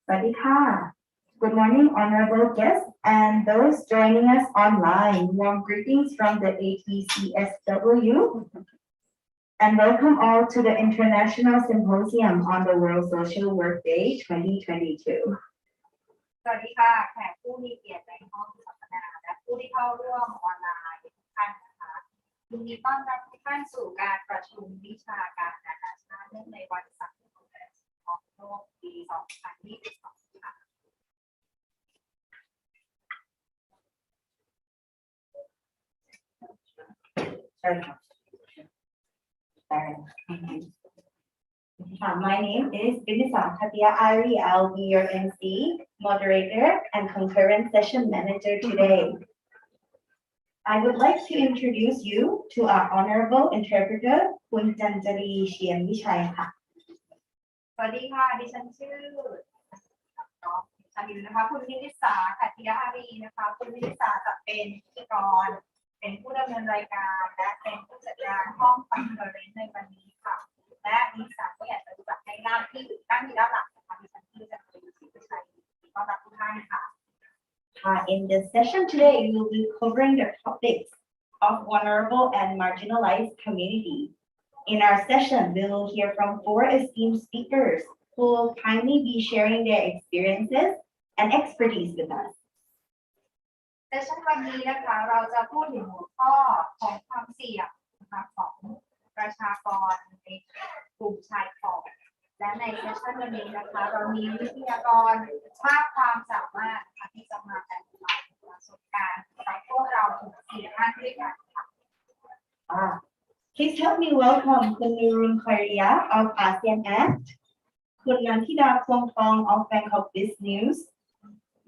Sadika. Good morning, honorable guests and those joining us online. Warm greetings from the ATCSW and welcome all to the International Symposium on the World Social Work Day 2022. สวัสดีค่ะแขกผู้มีเกียรติในห้องสัมมนาและผู้ที่เข้าร่วมออนไลน์ทุกท่านนะคะยินดีต้อนรับทุกท่านสู่การประชุมวิชาการนานาชาติเนื่องในวันสังคมของโลกปี 2022 ค่ะMy name is TDRI. I'll be your MC, moderator, and concurrent session manager today. I would like to introduce you to our honorable interpreter, คุณจันจรีเชียนวิชัยค่ะ สวัสดีค่ะดิฉันชื่อนะคะคุณนิติสาค่ะธีรอารีนะคะคุณนิติสาจะเป็นพิธีกรเป็นผู้ดำเนินรายการและเป็นผู้จัดการห้องคอนเฟอเรนซ์ในวันนี้ค่ะและนิติสาก็อยากจะรู้จักในด้านที่ด้านหลักนะคะดิฉันชื่อจันทรีศรีวิชัยต้อนรับทุกท่านค่ะ In this session today, we will be covering the topics of vulnerable and marginalized community. In our session, we will hear from 4 esteemed speakers who will kindly be sharing their experiences and expertise with us. เซสชั่นวันนี้นะคะเราจะพูดถึงหัวข้อของความเสี่ยงนะคะของประชากรในกลุ่มชายขอบและในเซสชั่นวันนี้นะคะเรามีวิทยากรมากความสามารถที่จะมาแบ่งปันประสบการณ์กับพวกเราถึง4 ท่านด้วยกันค่ะ Please help me welcome คุณนูรุนคอริยา of ASEAN Act, คุณนันทิดาพวงทอง of Bangkok Biz News,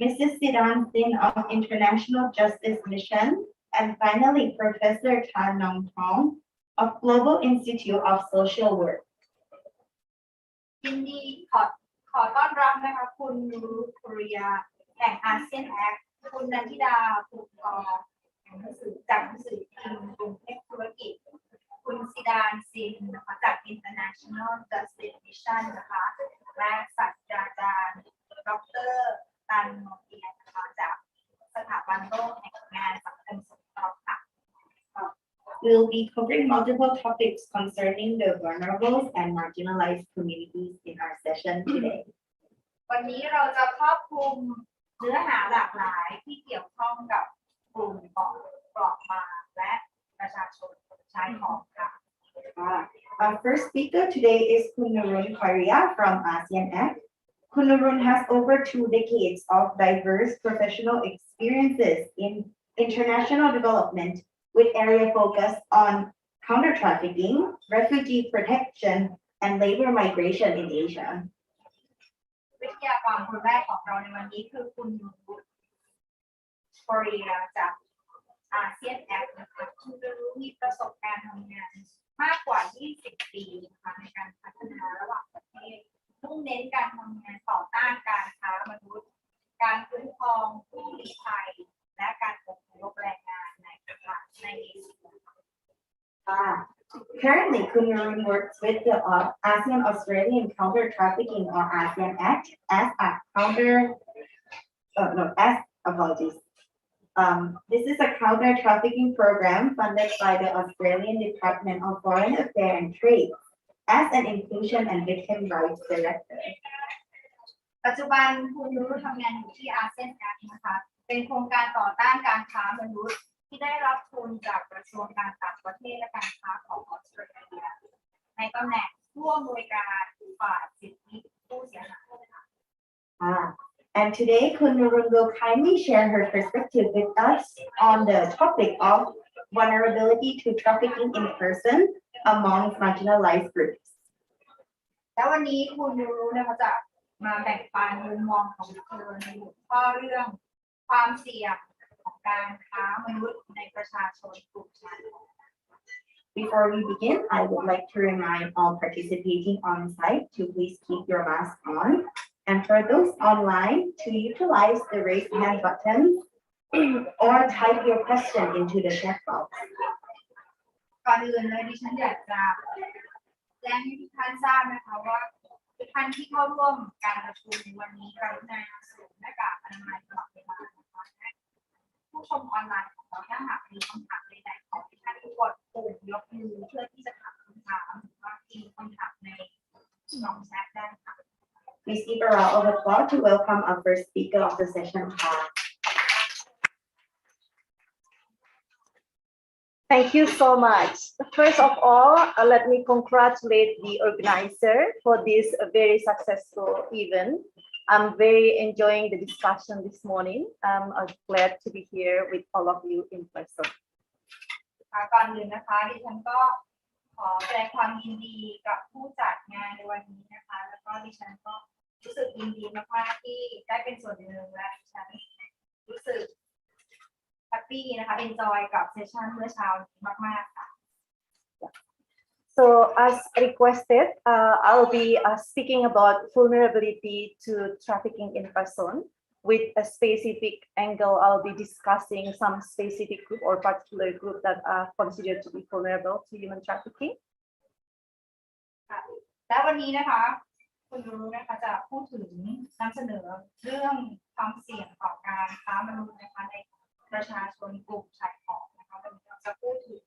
Mrs. Sidan Sin of International Justice Mission, and finally Professor Tan Nong Thong of Global Institute of Social Work. ยินดีขอต้อนรับนะคะคุณนูรุนคอริยาแห่ง ASEAN Act คุณนันทิดาพวงทองจากหนังสือพิมพ์กรุงเทพธุรกิจคุณซิดานซินนะคะจาก International Justice Mission นะคะและศาสตราจารย์ดร.ตันโนเทียนะคะจากสถาบันโลกแห่งงานสังคมสงเคราะห์ค่ะ We will be covering multiple topics concerning the vulnerable and marginalized communities in our session today. วันนี้เราจะครอบคลุมเนื้อหาหลากหลายที่เกี่ยวข้องกับกลุ่มเปราะบางและประชาชนชายขอบค่ะ Our first speaker today is Kun Narun Karia from ASEAN Act. Kun Narun has over 2 decades of diverse professional experiences in international development with area focus on counter-trafficking, refugee protection, and labor migration in Asia. วิทยากรคนแรกของเราในวันนี้คือคุณนูรุนคอริยาจากASEAN Act นะคะคุณนูรุนมีประสบการณ์ทำงานมากกว่า 20 ปีนะคะในการพัฒนาระหว่างประเทศมุ่งเน้นการทำงานต่อต้านการค้ามนุษย์การคุ้มครองผู้ลี้ภัยและการอพยพแรงงานในเอเชีย Currently, Kun Narun works with the ASEAN Australian Counter-Trafficking or ASEAN Act as this is a counter-trafficking program funded by the Australian Department of Foreign Affairs and Trade as an inclusion and victim rights director. ปัจจุบันคุณนูรุนทำงานอยู่ที่ ASEAN Act นะคะเป็นโครงการต่อต้านการค้ามนุษย์ที่ได้รับทุนจากกระทรวงการต่างประเทศและการค้าของออสเตรเลียในตำแหน่งผู้อำนวยการฝ่ายสิทธิผู้เสียหายค่ะ And today, Kun Narun will kindly share her perspective with us on the topic of vulnerability to trafficking in person among marginalized groups. แล้ววันนี้คุณนูรุนนะคะจะมาแบ่งปันมุมมองของเธอในหัวข้อเรื่องความเสี่ยงของการค้ามนุษย์ในประชาชนกลุ่มชายขอบ Before we begin, I would like to remind all participating on site to please keep your mask on. And for those online, to utilize the raise hand button or type your question into the chat box. ก่อนอื่นเลยดิฉันอยากจะแจ้งให้ทุกท่านทราบนะคะว่า ทุกท่านที่เข้าร่วมการประชุมวันนี้กรุณาสวมหน้ากากอนามัยตลอดเวลานะคะและผู้ชมออนไลน์ของเราถ้าหากมีคำถามใดๆขอให้ท่านกดปุ่มยกมือเพื่อที่จะถามคำถามหรือว่าพิมพ์คำถามในช่องแชทได้ค่ะ Please give a round of applause to welcome our first speaker of the session. Thank you so much. First of all, let me congratulate the organizer for this very successful event. I'm very enjoying the discussion this morning. I'm glad to be here with all of you in person. ก่อนอื่นนะคะดิฉันก็ขอแสดงความยินดีกับผู้จัดงานในวันนี้นะคะแล้วก็ดิฉันก็รู้สึกยินดีมากๆที่ได้เป็นส่วนหนึ่งและดิฉันรู้สึกแฮปปี้นะคะ enjoy กับเซสชันเมื่อเช้านี้มากๆค่ะ So as requested, I'll be speaking about vulnerability to trafficking in person. With a specific angle, I'll be discussing some specific group or particular group that are considered to be vulnerable to human trafficking. และวันนี้นะคะคุณรู้นะคะจะพูดถึงนำเสนอเรื่องความเสี่ยงต่อการค้ามนุษย์นะคะในประชาชนกลุ่มชายขอบนะคะวันนี้เราจะพูดถึง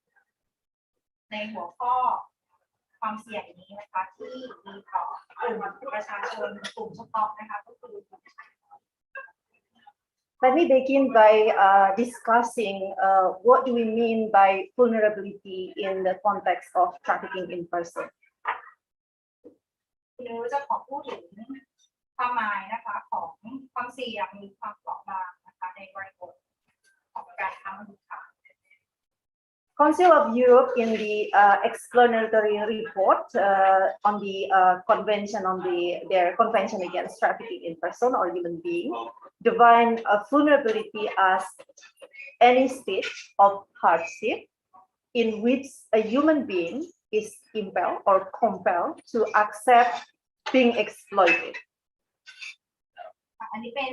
ในหัวข้อความเสี่ยงนี้นะคะที่มีต่อกลุ่มประชาชนกลุ่มเฉพาะนะคะก็คือกลุ่มชายขอบ Let me begin by discussing what do we mean by vulnerability in the context of trafficking in person. คุณรู้จะขอพูดถึงความหมายนะคะของความเสี่ยงหรือความเปราะบางนะคะในบริบทของการค้ามนุษย์ค่ะ Council of Europe in the explanatory report on the convention on their convention against trafficking in person or human being define vulnerability as any state of hardship in which a human being is impelled or compelled to accept being exploited. อันนี้เป็น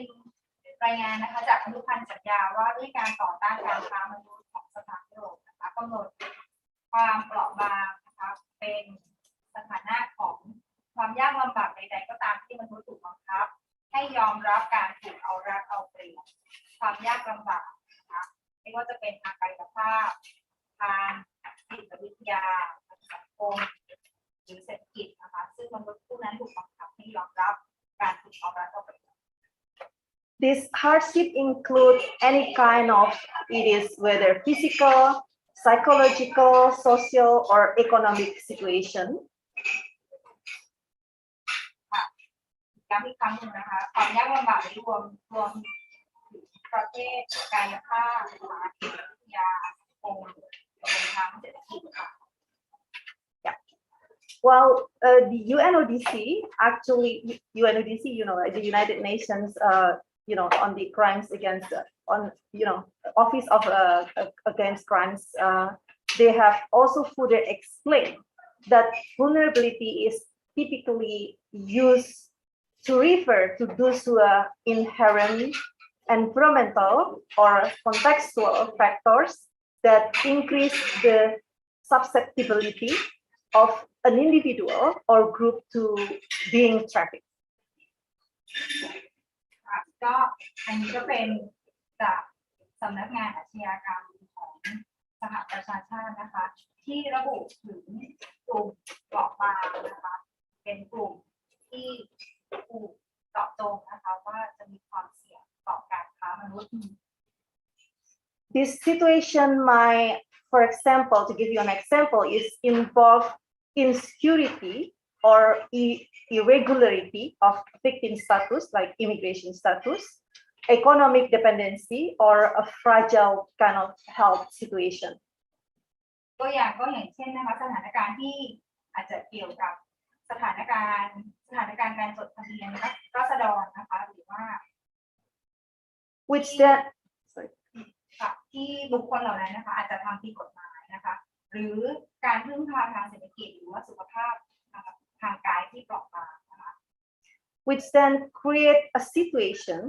รายงานนะคะจากอนุพันธ์สัญญาว่าด้วยการต่อต้านการค้ามนุษย์ของสภายุโรปนะคะกำหนดความเปราะบางนะคะเป็นสถานะของความยากลำบากใดๆก็ตามที่มนุษย์ถูกบังคับให้ยอมรับการถูกเอารัดเอาเปรียบความยากลำบากนะคะไม่ว่าจะเป็นทางกายภาพทางจิตวิทยาสังคมหรือเศรษฐกิจนะคะซึ่งมนุษย์ผู้นั้นถูกบังคับให้ยอมรับการถูกเอารัดเอาเปรียบThis hardship includes any kind of, it is whether physical, psychological, social, or economic situation. ย้ำอีกครั้งหนึ่งนะคะความยากลำบากนี้รวมถึงประเภทกายภาพจิตวิทยาสังคมรวมทั้งเศรษฐกิจค่ะ Well, the UNODC, actually, UNODC, the United Nations, on the crimes against, Office of Against Crimes, they have also further explained that vulnerability is typically used to refer to those who are inherent environmental or contextual factors that increase the susceptibility of an individual or group to being trafficked. ก็อันนี้ก็เป็นจากสำนักงานอาชญากรรมของสหประชาชาตินะคะที่ระบุถึงกลุ่มเปราะบางนะคะเป็นกลุ่มที่ถูกเจาะจงนะคะว่าจะมีความเสี่ยงต่อการค้ามนุษย์ This situation might, for example, to give you an example, is involve insecurity or irregularity of victim status, like immigration status, economic dependency, or a fragile kind of health situation. ตัวอย่างก็อย่างเช่นนะคะสถานการณ์ที่อาจจะเกี่ยวกับสถานการณ์การจดทะเบียนราษฎรนะคะหรือว่า which then ที่บุคคลเหล่านั้นนะคะอาจจะทำผิดกฎหมายนะคะหรือการพึ่งพาทางเศรษฐกิจหรือว่าสุขภาพทางกายที่เปราะบางนะคะ which then create a situation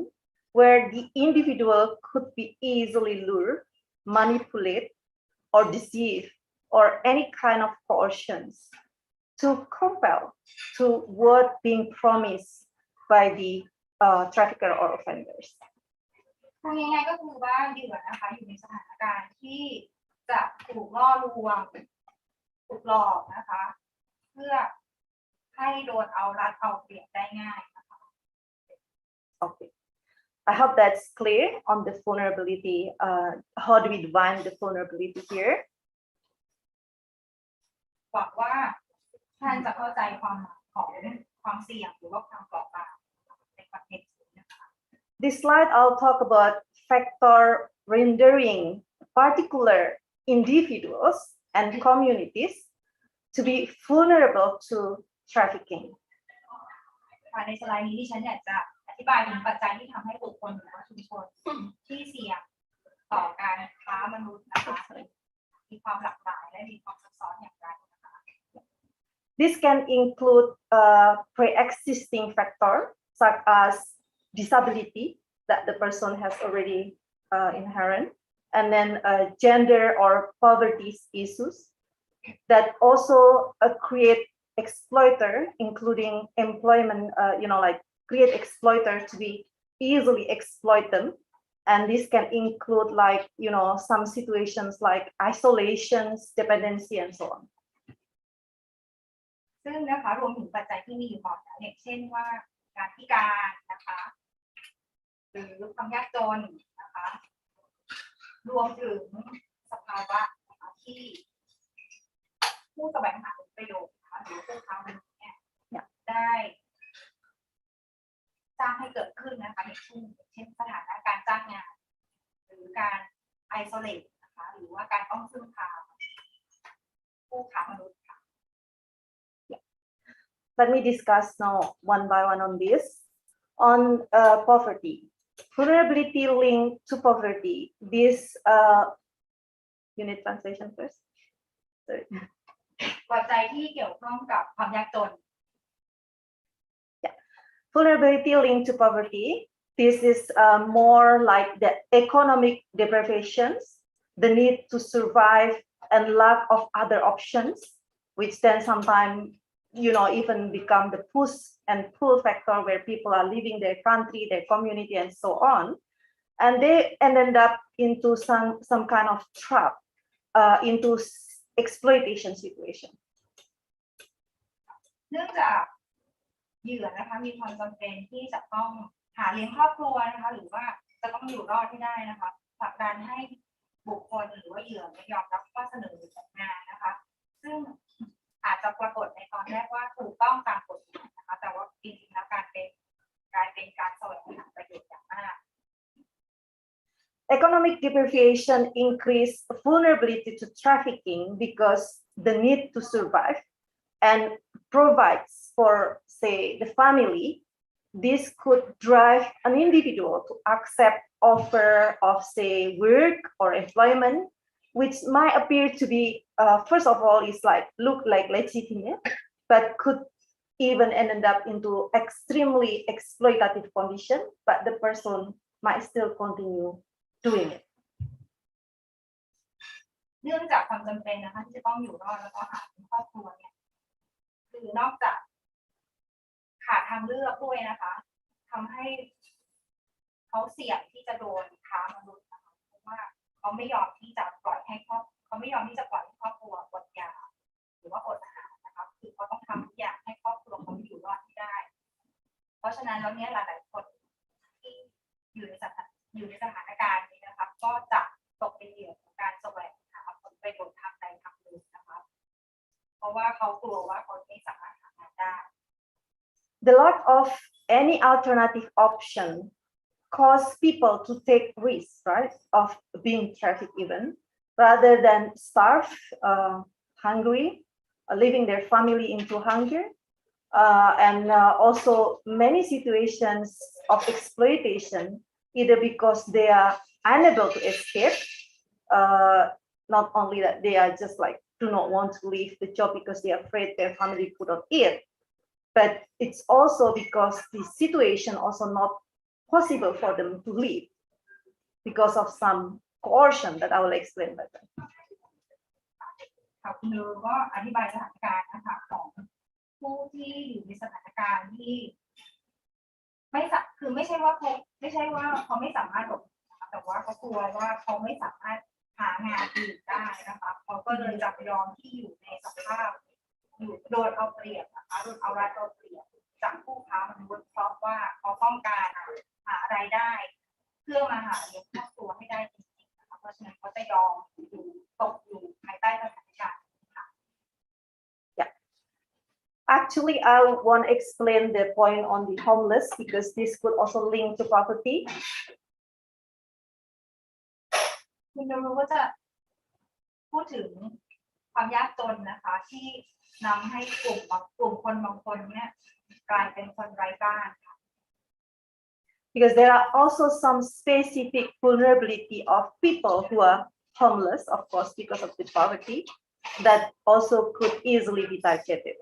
where the individual could be easily lured, manipulated, or deceived, or any kind of coercions to compel to what being promised by the trafficker or offenders. พูดง่ายๆก็คือว่าเหยื่อนะคะอยู่ในสถานการณ์ที่จะถูกล่อลวงถูกหลอกนะคะเพื่อให้โดนเอารัดเอาเปรียบได้ง่ายนะคะ Okay. I hope that's clear on the vulnerability. How do we define the vulnerability here? หวังว่าท่านจะเข้าใจความหมายของความเสี่ยงหรือว่าความเปราะบางในคอนเทกซ์นี้นะคะ This slide, I'll talk about factor rendering particular individuals and communities to be vulnerable to trafficking. ในสไลด์นี้ดิฉันอยากจะอธิบายถึงปัจจัยที่ทำให้บุคคลหรือว่าชุมชนที่เสี่ยงต่อการค้ามนุษย์นะคะมีความหลากหลายและมีความซับซ้อนอย่างไรนะคะ This can include pre-existing factors such as disability that the person has already inherent, and then gender or poverty issues that also create exploiter, including employment, like create exploiter to be easily exploit them. And this can include like, some situations like isolations, dependency, and so on. ซึ่งนะคะรวมถึงปัจจัยที่มีอยู่ก่อนแล้วอย่างเช่นว่าการพิการนะคะหรือความยากจนนะคะรวมถึงสภาวะที่ผู้แสวงหาผลประโยชน์นะคะหรือผู้ค้ามนุษย์เนี่ยได้สร้างให้เกิดขึ้นนะคะอย่างเช่นสถานะการจ้างงานหรือการไอโซเลตนะคะหรือว่าการต้องพึ่งพาผู้ค้ามนุษย์ Let me discuss now one by one on this. On poverty, vulnerability linked to poverty. This you need translation first. Sorry. ปัจจัยที่เกี่ยวข้องกับความยากจน Vulnerability linked to poverty. This is more like the economic deprivations, the need to survive, and lack of other options, which then sometimes even become the push and pull factor where people are leaving their country, their community, and so on, and they end up into some kind of trap, into exploitation situation. เนื่องจากเหยื่อนะคะมีความจำเป็นที่จะต้องหาเลี้ยงครอบครัวนะคะหรือว่าจะต้องอยู่รอดให้ได้นะคะผลักดันให้บุคคลหรือว่าเหยื่อยอมรับข้อเสนอจากงานนะคะซึ่งอาจจะปรากฏในตอนแรกว่าถูกต้องตามกฎหมายนะคะแต่ว่าจริงๆแล้วกลายเป็นการแสวงหาประโยชน์อย่างมาก Economic deprivation increase vulnerability to trafficking because the need to survive and provides for, say, the family. This could drive an individual to accept offer of, say, work or employment, which might appear to be, first of all, is look like legitimate, but could even end up into extremely exploitative condition, but the person might still continue doing it. เนื่องจากความจำเป็นนะคะที่จะต้องอยู่รอดแล้วก็หาครอบครัวเนี่ยคือนอกจากขาดทางเลือกด้วยนะคะทำให้เขาเสี่ยงที่จะโดนค้ามนุษย์นะคะเพราะว่าเขาไม่ยอมที่จะปล่อยให้ครอบครัวอดอยากหรือว่าอดอาหารนะคะคือเขาต้องทำทุกอย่างให้ครอบครัวเขาอยู่รอดให้ได้ เพราะฉะนั้นแล้วเนี่ยหลายๆคนที่อยู่ในสถานการณ์นี้นะคะก็จะตกเป็นเหยื่อของการแสวงหาผลประโยชน์ทางใดทางหนึ่งนะคะเพราะว่าเขากลัวว่าเขาไม่สามารถหางานได้ The lack of any alternative option cause people to take risks, right, of being trafficked even, rather than starve, hungry, leaving their family into hunger, and also many situations of exploitation, either because they are unable to escape, not only that they are just do not want to leave the job because they are afraid their family could not eat, but it's also because the situation also not possible for them to leave because of some coercion that I will explain better. ค่ะคุณนรุก็อธิบายสถานการณ์นะคะของผู้ที่อยู่ในสถานการณ์ที่คือไม่ใช่ว่าเขาไม่สามารถหลบแต่ว่าเขากลัวว่าเขาไม่สามารถหางานอื่นได้นะคะเขาก็เลยจำยอมที่อยู่ในสภาพอยู่โดนเอาเปรียบนะคะโดนเอารัดเอาเปรียบจากผู้ค้ามนุษย์เพราะว่าเขาต้องการหารายได้เพื่อมาหาเลี้ยงครอบครัวให้ได้จริงๆนะคะเพราะฉะนั้นเขาจะยอมตกอยู่ภายใต้สถานการณ์ Actually, I want to explain the point on the homeless because this could also link to poverty. คุณนรุก็จะพูดถึงความยากจนนะคะที่นำให้กลุ่มคนบางคนเนี่ยกลายเป็นคนไร้บ้านค่ะ Because there are also some specific vulnerability of people who are homeless, of course, because of the poverty, that also could easily be targeted.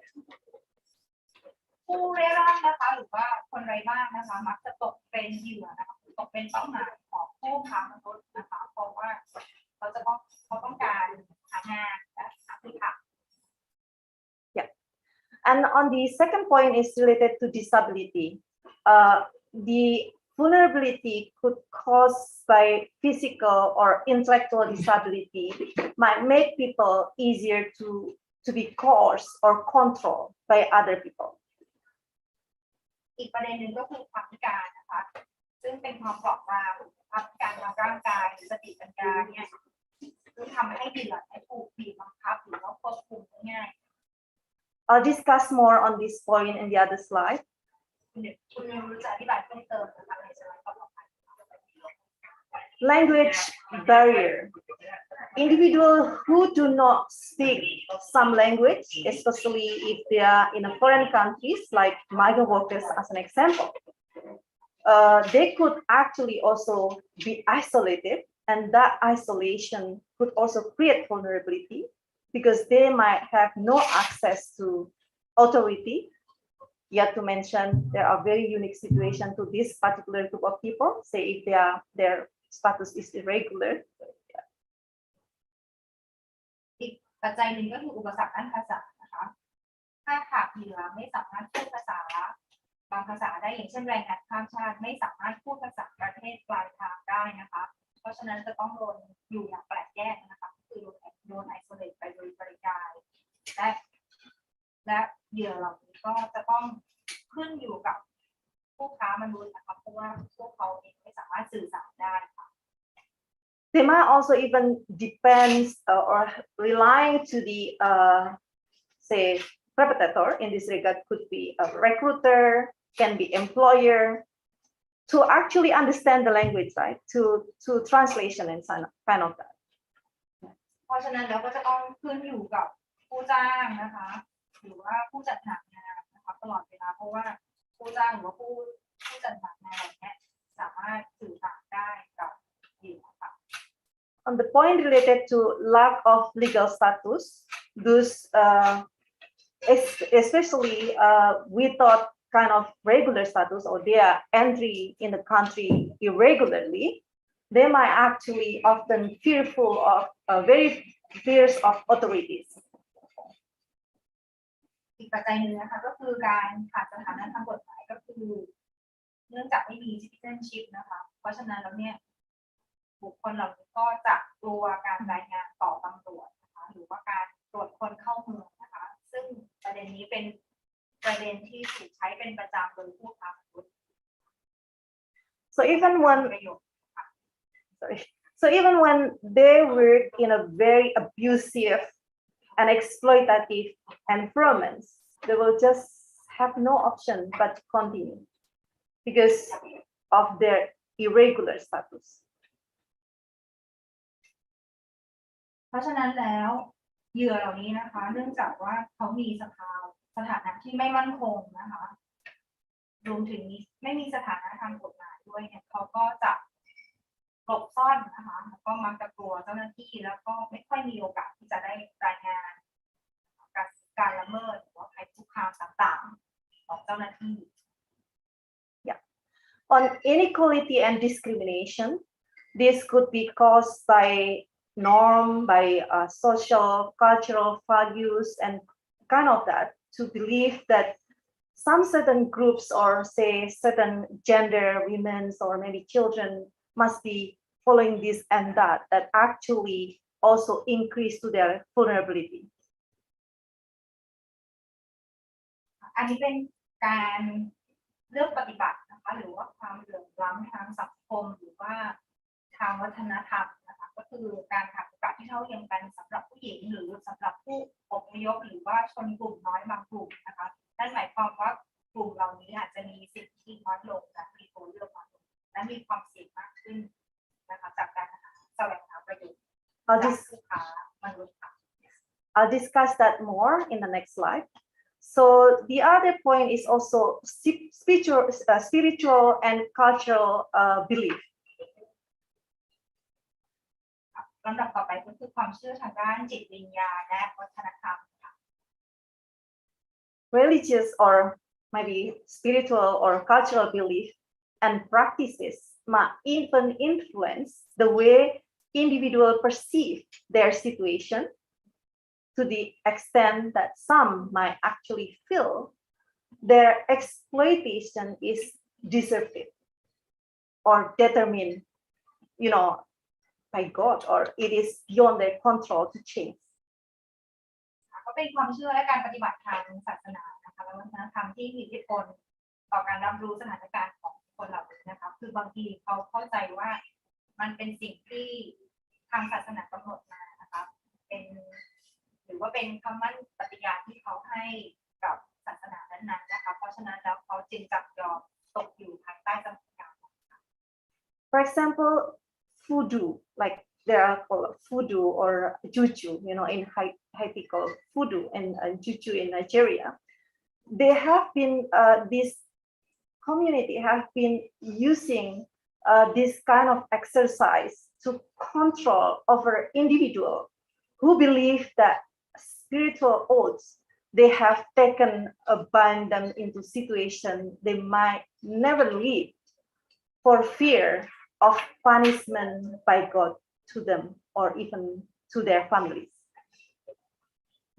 ผู้เร่ร่อนนะคะหรือว่าคนไร้บ้านนะคะมักจะตกเป็นเหยื่อนะคะตกเป็นเป้าหมายของผู้ค้ามนุษย์นะคะเพราะว่าเขาต้องการหางานและหาที่พัก Yeah, and on the second point is related to disability. The vulnerability could caused by physical or intellectual disability might make people easier to be coerced or controlled by other people. อีกประเด็นหนึ่งก็คือความพิการนะคะซึ่งเป็นความเปราะบางความพิการทางร่างกายหรือสติปัญญาเนี่ยคือทำให้เหยื่อถูกบีบบังคับหรือว่าควบคุมง่าย I'll discuss more on this point in the other slide. คุณรู้จะอธิบายเพิ่มเติมนะคะในสไลด์ต่อไป Language barrier. Individuals who do not speak some language, especially if they are in a foreign countries, like migrant workers as an example, they could actually also be isolated, and that isolation could also create vulnerability because they might have no access to authority. Yet to mention, there are very unique situations to this particular group of people, say if their status is irregular. อีกปัจจัยหนึ่งก็คืออุปสรรคด้านภาษานะคะถ้าหากเหยื่อไม่สามารถพูดภาษาบางภาษาได้อย่างเช่นแรงงานข้ามชาติไม่สามารถพูดภาษาประเทศปลายทางได้นะคะเพราะฉะนั้นจะต้องโดนอยู่อย่างแปลกแยกนะคะคือโดนไอโซเลตไปโดยปริยายและเหยื่อเหล่านี้ก็จะต้องขึ้นอยู่กับผู้ค้ามนุษย์นะคะเพราะว่าพวกเขาเองไม่สามารถสื่อสารได้ค่ะ They might also even depend or relying to the say perpetrator in this regard could be a recruiter, can be employer, to actually understand the language, right? To translation and kind of that. เพราะฉะนั้นเราก็จะต้องขึ้นอยู่กับผู้จ้างนะคะหรือว่าผู้จัดหางานนะคะตลอดเวลาเพราะว่าผู้จ้างหรือว่าผู้จัดหางานเนี่ยสามารถสื่อสารได้กับเหยื่อค่ะ On the point related to lack of legal status, those especially without kind of regular status or their entry in the country irregularly, they might actually often fearful of very fears of authorities. อีกปัจจัยหนึ่งนะคะก็คือการขาดสถานะทางกฎหมายก็คือเนื่องจากไม่มี citizenship นะคะเพราะฉะนั้นแล้วเนี่ยบุคคลเหล่านี้ก็จะกลัวการรายงานต่อตำรวจนะคะหรือว่าการตรวจคนเข้าเมืองนะคะซึ่งประเด็นนี้เป็นประเด็นที่ถูกใช้เป็นประจำโดยผู้ค้ามนุษย์ So even when they work in a very abusive and exploitative environments, they will just have no option but to continue because of their irregular status. เพราะฉะนั้นแล้วเหยื่อเหล่านี้นะคะเนื่องจากว่าเขามีสถานะที่ไม่มั่นคงนะคะรวมถึงไม่มีสถานะทางกฎหมายด้วยเนี่ยเขาก็จะหลบซ่อนนะคะแล้วก็มักจะกลัวเจ้าหน้าที่แล้วก็ไม่ค่อยมีโอกาสที่จะได้รายงานการละเมิดหรือว่าภัยคุกคามต่างๆของเจ้าหน้าที่ Yeah. On inequality and discrimination, this could be caused by norm, by social, cultural values, and kind of that, to believe that some certain groups or say certain gender, women's or maybe children must be following this and that actually also increase to their vulnerability. อันนี้เป็นการเลือกปฏิบัตินะคะหรือว่าความเหลื่อมล้ำทางสังคมหรือว่าทางวัฒนธรรมนะคะก็คือการหาโอกาสที่เท่าเทียมกันสำหรับผู้หญิงหรือสำหรับผู้อพยพหรือว่าชนกลุ่มน้อยบางกลุ่มนะคะนั่นหมายความว่ากลุ่มเหล่านี้อาจจะมีสิทธิที่น้อยลงและมีตัวเลือกน้อยลงและมีความเสี่ยงมากขึ้นนะคะจากการแสวงหาประโยชน์จากผู้ค้ามนุษย์ค่ะ I'll discuss that more in the next slide. So the other point is also spiritual and cultural belief. ลำดับต่อไปก็คือความเชื่อทางด้านจิตวิญญาณและวัฒนธรรมค่ะ Religious or maybe spiritual or cultural belief and practices might even influence the way individuals perceive their situation, to the extent that some might actually feel their exploitation is deserved or determined, by God, or it is beyond their control to change. ก็เป็นความเชื่อและการปฏิบัติทางศาสนานะคะและวัฒนธรรมที่มีอิทธิพลต่อการรับรู้สถานการณ์ของคนเหล่านี้นะคะคือบางทีเขาเข้าใจว่ามันเป็นสิ่งที่ทางศาสนากำหนดมานะคะเป็นหรือว่าเป็นคำมั่นปฏิญาณที่เขาให้กับศาสนานั้นๆนะคะเพราะฉะนั้นแล้วเขาจึงจับยอมตกอยู่ภายใต้สถานการณ์ For example, voodoo, like there are called voodoo or juju, in Haiti called voodoo and juju in Nigeria. They have been, this community have been using this kind of exercise to control over individual who believe that spiritual oaths they have taken bind them into situation they might never leave for fear of punishment by God to them or even to their families.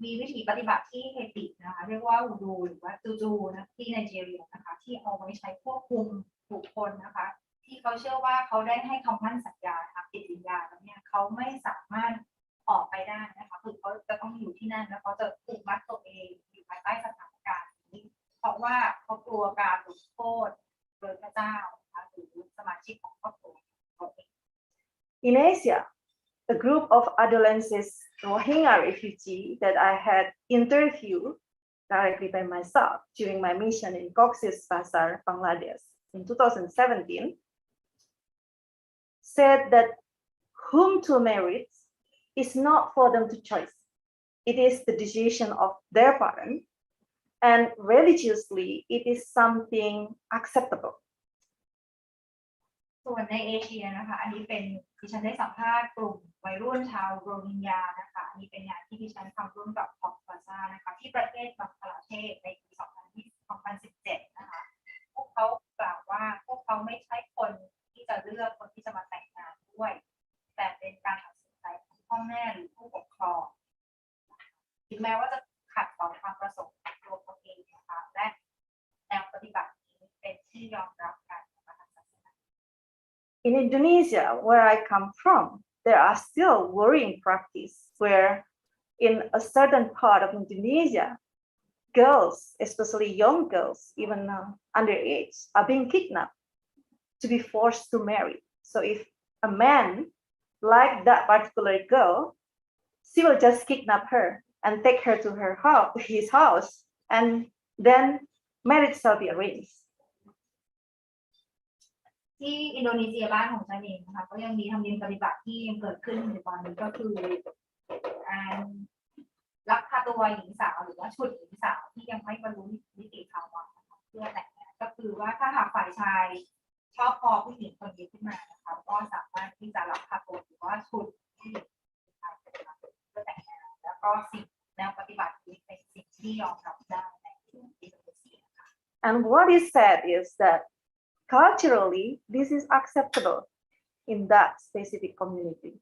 มีวิธีปฏิบัติที่เฮตินะคะเรียกว่าวูดูหรือว่าจูนะที่ไนจีเรียนะคะที่เอาไว้ใช้ควบคุมบุคคลนะคะที่เขาเชื่อว่าเขาได้ให้คำมั่นสัญญาค่ะจิตวิญญาณแล้วเนี่ยเขาไม่สามารถออกไปได้นะคะคือเขาจะต้องอยู่ที่นั่นแล้วเขาจะผูกมัดตัวเองอยู่ภายใต้สถานการณ์นี้เพราะว่าเขากลัวการลงโทษโดยพระเจ้าหรือสมาชิกของครอบครัว In Asia, a group of adolescent Rohingya refugees that I had interviewed directly by myself during my mission in Cox's Bazar, Bangladesh in 2017, said that whom to marry is not for them to choose. It is the decision of their parents, and religiously, it is something acceptable. ส่วนในเอเชียนะคะอันนี้เป็นดิฉันได้สัมภาษณ์กลุ่มวัยรุ่นชาวโรฮิงญานะคะอันนี้เป็นงานที่ดิฉันทำร่วมกับคอกบาซ่านะคะที่ประเทศบังกลาเทศในปี 2017 นะคะพวกเขากล่าวว่าพวกเขาไม่ใช่คนที่จะเลือกคนที่จะมาแต่งงานด้วยแต่เป็นการตัดสินใจของพ่อแม่หรือผู้ปกครองถึงแม้ว่าจะขัดต่อความประสงค์ของตัวเขาเองนะคะและแนวปฏิบัตินี้เป็นที่ยอมรับกันIn Indonesia, where I come from, there are still worrying practice where in a certain part of Indonesia, girls, especially young girls, even underage, are being kidnapped to be forced to marry. So if a man like that particular girl, she will just kidnap her and take her to his house, and then marriage shall be arranged. ที่อินโดนีเซียบ้านของฉันเองนะคะก็ยังมีธรรมเนียมปฏิบัติที่ยังเกิดขึ้นในตอนนี้ก็คือการลักพาตัวหญิงสาวหรือว่าฉุดหญิงสาวที่ยังไม่บรรลุนิติภาวะเพื่อแต่งงานก็คือว่าถ้าหากฝ่ายชายชอบพอผู้หญิงคนนี้ขึ้นมานะคะก็สามารถที่จะลักพาตัวหรือว่าฉุดผู้หญิงชายขึ้นมาเพื่อแต่งงานแล้วก็สิ่งแนวปฏิบัตินี้เป็นสิ่งที่ยอมรับได้ในอินโดนีเซียค่ะ And what is said is that culturally, this is acceptable in that specific community.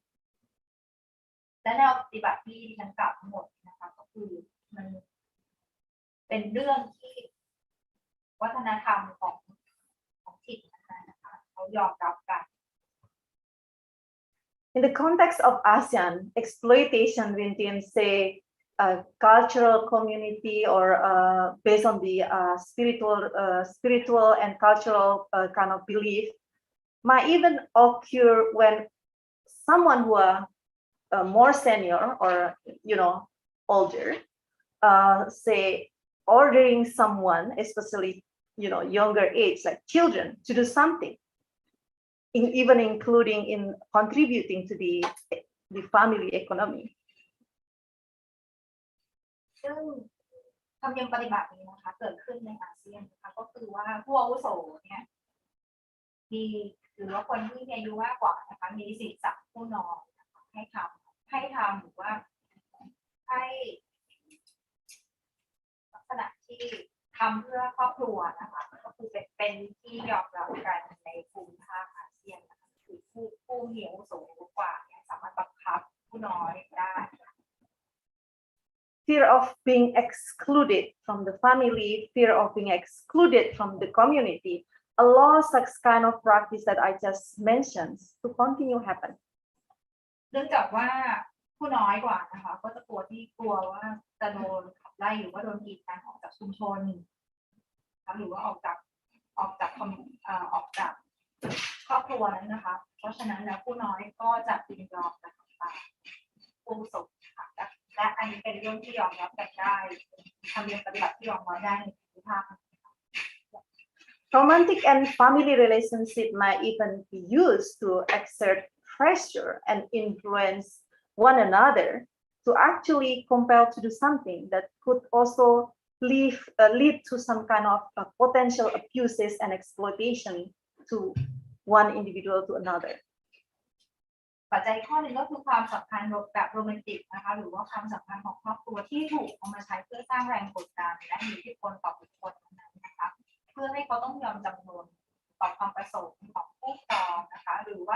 และแนวปฏิบัติที่ดิฉันกล่าวทั้งหมดนะคะก็คือมันเป็นเรื่องที่วัฒนธรรมของถิ่นนะคะเขายอมรับกัน In the context of ASEAN, exploitation within, say, a cultural community or based on the spiritual and cultural kind of belief might even occur when someone who are more senior or older, say ordering someone, especially younger age like children, to do something, even including in contributing to the family economy. ซึ่งธรรมเนียมปฏิบัตินี้นะคะเกิดขึ้นในอาเซียนนะคะก็คือว่าผู้อาวุโสเนี่ยมีหรือว่าคนที่มีอายุมากกว่านะคะมีสิทธิ์สั่งผู้น้อยนะคะให้ทำหรือว่าให้ลักษณะที่ทำเพื่อครอบครัวนะคะก็คือเป็นที่ยอมรับกันในภูมิภาคอาเซียนนะคะคือผู้มีอาวุโสกว่าเนี่ยสามารถบังคับผู้น้อยได้ Fear of being excluded from the family, fear of being excluded from the community, allow such kind of practice that I just mentioned to continue happen. เนื่องจากว่าผู้น้อยกว่านะคะก็จะกลัวว่าจะโดนขับไล่หรือว่าโดนกีดกันออกจากชุมชนหรือว่าออกจากครอบครัวนั้นนะคะเพราะฉะนั้นแล้วผู้น้อยก็จะยินยอมกับผู้อาวุโสค่ะและอันนี้เป็นเรื่องที่ยอมรับกันได้ทำเนียมปฏิบัติที่ยอมรับได้ในภูมิภาค Romantic and family relationship might even be used to exert pressure and influence one another to actually compel to do something that could also lead to some kind of potential abuses and exploitation to one individual to another. ปัจจัยข้อหนึ่งก็คือความสัมพันธ์แบบโรแมนติกนะคะหรือว่าความสัมพันธ์ของครอบครัวที่ถูกเอามาใช้เพื่อสร้างแรงกดดันและมีอิทธิพลต่อบุคคลนั้นนะคะเพื่อให้เขาต้องยอมจำนนต่อความประสงค์ของผู้ครองนะคะหรือว่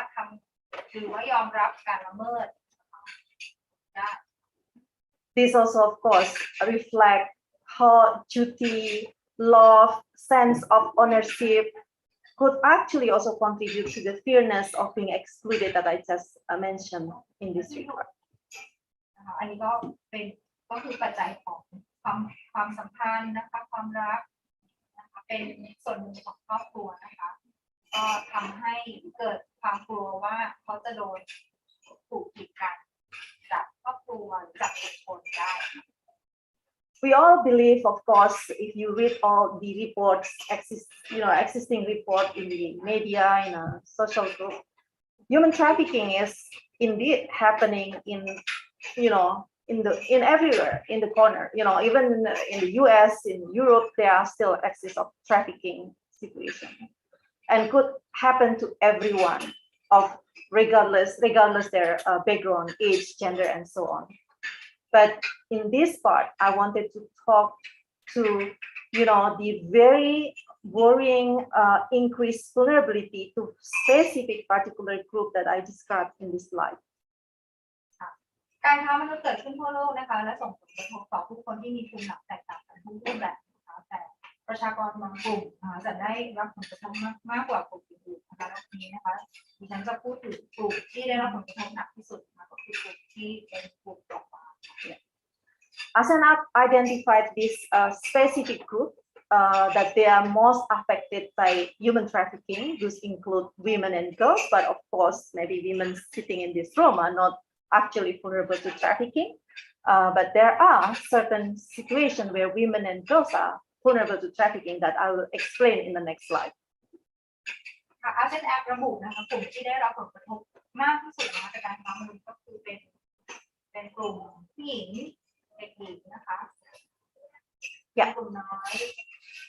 ายอมรับการละเมิดได้ This also, of course, reflect how duty, love, sense of ownership could actually also contribute to the fearness of being excluded that I just mentioned in this regard. อันนี้ก็คือปัจจัยของความสัมพันธ์นะคะความรักนะคะเป็นส่วนหนึ่งของครอบครัวนะคะก็ทำให้เกิดความกลัวว่าเขาจะโดนถูกกีดกันจากครอบครัวจากบุคคลได้ We all believe, of course, if you read all the reports, existing report in the media, in a social group, human trafficking is indeed happening in everywhere, in the corner. Even in the US, in Europe, there are still excess of trafficking situation, and could happen to everyone, regardless their background, age, gender, and so on. But in this part, I wanted to talk to, the very worrying increased vulnerability to specific particular group that I described in this slide. การค้ามนุษย์เกิดขึ้นทั่วโลกนะคะและส่งผลกระทบต่อผู้คนที่มีภูมิหลักแตกต่างกันทุกรูปแบบนะคะแต่ประชากรบางกลุ่มจะได้รับผลกระทบมากกว่ากลุ่มอื่นๆนะคะแล้วทีนี้นะคะดิฉันจะพูดถึงกลุ่มที่ได้รับผลกระทบหนักที่สุดนะคะก็คือกลุ่มที่เป็นกลุ่มเปราะบาง ASEAN identified this specific group that they are most affected by human trafficking. These include women and girls, but of course, maybe women sitting in this room are not actually vulnerable to trafficking. But there are certain situations where women and girls are vulnerable to trafficking that I will explain in the next slide. ASEAN Act ระบุนะคะกลุ่มที่ได้รับผลกระทบมากที่สุดนะคะจากการค้ามนุษย์ก็คือเป็นกลุ่มผู้หญิงเด็กหญิงนะคะกลุ่มน้อย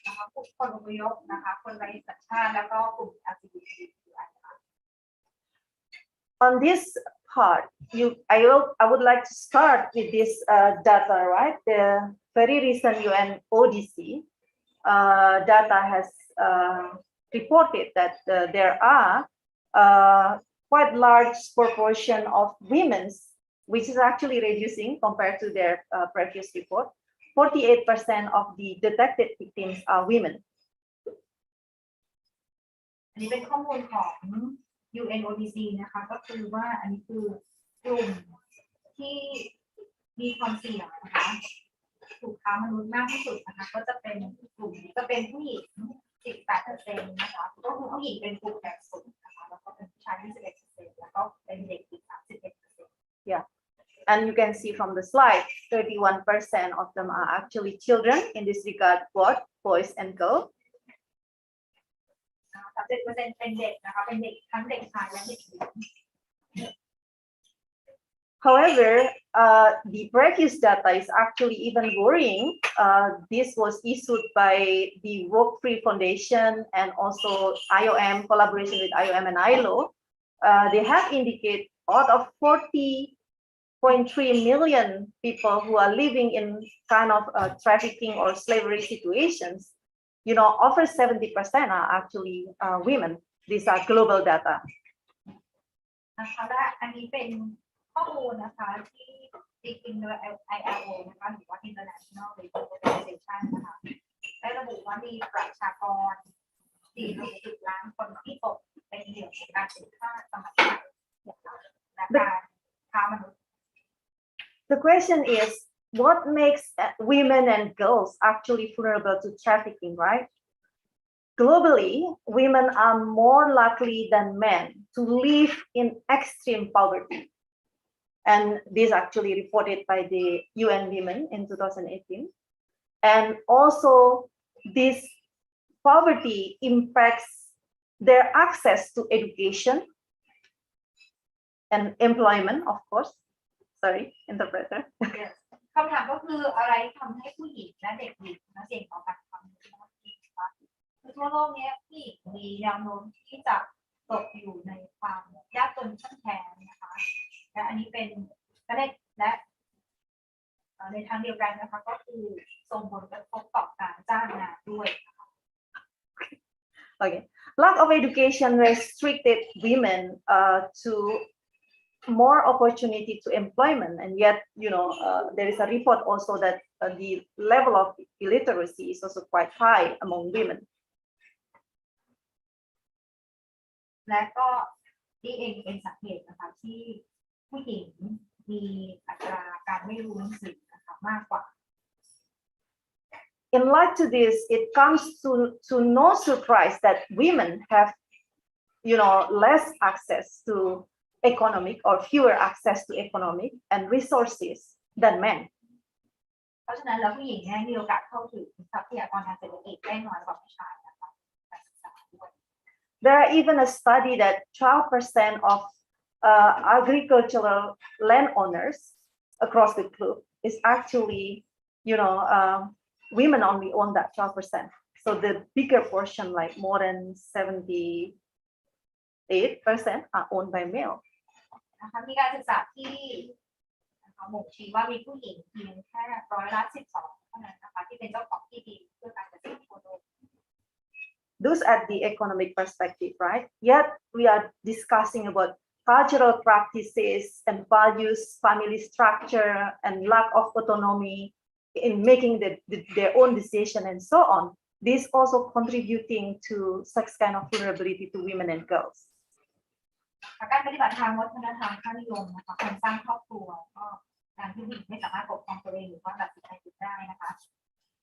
นะคะคนอพยพนะคะคนไร้สัญชาติแล้วก็กลุ่ม LGBTQI On this part, I would like to start with this data, right? The very recent UNODC data has reported that there are quite large proportion of women which is actually reducing compared to their previous report. 48% of the detected victims are women. อันนี้เป็นข้อมูลของ UNODC นะคะก็คือว่าอันนี้คือกลุ่มที่มีความเสี่ยงนะคะถูกค้ามนุษย์มากที่สุดนะคะก็จะเป็นกลุ่มจะเป็นผู้หญิง 18% นะคะก็คือผู้หญิงเป็นกลุ่มแบบสูงนะคะแล้วก็เป็นผู้ชาย 21% แล้วก็เป็นเด็กอีก 31% Yeah. And you can see from the slide, 31% of them are actually children. In this regard, both boys and girls. 30% เป็นเด็กนะคะเป็นเด็กทั้งเด็กชายและเด็กหญิง However, the previous data is actually even worrying. This was issued by the Work Free Foundation and also IOM, collaboration with IOM and ILO. They have indicated out of 40.3 million people who are living in kind of trafficking or slavery situations, over 70% are actually women. These are global data. นะคะและอันนี้เป็นข้อมูลนะคะที่ตีพิมพ์โดย ILO นะคะหรือว่า International Labour Organization นะคะได้ระบุว่ามีประชากร 4.10 ล้านคนที่ตกเป็นเหยื่อของการถูกฆ่าสมัครใจและการค้ามนุษย์ The question is, what makes women and girls actually vulnerable to trafficking, right? Globally, women are more likely than men to live in extreme poverty. And this actually reported by the UN Women in 2018. And also, this poverty impacts their access to education and employment, of course. Sorry, interpreter. คำถามก็คืออะไรทำให้ผู้หญิงและเด็กหญิงเสี่ยงต่อการทำนะคะคือทั่วโลกนี้ผู้หญิงมีแนวโน้มที่จะตกอยู่ในความยากจนขั้นแค้นนะคะและอันนี้เป็นและในทางเดียวกันนะคะก็คือส่งผลกระทบต่อการจ้างงานด้วยนะคะ Okay, lack of education restricted women to more opportunity to employment, and yet there is a report also that the level of illiteracy is also quite high among women. และก็นี่เองเป็นสาเหตุนะคะที่ผู้หญิงมีอัตราการไม่รู้หนังสือนะคะมากกว่า In light to this, it comes to no surprise that women have less access to economic or fewer access to economic and resources than men. เพราะฉะนั้นแล้วผู้หญิงเนี่ยมีโอกาสเข้าถึงทรัพยากรทางเศรษฐกิจได้น้อยกว่าผู้ชายนะคะ There are even a study that 12% of agricultural landowners across the globe is actually, women only own that 12%. So the bigger portion, like more than 78%, are owned by male. นะคะมีการศึกษาที่บ่งชี้ว่ามีผู้หญิงเพียงแค่12%เท่านั้นนะคะที่เป็นเจ้าของที่ดินเพื่อการเกษตรทั่วโลก Those at the economic perspective, right? Yet we are discussing about cultural practices and values, family structure, and lack of autonomy in making their own decision and so on. This also contributing to such kind of vulnerability to women and girls. การปฏิบัติทางวัฒนธรรมค่านิยมนะคะการสร้างครอบครัวก็การที่ผู้หญิงไม่สามารถปกครองตัวเองหรือว่าตัดสินใจเองได้นะคะ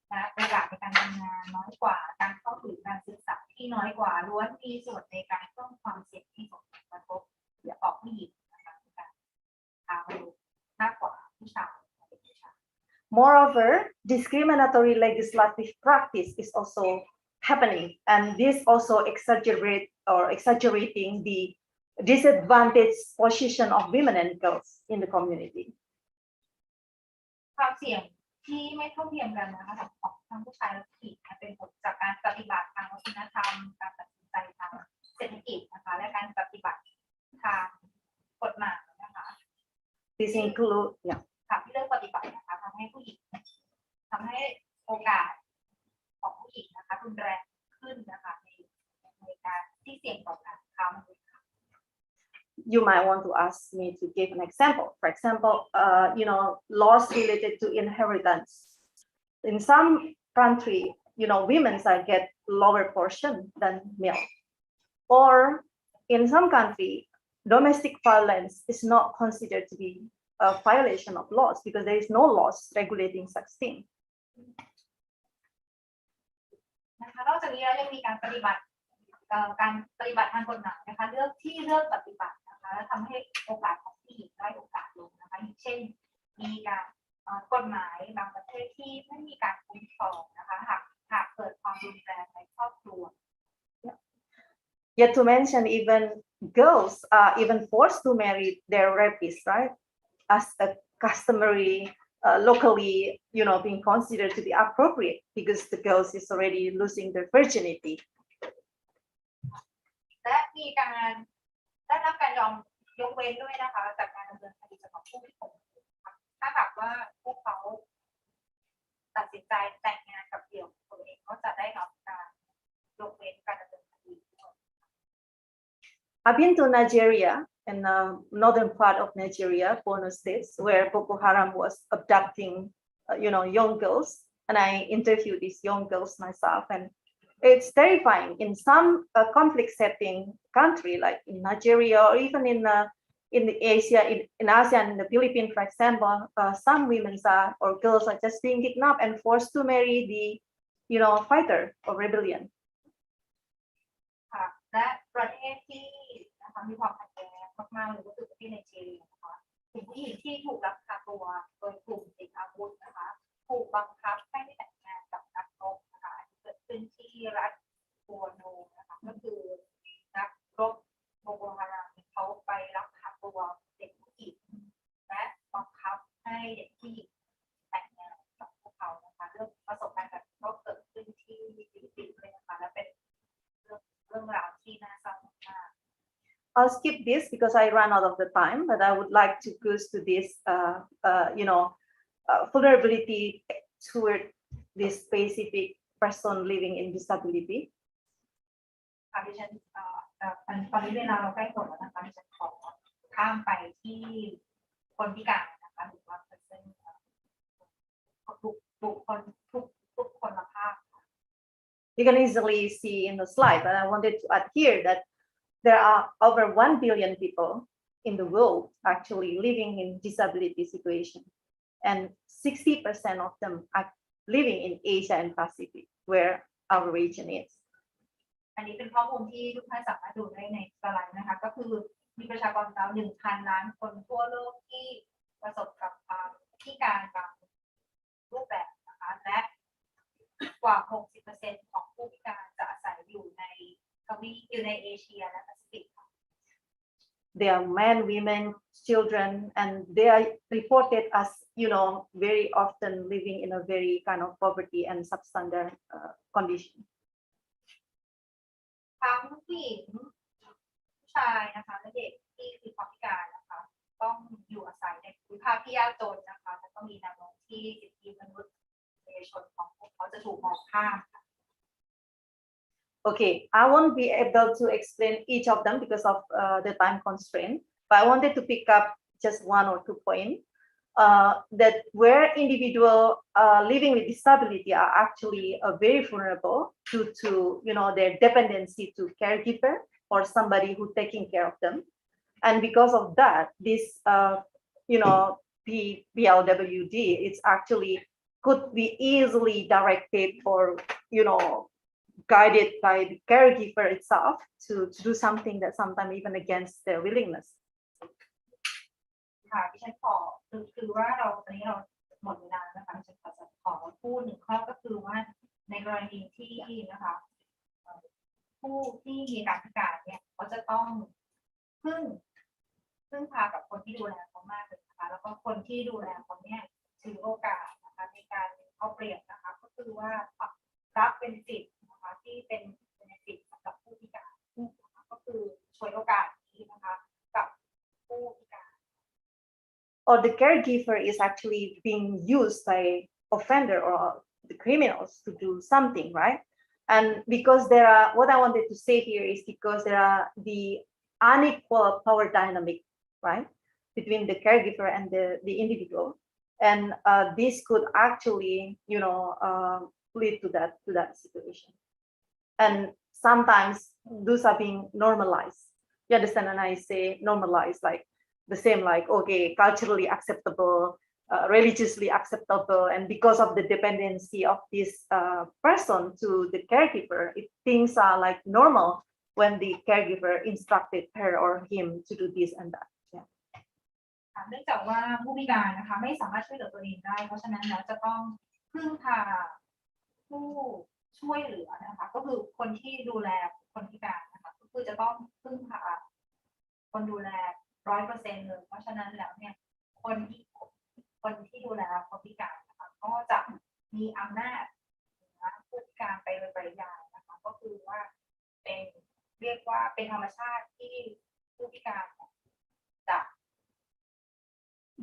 และโอกาสในการทำงานน้อยกว่าการเข้าถึงการศึกษาที่น้อยกว่าล้วนมีส่วนในการเพิ่มความเสี่ยงที่ส่งผลกระทบต่อผู้หญิงนะคะในการทำงานมากกว่าผู้ชาย Moreover, discriminatory legislative practice is also happening, and this also exaggerating the disadvantaged position of women and girls in the community. ความเสี่ยงที่ไม่เท่าเทียมกันนะคะของทั้งผู้ชายและผู้หญิงเป็นผลจากการปฏิบัติทางวัฒนธรรมการตัดสินใจทางเศรษฐกิจนะคะและการปฏิบัติทางกฎหมายนะคะ This include ที่เลือกปฏิบัตินะคะทำให้ผู้หญิงทำให้โอกาสของผู้หญิงนะคะรุนแรงขึ้นนะคะในการที่เสี่ยงต่อการค้ามนุษย์ you might want to ask me to give an example. For example, laws related to inheritance. In some country, women get lower portion than male. Or in some country, domestic violence is not considered to be a violation of laws because there is no laws regulating such thing. นะคะนอกจากนี้แล้วยังมีการปฏิบัติทางกฎหมายนะคะเลือกปฏิบัตินะคะและทำให้โอกาสของผู้หญิงได้โอกาสลงนะคะอย่างเช่นมีการกฎหมายบางประเทศที่ไม่มีการคุ้มครองนะคะหากเกิดความรุนแรงในครอบครัว Yet to mention, even girls are even forced to marry their rapists, right? As a customary, locally, being considered to be appropriate because the girls is already losing their virginity. และมีการได้รับการยกเว้นด้วยนะคะจากการดำเนินคดีสำหรับผู้ที่ข่มขืนถ้าหากว่าพวกเขาตัดสินใจแต่งงานกับเดี่ยวตัวเองก็จะได้รับการยกเว้นการดำเนินคดี I've been to Nigeria in the northern part of Nigeria, Borno State, where Boko Haram was abducting, young girls, and I interviewed these young girls myself, and it's terrifying. In some conflict setting country, like in Nigeria or even in the Asia, in ASEAN, in the Philippines, for example, some women or girls are just being kidnapped and forced to marry the, fighter of rebellion. และประเทศที่นะคะมีความขัดแย้งมากๆเลยก็คือประเทศไนจีเรียนะคะกลุ่มผู้หญิงที่ถูกลักพาตัวโดยกลุ่มติดอาวุธนะคะถูกบังคับให้แต่งงานกับนักรบนะคะเกิดขึ้นที่รัฐบัวโนนะคะก็คือนักรบโบโกฮารามเขาไปลักพาตัวเด็กผู้หญิงและบังคับให้เด็กผู้หญิงแต่งงานกับพวกเขานะคะเรื่องประสบการณ์แบบก็เกิดขึ้นที่ฟิลิปปินส์เลยนะคะและเป็นI'll skip this because I ran out of the time, but I would like to go to this, vulnerability toward this specific person living in disability. ค่ะดิฉันตอนนี้เวลาเราใกล้จบแล้วนะคะดิฉันขอข้ามไปที่คนพิการนะคะหรือว่าบุคคลทุกคนภาพ You can easily see in the slide, but I wanted to add here that there are over 1 billion people in the world actually living in disability situation, and 60% of them are living in Asia and Pacific, where our region is. อันนี้เป็นข้อมูลที่ทุกท่านสามารถดูได้ในสไลด์นะคะก็คือมีประชากรราว 1,000 ล้านคนทั่วโลกที่ประสบกับความพิการบางรูปแบบนะคะและกว่า 60% ของผู้พิการจะอาศัยอยู่ในเอเชียและแปซิฟิก They are men, women, children, and they are reported as, very often living in a very kind of poverty and substandard condition. ทั้งผู้หญิงผู้ชายนะคะและเด็กที่มีความพิการนะคะต้องอยู่อาศัยในภูมิภาคที่ยากจนนะคะและก็มีแนวโน้มที่สิทธิมนุษยชนของพวกเขาจะถูกมองข้าม Okay, I won't be able to explain each of them because of the time constraint, but I wanted to pick up just one or two points. That where individuals living with disability are actually very vulnerable due to their dependency to caregiver or somebody who taking care of them, and because of that, this BLWD it's actually could be easily directed or guided by the caregiver itself to do something that sometimes even against their willingness. ค่ะดิฉันขอคือว่าตอนนี้เราหมดเวลาแล้วนะคะดิฉันขอพูดหนึ่งข้อก็คือว่าในกรณีที่นะคะผู้ที่มีการพิการเนี่ยเขาจะต้องพึ่งพากับคนที่ดูแลเขามากเลยนะคะแล้วก็คนที่ดูแลเขาเนี่ยถือโอกาสนะคะในการเอาเปรียบนะคะก็คือว่ารับเป็นสิทธิ์นะคะที่เป็นสิทธิ์สำหรับผู้พิการก็คือช่วยโอกาสนี้นะคะกับผู้พิการ Or the caregiver is actually being used by offender or the criminals to do something, right? And because what I wanted to say here is because there are the unequal power dynamic, right, between the caregiver and the individual. And this could actually, lead to that situation. And sometimes those are being normalized. You understand? And I say normalized, like the same, like, okay, culturally acceptable, religiously acceptable. And because of the dependency of this person to the caregiver, things are like normal when the caregiver instructed her or him to do this and that. เนื่องจากว่าผู้พิการนะคะไม่สามารถช่วยเหลือตัวเองได้เพราะฉะนั้นแล้วจะต้องพึ่งพาผู้ช่วยเหลือนะคะก็คือคนที่ดูแลคนพิการนะคะก็คือจะต้องพึ่งพาคนดูแล 100% เลยเพราะฉะนั้นแล้วเนี่ยคนที่ดูแลคนพิการนะคะก็จะมีอำนาจผู้พิการไปโดยปริยายนะคะก็คือว่าเรียกว่าเป็นธรรมชาติที่ผู้พิการจะ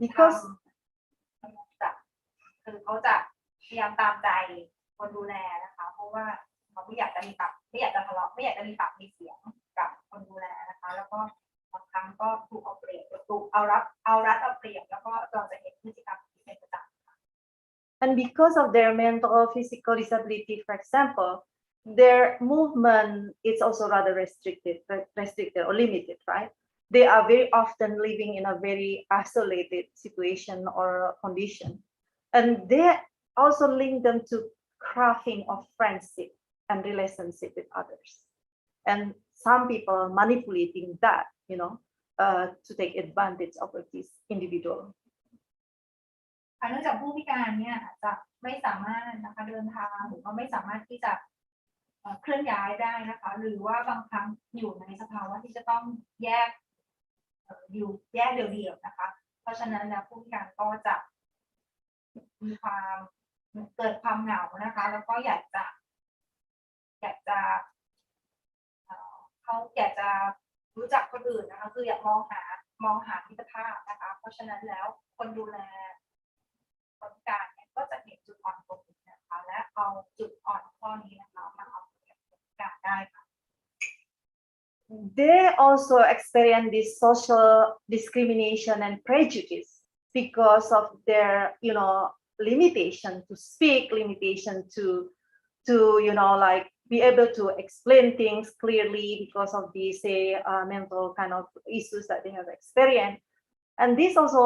because คือเขาจะพยายามตามใจคนดูแลนะคะเพราะว่าเขาไม่อยากจะมีปากไม่อยากจะทะเลาะไม่อยากจะมีปากมีเสียงกับคนดูแลนะคะแล้วก็บางครั้งก็ถูกเอาเปรียบถูกเอารัดเอาเปรียบแล้วก็เราจะเห็นพฤติกรรมที่เป็นประจำ and because of their mental or physical disability, for example, their movement is also rather restricted or limited, right? They are very often living in a very isolated situation or condition. And they also link them to crafting of friendship and relationship with others. And some people are manipulating that, to take advantage of this individual. เนื่องจากผู้พิการเนี่ยจะไม่สามารถนะคะเดินทางหรือว่าไม่สามารถที่จะเคลื่อนย้ายได้นะคะหรือว่าบางครั้งอยู่ในสภาวะที่จะต้องแยกเดี่ยวๆนะคะเพราะฉะนั้นแล้วผู้พิการก็จะมีความเกิดความเหงานะคะแล้วก็อยากจะเขาอยากจะรู้จักคนอื่นนะคะคืออยากมองหามิตรภาพนะคะเพราะฉะนั้นแล้วคนดูแลคนพิการเนี่ยก็จะเห็นจุดอ่อนตรงนี้นะคะและเอาจุดอ่อนข้อนี้นะคะมาเอาเปรียบคนพิการได้ค่ะThey also experience this social discrimination and prejudice because of their, limitation to speak, limitation to like be able to explain things clearly because of the mental kind of issues that they have experienced. And this also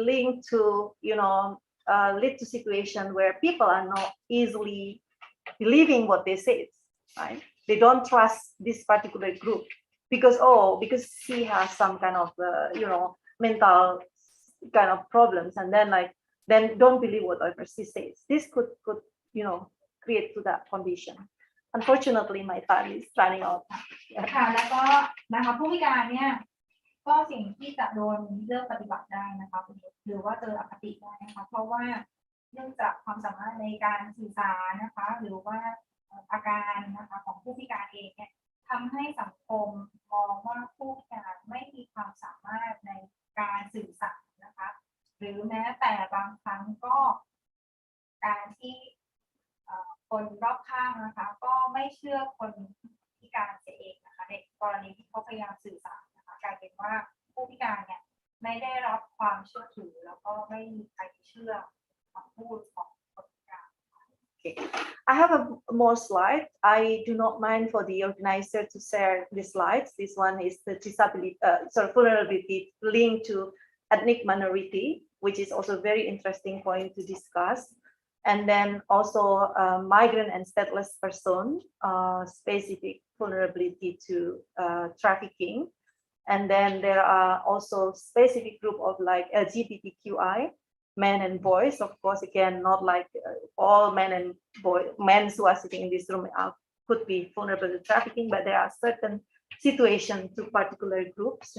linked to, lead to situation where people are not easily believing what they say, right? They don't trust this particular group because she has some kind of mental kind of problems, and then don't believe whatever she says. This could create to that condition. Unfortunately, my time is running out. ค่ะแล้วก็นะคะผู้พิการเนี่ยก็สิ่งที่จะโดนเลือกปฏิบัติได้นะคะหรือว่าเจออคติได้นะคะเพราะว่าเนื่องจากความสามารถในการสื่อสารนะคะหรือว่าอาการนะคะของผู้พิการเองเนี่ยทำให้สังคมมองว่าผู้พิการไม่มีความสามารถในการสื่อสารนะคะหรือแม้แต่บางครั้งก็การที่คนรอบข้างนะคะก็ไม่เชื่อคนพิการเสียเองนะคะในกรณีที่เขาพยายามสื่อสารนะคะกลายเป็นว่าผู้พิการเนี่ยไม่ได้รับความเชื่อถือแล้วก็ไม่มีใครเชื่อคำพูดของคนพิการ Okay. I have more slides. I do not mind for the organizer to share the slides. This one is the vulnerability linked to ethnic minority, which is also a very interesting point to discuss. And then also migrant and stateless person, specific vulnerability to trafficking. And then there are also specific group of like LGBTQI, men and boys. Of course, again, not like all men and men who are sitting in this room could be vulnerable to trafficking, but there are certain situations to particular groups,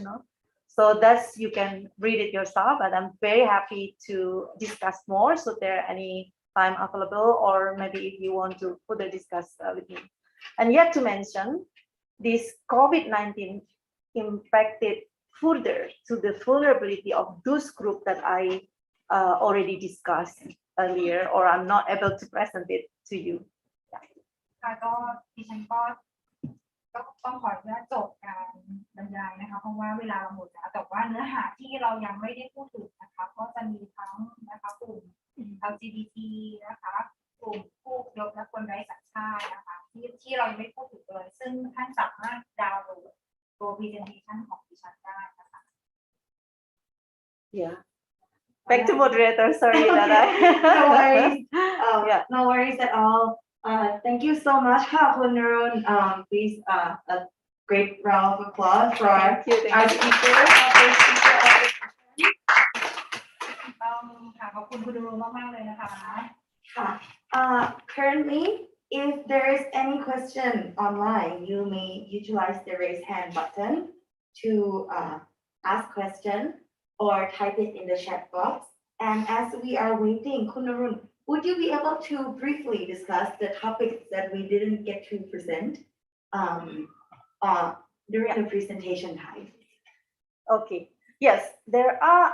So that's, you can read it yourself, but I'm very happy to discuss more. So there are any time available, or maybe if you want to further discuss with me. And yet to mention, this COVID-19 impacted further to the vulnerability of those groups that I already discussed earlier, or I'm not able to present it to you. ค่ะก็ดิฉันก็ต้องขออนุญาตจบการบรร รยายนะคะเพราะว่าเวลาเราหมดแล้วแต่ว่าเนื้อหาที่เรายังไม่ได้พูดถึงนะคะก็จะมีทั้งนะคะกลุ่ม LGBT นะคะกลุ่มผู้อพยพและคนไร้สัญชาตินะคะที่เรายังไม่พูดถึงเลยซึ่งท่านสามารถดาวน์โหลดตัว presentation ของดิฉันได้นะคะ Yeah. Back to moderator. Sorry that I. No worries. Yeah. No worries at all. Thank you so much, ค่ะคุณ Narun. Please, a great round of applause for Thank you. our Thank you. speaker, our first speaker of the session. ต้องค่ะขอบคุณคุณดรุมากๆเลยนะคะ ค่ะ Currently, if there is any question online, you may utilize the raise hand button to ask question or type it in the chat box. And as we are waiting, Kun Narun, would you be able to briefly discuss the topics that we didn't get to present during the presentation time? Okay. Yes, there are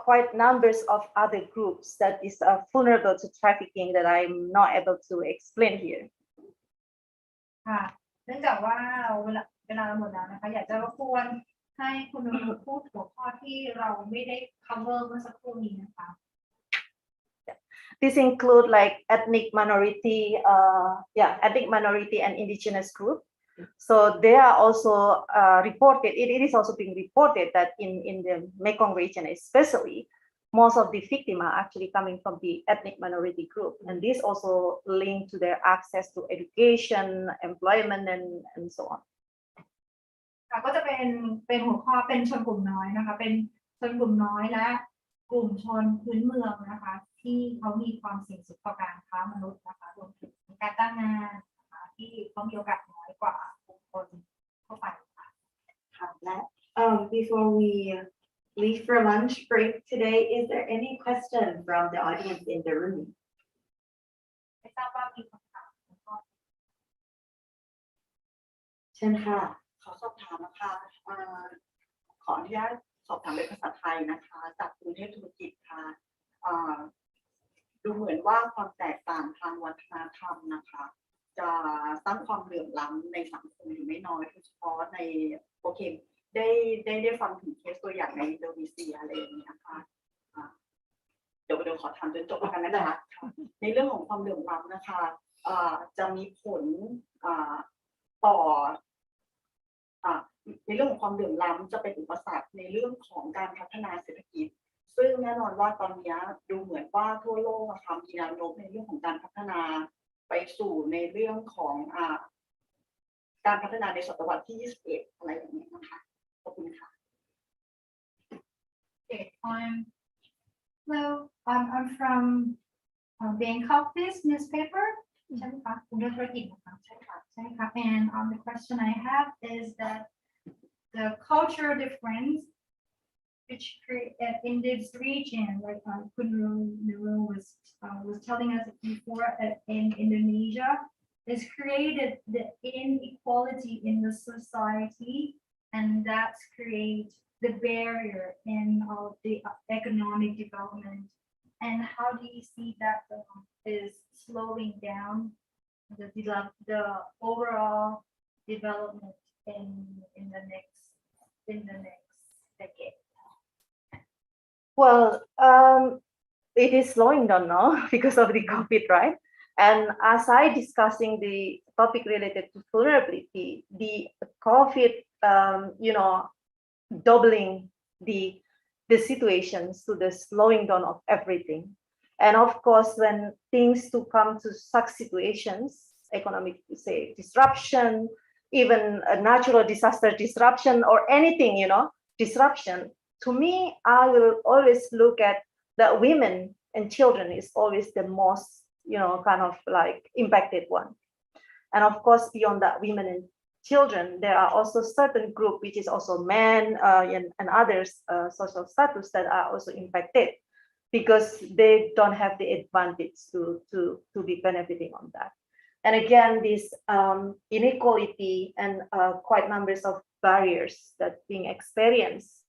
quite numbers of other groups that is vulnerable to trafficking that I'm not able to explain here. ค่ะเนื่องจากว่าเราเวลาหมดแล้วนะคะอยากจะรบกวนให้คุณดรุพูดหัวข้อที่เราไม่ได้ cover เมื่อสักครู่นี้นะคะ This include like ethnic minority, ethnic minority and indigenous group. So they are also reported. It is also being reported that in the Mekong region, especially, most of the victims are actually coming from the ethnic minority group, and this also linked to their access to education, employment, and so on. ค่ะก็จะเป็นหัวข้อเป็นชนกลุ่มน้อยนะคะเป็นชนกลุ่มน้อยและกลุ่มชนพื้นเมืองนะคะที่เขามีความเสี่ยงสูงต่อการค้ามนุษย์นะคะรวมถึงการจ้างงานนะคะที่เขามีโอกาสน้อยกว่าบุคคลทั่วไปค่ะ ค่ะและ before we leave for lunch break today, is there any question from the audience in the room? ไม่ทราบว่ามีคำถามข้อ เชิญค่ะ ขอสอบถามนะคะขออนุญาตสอบถามเป็นภาษาไทยนะคะจากกรุงเทพธุรกิจค่ะดูเหมือนว่าความแตกต่างทางวัฒนธรรมนะคะจะสร้างความเหลื่อมล้ำในสังคมอยู่ไม่น้อยโดยเฉพาะในโอเคได้ฟังถึงเคสตัวอย่างในอินโดนีเซียอะไรอย่างนี้นะคะเดี๋ยวขอถามจนจบแล้วกันนะคะในเรื่องของความเหลื่อมล้ำนะคะจะมีผลต่อในเรื่องของความเหลื่อมล้ำจะเป็นอุปสรรคในเรื่องของการพัฒนาเศรษฐกิจซึ่งแน่นอนว่าตอนนี้ดูเหมือนว่าทั่วโลกนะคะมีแนวโน้มในเรื่องของการพัฒนาไปสู่ในเรื่องของการพัฒนาในศตวรรษที่ 21 อะไรอย่างนี้นะคะขอบคุณค่ะ Okay, hello, I'm from Bangkok-based newspaper. ใช่ไหมคะกรุงเทพธุรกิจนะคะใช่ค่ะใช่ค่ะ and the question I have is that the cultural difference which in this region, like Kun Nuru was telling us before, in Indonesia, has created the inequality in the society, and that's create the barrier in the economic development. And how do you see that is slowing down the overall development in the next decade? Well, it is slowing down now because of the COVID, right? And as I discussing the topic related to vulnerability, the COVID, doubling the situations to the slowing down of everything. And of course, when things to come to such situations, economic, say, disruption, even a natural disaster disruption or anything, disruption, to me, I will always look at that women and children is always the most, kind of like impacted one. And of course, beyond that, women and children, there are also certain group, which is also men and others social status that are also impacted because they don't have the advantage to be benefiting on that. And again, this inequality and quite numbers of barriers that being experienced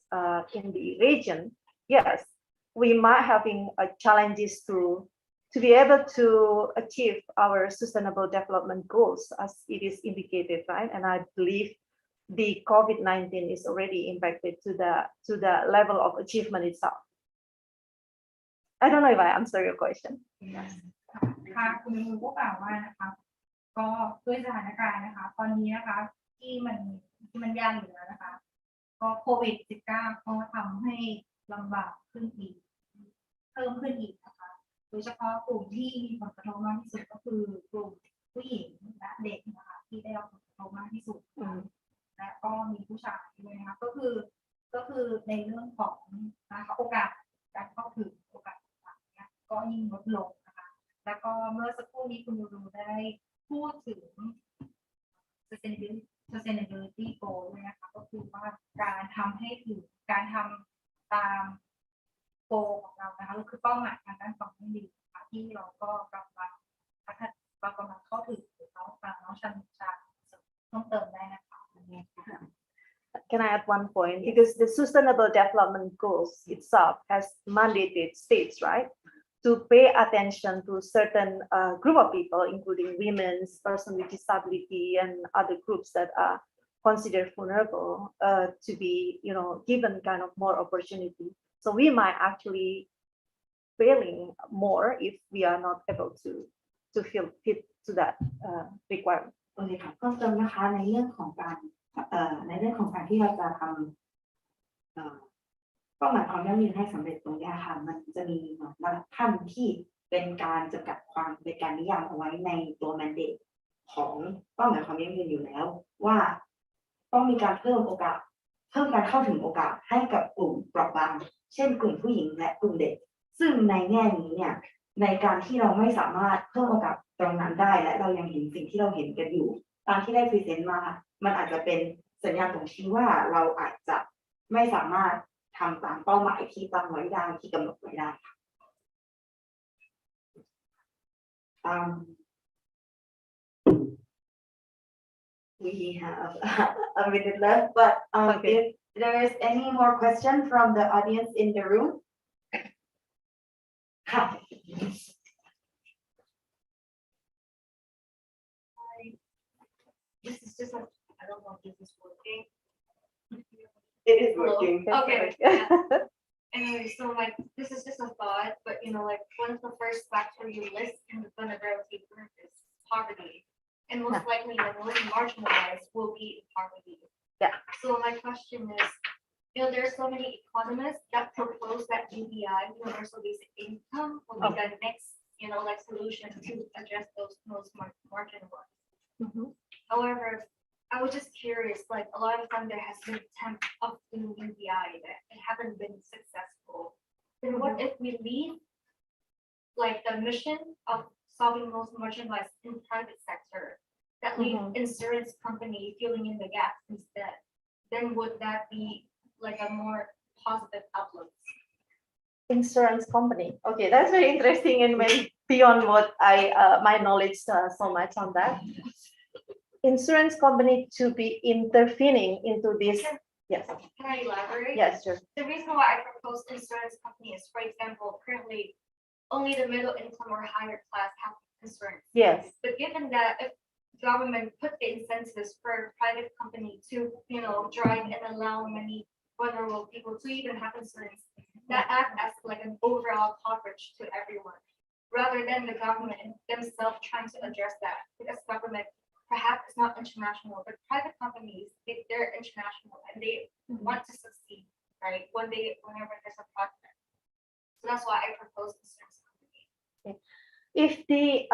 in the region, yes, we might having challenges to be able to achieve our sustainable development goals as it is indicated, right? And I believe the COVID-19 is already impacted to the level of achievement itself. I don't know if I answer your question. ค่ะคุณครูก็กล่าวว่านะคะก็ด้วยสถานการณ์นะคะตอนนี้นะคะที่มันย่านเหลือนะคะก็โควิด -19 ก็ทำให้ลำบากขึ้นอีกเพิ่มขึ้นอีกนะคะโดยเฉพาะกลุ่มที่มีผลกระทบมากที่สุดก็คือกลุ่มผู้หญิงและเด็กนะคะที่ได้รับผลกระทบมากที่สุดและก็มีผู้ชายด้วยนะคะก็คือในเรื่องของนะคะโอกาสการเข้าถึงโอกาสต่างๆเนี่ยก็ยิ่งลดลงนะคะแล้วก็เมื่อสักครู่นี้คุณรูได้พูดถึง sustainability goal ด้วยนะคะก็คือว่าการทำให้ถึงการทำตามโกของเรานะคะก็คือเป้าหมายทางด้านความยั่งยืนค่ะที่เราก็กำลังเข้าถึงน้องชันเพิ่มเติมได้นะคะ Can I add one point? Because the Sustainable Development Goals itself has mandated states, right, to pay attention to certain group of people, including women, persons with disability, and other groups that are considered vulnerable, to be, given kind of more opportunity. So we might actually failing more if we are not able to feel fit to that requirement. โอเคค่ะเพิ่มเติมนะคะในเรื่องของการที่เราจะทำเป้าหมายความยั่งยืนให้สำเร็จตรงนี้ค่ะมันจะมีระดับขั้นที่เป็นการจำกัดความเป็นการนิยามเอาไว้ในตัวแมนเดตของเป้าหมายความยั่งยืนอยู่แล้วว่าต้องมีการเพิ่มการเข้าถึงโอกาสให้กับกลุ่มเปราะบางเช่นกลุ่มผู้หญิงและกลุ่มเด็กซึ่งในแง่นี้เนี่ยในการที่เราไม่สามารถเพิ่มโอกาสตรงนั้นได้และเรายังเห็นสิ่งที่เราเห็นกันอยู่ตามที่ได้พรีเซนต์มามันอาจจะเป็นสัญญาณบ่งชี้ว่าเราอาจจะไม่สามารถทำตามเป้าหมายที่ตั้งไว้ได้ที่กำหนดไว้ได้ค่ะWe have a minute left, but if there is any more question from the audience in the room, This is just I don't know if this is working. it is working. Okay. Anyway, so this is just a thought, but one of the first factors you list in the vulnerability group is poverty, and most likely the most marginalized will be in poverty. Yeah. So my question is, there are so many economists that propose that UBI, universal basic income, will be the next, solution to address those most marginalized. However, I was just curious, a lot of time there has been attempt of doing UBI that haven't been successful. Then what if we leave the mission of solving most marginalized in private sector, that leave insurance company filling in the gaps instead? Then would that be a more positive outlook? Insurance company. Okay, that's very interesting and maybe beyond what my knowledge so much on that. Insurance company to be intervening into this. Yes. Can I elaborate? Yes, sure. The reason why I propose insurance company is, for example, currently only the middle income or higher class have insurance. Yes. But given that if government put the incentives for private company to, drive and allow many vulnerable people to even have insurance, that act as an overall coverage to everyone, rather than the government themselves trying to address that, because government perhaps it's not international, but private companies, they're international and they want to succeed, right? Whenever there's a project. So that's why I propose this service company. If the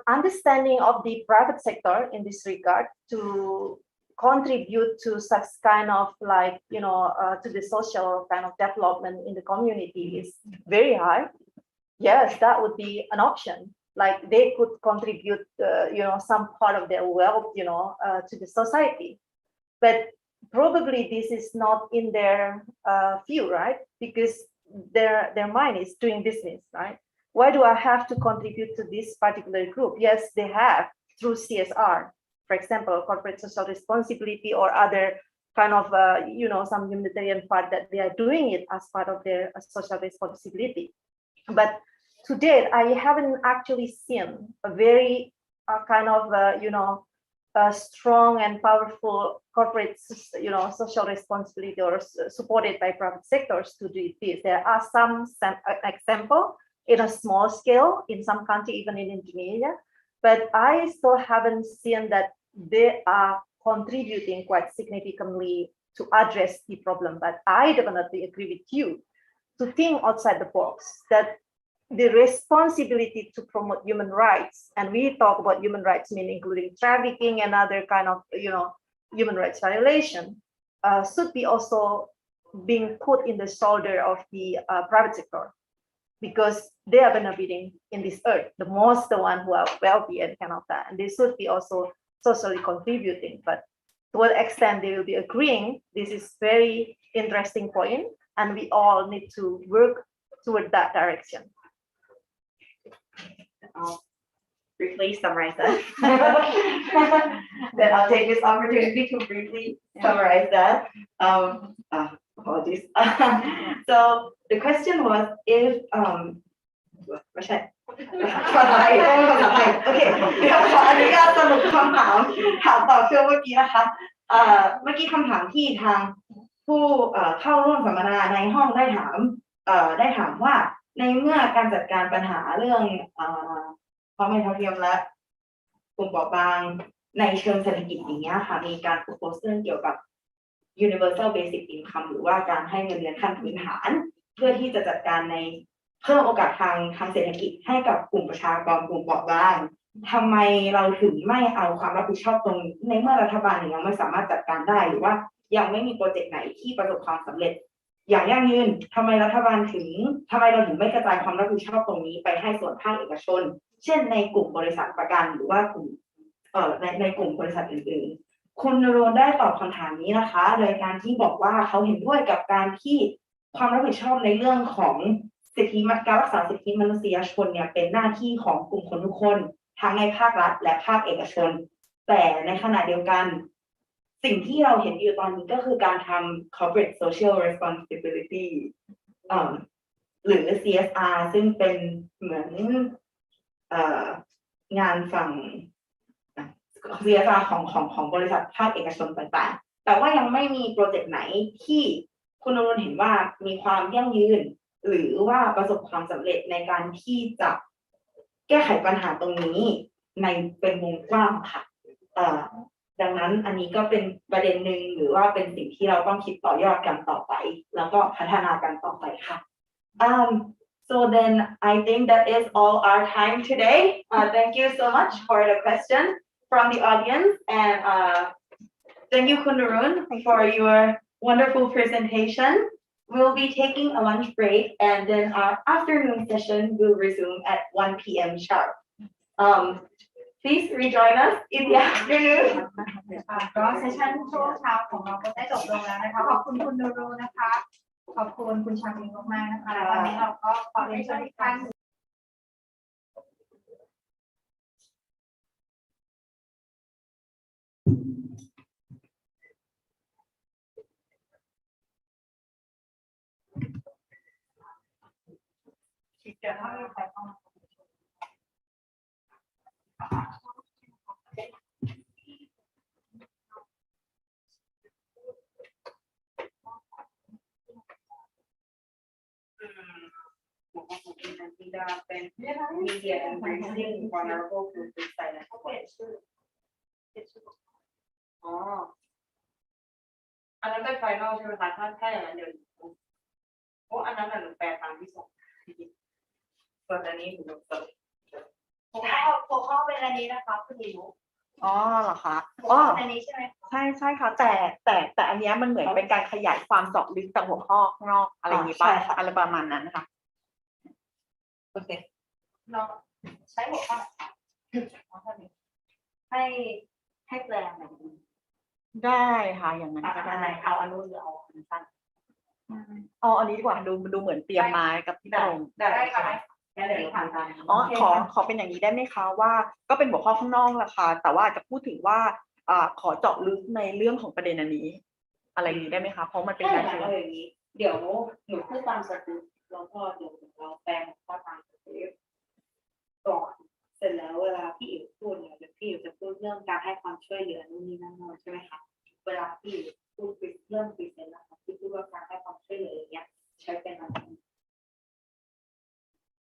understanding of the private sector in this regard to contribute to such kind of to the social kind of development in the community is very high, yes, that would be an option. They could contribute, some part of their wealth, to the society. But probably this is not in their view, right? Because their mind is doing business, right? Why do I have to contribute to this particular group? Yes, they have through CSR, for example, corporate social responsibility or other kind of, some humanitarian part that they are doing it as part of their social responsibility. But to date, I haven't actually seen a very kind of, strong and powerful corporate, social responsibility or supported by private sectors to do this. There are some example in a small scale in some country, even in Indonesia, but I still haven't seen that they are contributing quite significantly to address the problem. But I definitely agree with you to think outside the box, that the responsibility to promote human rights, and we talk about human rights, meaning including trafficking and other kind of, human rights violation, should be also being put in the shoulder of the private sector, because they are benefiting in this earth, the one who are wealthy and kind of that, and they should be also socially contributing. But to what extent they will be agreeing, this is very interesting point, and we all need to work toward that direction. I'll briefly summarize that. Then I'll take this opportunity to briefly summarize that. Apologies. So the question was if okay เดี๋ยวขออนุญาตสรุปคำถามต่อช่วงเมื่อกี้นะคะเมื่อกี้คำถามที่ทางผู้เข้าร่วมสัมมนาในห้องได้ถามว่าในเมื่อการจัดการปัญหาเรื่องความไม่เท่าเทียมและกลุ่มเปราะบางในเชิงเศรษฐกิจอย่างเงี้ยค่ะมีการ proposal เกี่ยวกับ universal basic income หรือว่าการให้เงินเดือนขั้นพื้นฐานเพื่อที่จะจัดการในเพิ่มโอกาสทางเศรษฐกิจให้กับกลุ่มประชากรกลุ่มเปราะบางทำไมเราถึงไม่เอาความรับผิดชอบตรงนี้ในเมื่อรัฐบาลยังไม่สามารถจัดการได้หรือว่ายังไม่มีโปรเจกต์ไหนที่ประสบความสำเร็จอย่างยั่งยืนทำไมเราถึงไม่กระจายความรับผิดชอบตรงนี้ไปให้ส่วนภาคเอกชนเช่นในกลุ่มบริษัทประกันหรือว่ากลุ่มในกลุ่มบริษัทอื่นๆคุณนโรนได้ตอบคำถามนี้นะคะโดยการที่บอกว่าเขาเห็นด้วยกับการที่ความรับผิดชอบในเรื่องของสิทธิการรักษาสิทธิมนุษยชนเนี่ยเป็นหน้าที่ของกลุ่มคนทุกคนทั้งในภาครัฐและภาคเอกชนแต่ในขณะเดียวกันสิ่งที่เราเห็นอยู่ตอนนี้ก็คือการทำ corporate social responsibility หรือ CSR ซึ่งเป็นเหมือนงานฝั่ง CSR ของบริษัทภาคเอกชนต่างๆแต่ว่ายังไม่มีโปรเจกต์ไหนที่คุณนรุนเห็นว่ามีความยั่งยืนหรือว่าประสบความสำเร็จในการที่จะแก้ไขปัญหาตรงนี้ในเป็นวงกว้างค่ะดังนั้นอันนี้ก็เป็นประเด็นหนึ่งหรือว่าเป็นสิ่งที่เราต้องคิดต่อยอดกันต่อไปแล้วก็พัฒนากันต่อไปค่ะ so then I think that is all our time today. Thank you so much for the question from the audience and thank you Kun Narun for your wonderful presentation. We'll be taking a lunch break and then our afternoon session will resume at 1 p.m. sharp. Please rejoin us in the afternoon. ก็เซสชั่นช่วงเช้าของเราก็ได้จบลงแล้วนะคะขอบคุณคุณนูรูนะคะขอบคุณคุณชามินมากๆนะคะวันนี้เราก็ขอเรียนเชิญทุกท่านเดี๋ยวถ้ามีใครเข้ามาเป็น media embracing vulnerable group insight เขาเปลี่ยนชื่ออ๋ออันนั้นเป็น final ใช่ไหมคะถ้าอย่างนั้นเดี๋ยวเพราะอันนั้นหนูแปลตามที่ส่งส่วนอันนี้หนูเติมหัวข้อเป็นอันนี้นะคะคุณหนูอ๋อเหรอคะอ๋ออันนี้ใช่ไหมใช่ค่ะแต่อันนี้มันเหมือนเป็นการขยายความเจาะลึกจากหัวข้อข้างนอกอะไรอย่างนี้ป่ะอะไรประมาณนั้นนะคะโอเคเราใช้หัวข้อให้แปลอะไรได้ค่ะอย่างนั้นก็ได้เอาอันนู้นหรือเอาอันสั้นอันนี้ดีกว่าดูเหมือนเตรียมมากับพี่ตรงได้ค่ะขอเป็นอย่างนี้ได้ไหมคะว่าก็เป็นหัวข้อข้างนอกแหละค่ะแต่ว่าจะพูดถึงว่าขอเจาะลึกในเรื่องของประเด็นอันนี้อะไรอย่างนี้ได้ไหมคะเพราะมันเป็นการเอย่างนี้เดี๋ยวหนูพูดตามสคริปต์แล้วก็เดี๋ยวเราแปลข้อตามสคริปต์ก่อน เสร็จแล้วเวลาพี่อิ๋วพูดเนี่ยเดี๋ยวพี่อิ๋วจะพูดเรื่องการให้ความช่วยเหลือนู่นนี่นั่นโน่นใช่ไหมคะเวลาพี่อิ๋วพูดเรื่องพรีเซนต์นะคะที่พูดว่าการให้ความช่วยเหลืออย่างเงี้ยใช้เป็นอะไร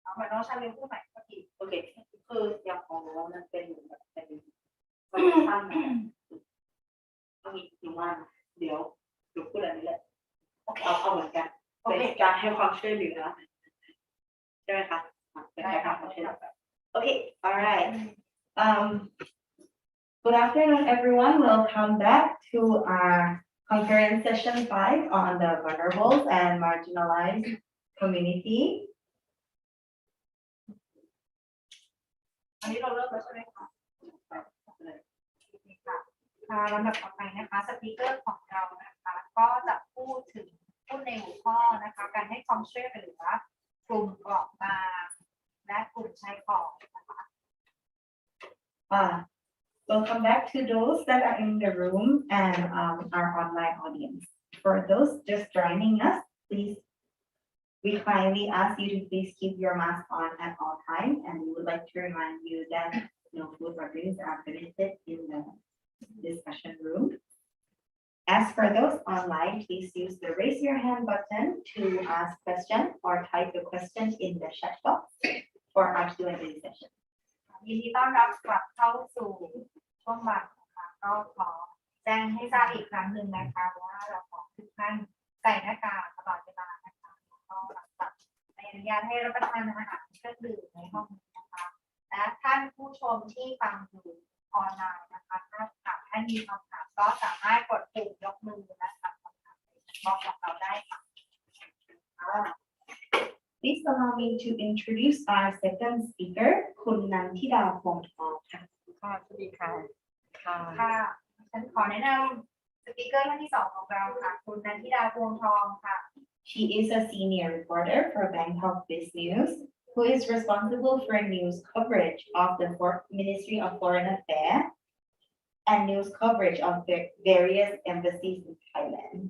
เอามาน้องชาลีพูดใหม่ก็ดี โอเคคืออย่างของเรามันเป็นแบบเป็นสั้นๆนะก็มีหนึ่งวันเดี๋ยวพูดอะไรนี่แหละเอาเหมือนกันเป็นการให้ความช่วยเหลือใช่ไหมคะเป็นการให้ความช่วยเหลือ Okay, all right. Good afternoon, everyone. Welcome back to our conference session 5 on the vulnerable and marginalized community. อันนี้เราเริ่มแล้วใช่ไหมคะลำดับต่อไปนะคะสปีกเกอร์ของเรานะคะก็จะพูดในหัวข้อนะคะการให้ความช่วยเหลือกลุ่มเปราะบางและกลุ่มชายขอบนะคะ Welcome back to those that are in the room and our online audience. For those just joining us, we kindly ask you to please keep your mask on at all times, and we would like to remind you that no food or drinks are permitted in the discussion room. As for those online, please use the raise your hand button to ask questions or type the questions in the chat box for our Q&A session. ยินดีต้อนรับกลับเข้าสู่ช่วงบ่ายนะคะก็ขอแจ้งให้ทราบอีกครั้งหนึ่งนะคะว่าเราขอทุกท่านใส่หน้ากากตลอดเวลานะคะแล้วก็หลังจากอนุญาตให้รับประทานอาหารเครื่องดื่มในห้องนี้นะคะและท่านผู้ชมที่ฟังอยู่ออนไลน์นะคะถ้าท่านมีคำถามก็สามารถกดปุ่มยกมือและถามคำถามในบล็อกของเราได้ค่ะ Please allow me to introduce our second speaker, คุณนันทิดาพงษ์ทองค่ะ ค่ะสวัสดีค่ะค่ะ ค่ะฉันขอแนะนำสปีกเกอร์ท่านที่สองของเราค่ะคุณนันทิดาพวงทองค่ะ She is a senior reporter for Bangkok Biz News, who is responsible for news coverage of the Ministry of Foreign Affairs and news coverage of various embassies in Thailand.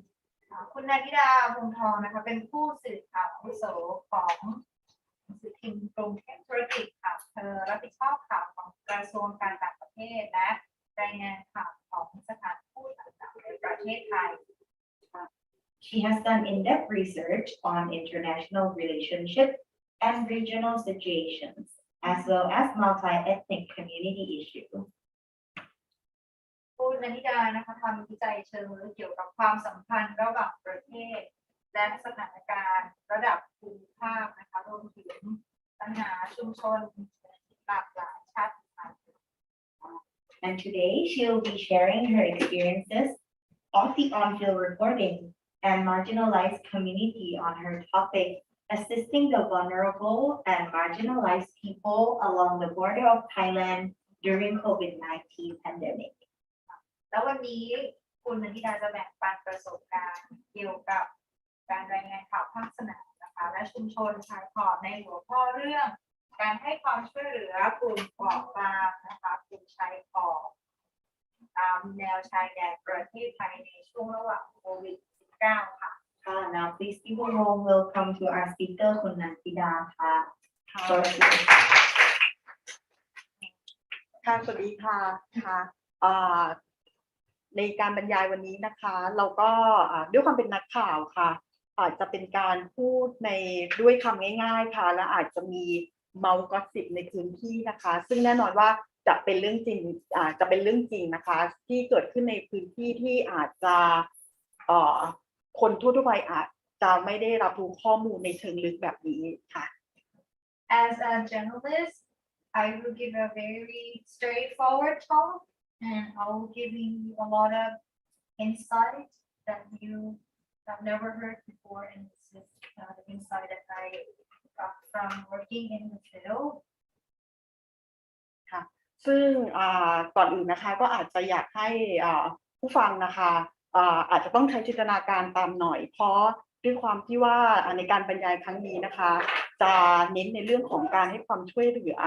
คุณนันทิดาพงษ์ทองนะคะเป็นผู้สื่อข่าวอาวุโสของหนังสือพิมพ์กรุงเทพธุรกิจค่ะเธอรับผิดชอบข่าวของกระทรวงการต่างประเทศและรายงานข่าวของสถานทูตต่างๆในประเทศไทย She has done in-depth research on international relationships and regional situations, as well as multi-ethnic community issues. คุณนันทิดานะคะทำวิจัยเชิงลึกเกี่ยวกับความสัมพันธ์ระหว่างประเทศและสถานการณ์ระดับภูมิภาคนะคะรวมถึงปัญหาชุมชนหลากหลายชาติพันธุ์ And today she will be sharing her experiences of the on-field reporting and marginalized community on her topic, assisting the vulnerable and marginalized people along the border of Thailand during COVID-19 pandemic. แล้ววันนี้คุณนันทิดาจะแบ่งปันประสบการณ์เกี่ยวกับการรายงานข่าวภาคสนามนะคะและชุมชนชายขอบในหัวข้อเรื่องการให้ความช่วยเหลือกลุ่มเปราะบางนะคะกลุ่มชายขอบตามแนวชายแดนประเทศไทยในช่วงระหว่างโควิด -19 ค่ะ Now please give a warm welcome to our speaker, คุณนันทิดาค่ะ ค่ะสวัสดีค่ะค่ะในการบรรยายวันนี้นะคะเราก็ด้วยความเป็นนักข่าวค่ะอาจจะเป็นการพูดด้วยคำง่ายๆค่ะและอาจจะมีเมาส์กอสซิปในพื้นที่นะคะซึ่งแน่นอนว่าจะเป็นเรื่องจริงนะคะที่เกิดขึ้นในพื้นที่ที่อาจจะคนทั่วไปอาจจะไม่ได้รับรู้ข้อมูลในเชิงลึกแบบนี้ค่ะ As a journalist, I will give a very straightforward talk, and I will give you a lot of insight that you have never heard before, and this is the insight that I got from working in the field. ค่ะซึ่งก่อนอื่นนะคะก็อาจจะอยากให้ผู้ฟังนะคะอาจจะต้องใช้จินตนาการตามหน่อยเพราะด้วยความที่ว่าในการบรรยายครั้งนี้นะคะจะเน้นในเรื่องของการให้ความช่วยเหลือ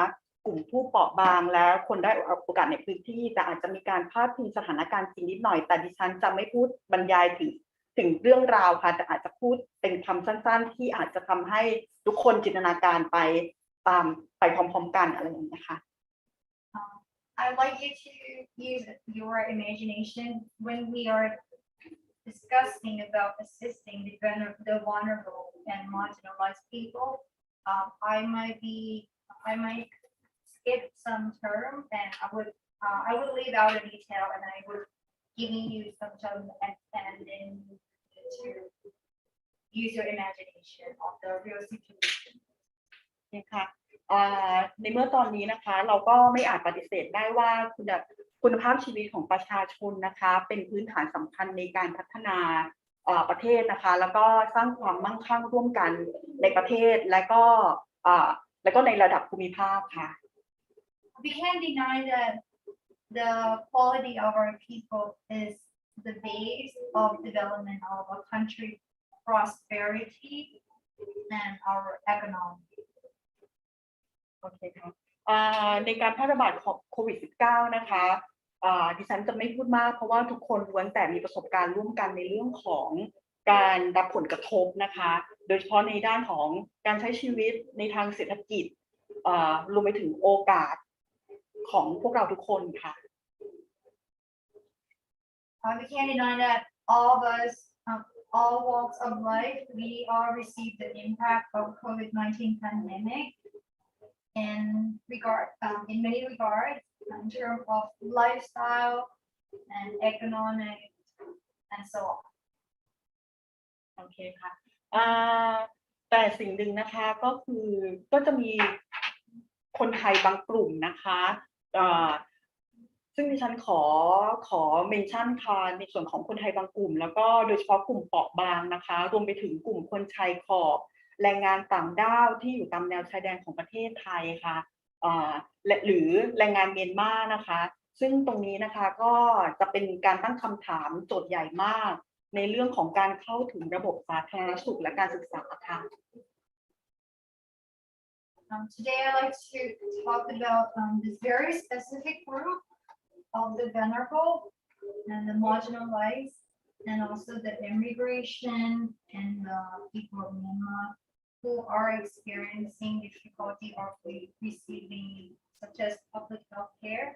กลุ่มผู้เปราะบางและคนได้โอกาสในพื้นที่แต่อาจจะมีการพาดพิงสถานการณ์จริงนิดหน่อยแต่ดิฉันจะไม่พูดบรรยายถึงเรื่องราวค่ะแต่อาจจะพูดเป็นคำสั้นๆที่อาจจะทำให้ทุกคนจินตนาการไปพร้อมๆกันอะไรอย่างนี้ค่ะ I'd like you to use your imagination when we are discussing about assisting the vulnerable and marginalized people. I might skip some term and I would leave out a detail and I would giving you some term and then to use your imagination of the real situation. นะคะในเมื่อตอนนี้นะคะเราก็ไม่อาจปฏิเสธได้ว่าคุณภาพชีวิตของประชาชนนะคะเป็นพื้นฐานสำคัญในการพัฒนาประเทศนะคะแล้วก็สร้างความมั่งคั่งร่วมกันในประเทศและก็ในระดับภูมิภาคค่ะ We can't deny that the quality of our people is the base of development of a country, prosperity, and our economy. โอเคค่ะในการแพร่ระบาดของโควิด -19 นะคะดิฉันจะไม่พูดมากเพราะว่าทุกคนล้วนแต่มีประสบการณ์ร่วมกันในเรื่องของการรับผลกระทบนะคะโดยเฉพาะในด้านของการใช้ชีวิตในทางเศรษฐกิจรวมไปถึงโอกาสของพวกเราทุกคนค่ะ We can't deny that all of us, all walks of life, we all received the impact of COVID-19 pandemic in many regards, in terms of lifestyle and economic and so on. โอเคค่ะแต่สิ่งหนึ่งนะคะก็จะมีคนไทยบางกลุ่มนะคะซึ่งดิฉันขอเมนชั่นค่ะในส่วนของคนไทยบางกลุ่มแล้วก็โดยเฉพาะกลุ่มเปราะบางนะคะรวมไปถึงกลุ่มคนชายขอบแรงงานต่างด้าวที่อยู่ตามแนวชายแดนของประเทศไทยค่ะหรือแรงงานเมียนมานะคะซึ่งตรงนี้นะคะก็จะเป็นการตั้งคำถามโจทย์ใหญ่มากในเรื่องของการเข้าถึงระบบสาธารณสุขและการศึกษาค่ะ Today I'd like to talk about this very specific group of the vulnerable and the marginalized and also the immigration and the people of Myanmar who are experiencing difficulty of receiving such as public health care.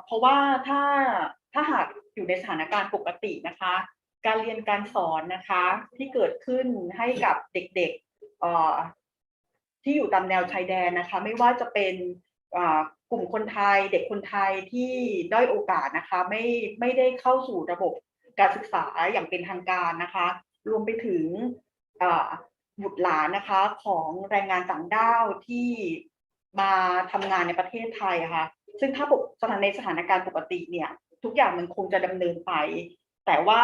เพราะว่าถ้าหากอยู่ในสถานการณ์ปกตินะคะการเรียนการสอนนะคะที่เกิดขึ้นให้กับเด็กๆที่อยู่ตามแนวชายแดนนะคะไม่ว่าจะเป็นกลุ่มคนไทยเด็กคนไทยที่ด้อยโอกาสนะคะไม่ได้เข้าสู่ระบบการศึกษาอย่างเป็นทางการนะคะรวมไปถึงบุตรหลานนะคะของแรงงานต่างด้าวที่มาทำงานในประเทศไทยค่ะซึ่งถ้าในสถานการณ์ปกติเนี่ยทุกอย่างมันคงจะดำเนินไปแต่ว่า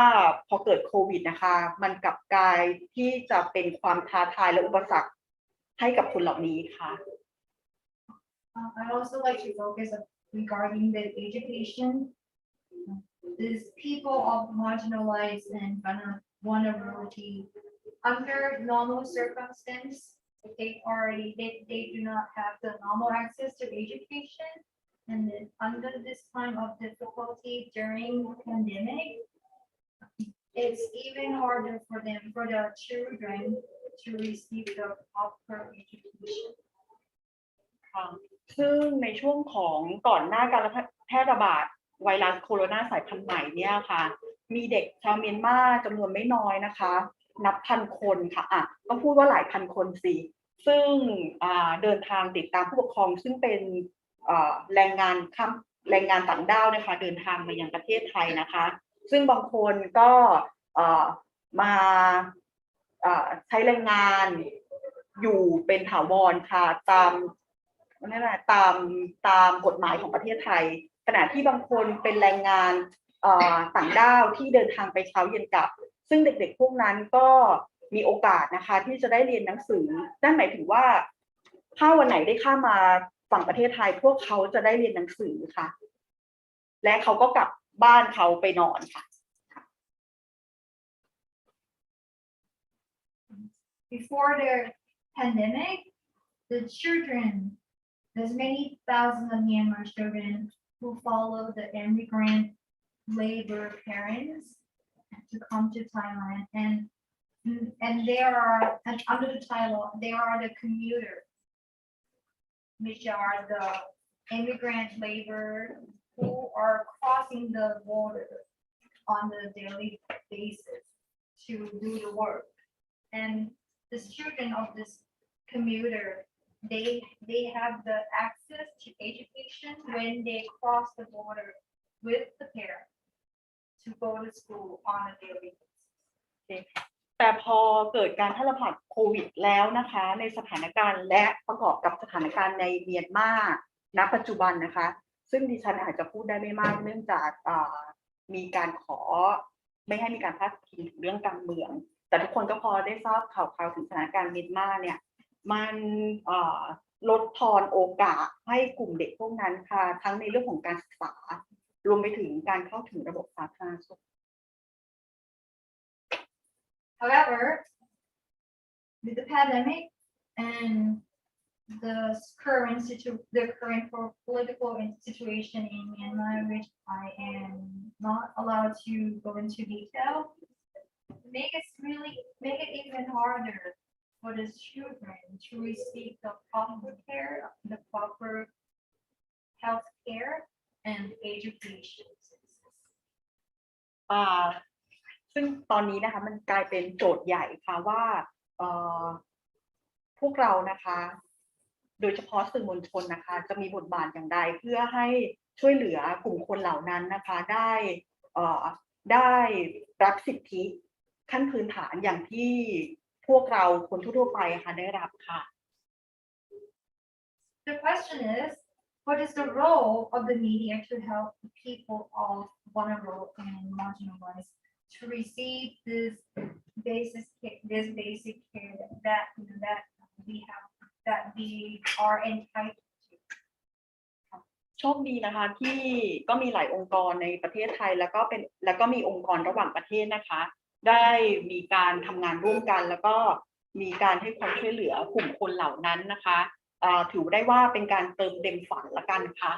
พอเกิดโควิดนะคะมันกลับกลายที่จะเป็นความท้าทายและอุปสรรคให้กับคนเหล่านี้ค่ะ I also like to focus regarding the education. These people of marginalized and vulnerability under normal circumstance, they do not have the normal access to education, and then under this time of difficulty during pandemic, it's even harder for their children to receive the proper education. ซึ่งในช่วงของก่อนหน้าการแพร่ระบาดไวรัสโคโรนาสายพันธุ์ใหม่เนี่ยค่ะมีเด็กชาวเมียนมาจำนวนไม่น้อยนะคะนับพันคนค่ะต้องพูดว่าหลายพันคนสิซึ่งเดินทางติดตามผู้ปกครองซึ่งเป็นแรงงานต่างด้าวนะคะเดินทางมายังประเทศไทยนะคะซึ่งบางคนก็มาใช้แรงงานอยู่เป็นถาวรค่ะตามกฎหมายของประเทศไทยขณะที่บางคนเป็นแรงงานต่างด้าวที่เดินทางไปเช้าเย็นกลับซึ่งเด็กๆพวกนั้นก็มีโอกาสนะคะที่จะได้เรียนหนังสือนั่นหมายถึงว่าถ้าวันไหนได้ข้ามมาฝั่งประเทศไทยพวกเขาจะได้เรียนหนังสือค่ะและเขาก็กลับบ้านเขาไปนอนค่ะ Before the pandemic, there's many thousands of Myanmar children who follow the immigrant labor parents to come to Thailand, and under the title, they are the commuters, which are the immigrant labor who are crossing the border on a daily basis to do the work. And the children of this commuter, they have the access to education when they cross the border with the parents to go to school on a daily basis. แต่พอเกิดการแพร่ระบาดโควิดแล้วนะคะในสถานการณ์และประกอบกับสถานการณ์ในเมียนมาณปัจจุบันนะคะซึ่งดิฉันอาจจะพูดได้ไม่มากเนื่องจากมีการขอไม่ให้มีการพาดพิงถึงเรื่องการเมืองแต่ทุกคนก็พอได้ทราบข่าวถึงสถานการณ์เมียนมาเนี่ยมันลดทอนโอกาสให้กลุ่มเด็กพวกนั้นค่ะทั้งในเรื่องของการศึกษารวมไปถึงการเข้าถึงระบบสาธารณสุข However, with the pandemic and the current political situation in Myanmar, which I am not allowed to go into detail, make it even harder for the children to receive the proper care, the proper health care and education. ซึ่งตอนนี้นะคะมันกลายเป็นโจทย์ใหญ่ค่ะว่าพวกเรานะคะโดยเฉพาะสื่อมวลชนนะคะจะมีบทบาทอย่างไรเพื่อให้ช่วยเหลือกลุ่มคนเหล่านั้นนะคะได้รับสิทธิขั้นพื้นฐานอย่างที่พวกเราคนทั่วไปค่ะได้รับค่ะ The question is, what is the role of the media to help the people of vulnerable and marginalized to receive this basic care that we are entitled to? โชคดีนะคะที่ก็มีหลายองค์กรในประเทศไทยแล้วก็มีองค์กรระหว่างประเทศนะคะได้มีการทำงานร่วมกันแล้วก็มีการให้ความช่วยเหลือกลุ่มคนเหล่านั้นนะคะถือได้ว่าเป็นการเติมเต็มฝันละกันค่ะ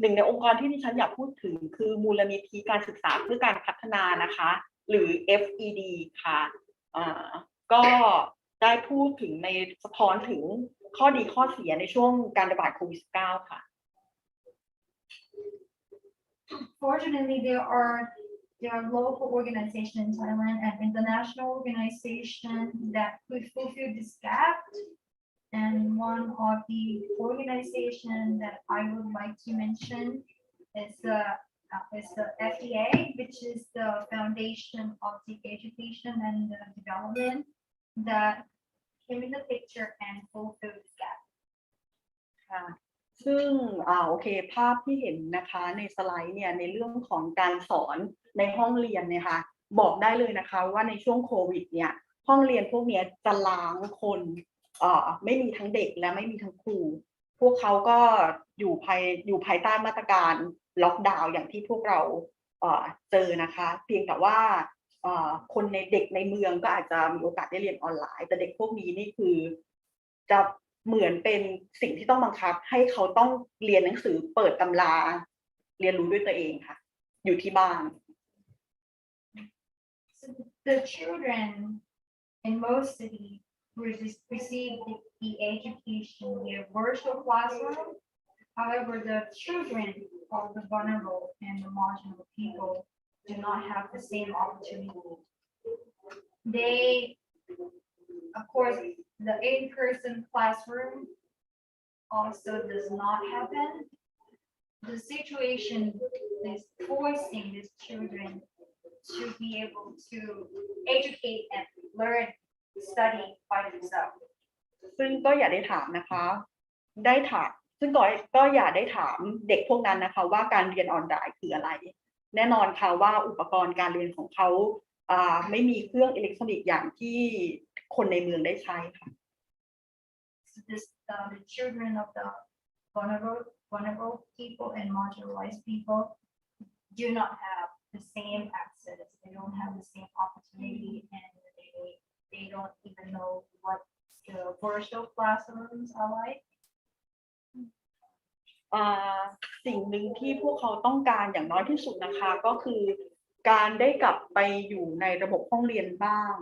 หนึ่งในองค์กรที่ดิฉันอยากพูดถึงคือมูลนิธิการศึกษาเพื่อการพัฒนานะคะหรือ FED ค่ะก็ได้พูดถึงในสะท้อนถึงข้อดีข้อเสียในช่วงการระบาดโควิด -19 ค่ะ Fortunately, there are local organizations in Thailand and international organizations that could fulfill this gap. And one of the organizations that I would like to mention is the FDA, which is the foundation of the education and the development that came in the picture and fulfilled this gap. ค่ะซึ่งโอเคภาพที่เห็นนะคะในสไลด์เนี่ยในเรื่องของการสอนในห้องเรียนเนี่ยค่ะบอกได้เลยนะคะว่าในช่วงโควิดเนี่ยห้องเรียนพวกนี้จะล้างคนไม่มีทั้งเด็กและไม่มีทั้งครูพวกเขาก็อยู่ภายใต้มาตรการล็อกดาวน์อย่างที่พวกเราเจอนะคะเพียงแต่ว่าคนในเด็กในเมืองก็อาจจะมีโอกาสได้เรียนออนไลน์แต่เด็กพวกนี้นี่คือจะเหมือนเป็นสิ่งที่ต้องบังคับให้เขาต้องเรียนหนังสือเปิดตำราเรียนรู้ด้วยตัวเองค่ะอยู่ที่บ้าน The children in most cities receive the education via virtual classroom. However, the children of the vulnerable and the marginal people do not have the same opportunity. Of course, the in-person classroom also does not happen. The situation is forcing these children to be able to educate and learn, study by themselves. ซึ่งก็อย่าได้ถามนะคะซึ่งก็อย่าได้ถามเด็กพวกนั้นนะคะว่าการเรียนออนไลน์คืออะไรแน่นอนค่ะว่าอุปกรณ์การเรียนของเขาไม่มีเครื่องอิเล็กทรอนิกส์อย่างที่คนในเมืองได้ใช้ค่ะ The children of the vulnerable people and marginalized people do not have the same access. They don't have the same opportunity, and they don't even know what the virtual classrooms are like. สิ่งหนึ่งที่พวกเขาต้องการอย่างน้อยที่สุดนะคะก็คือการได้กลับไปอยู่ในระบบห้องเรียนบ้าง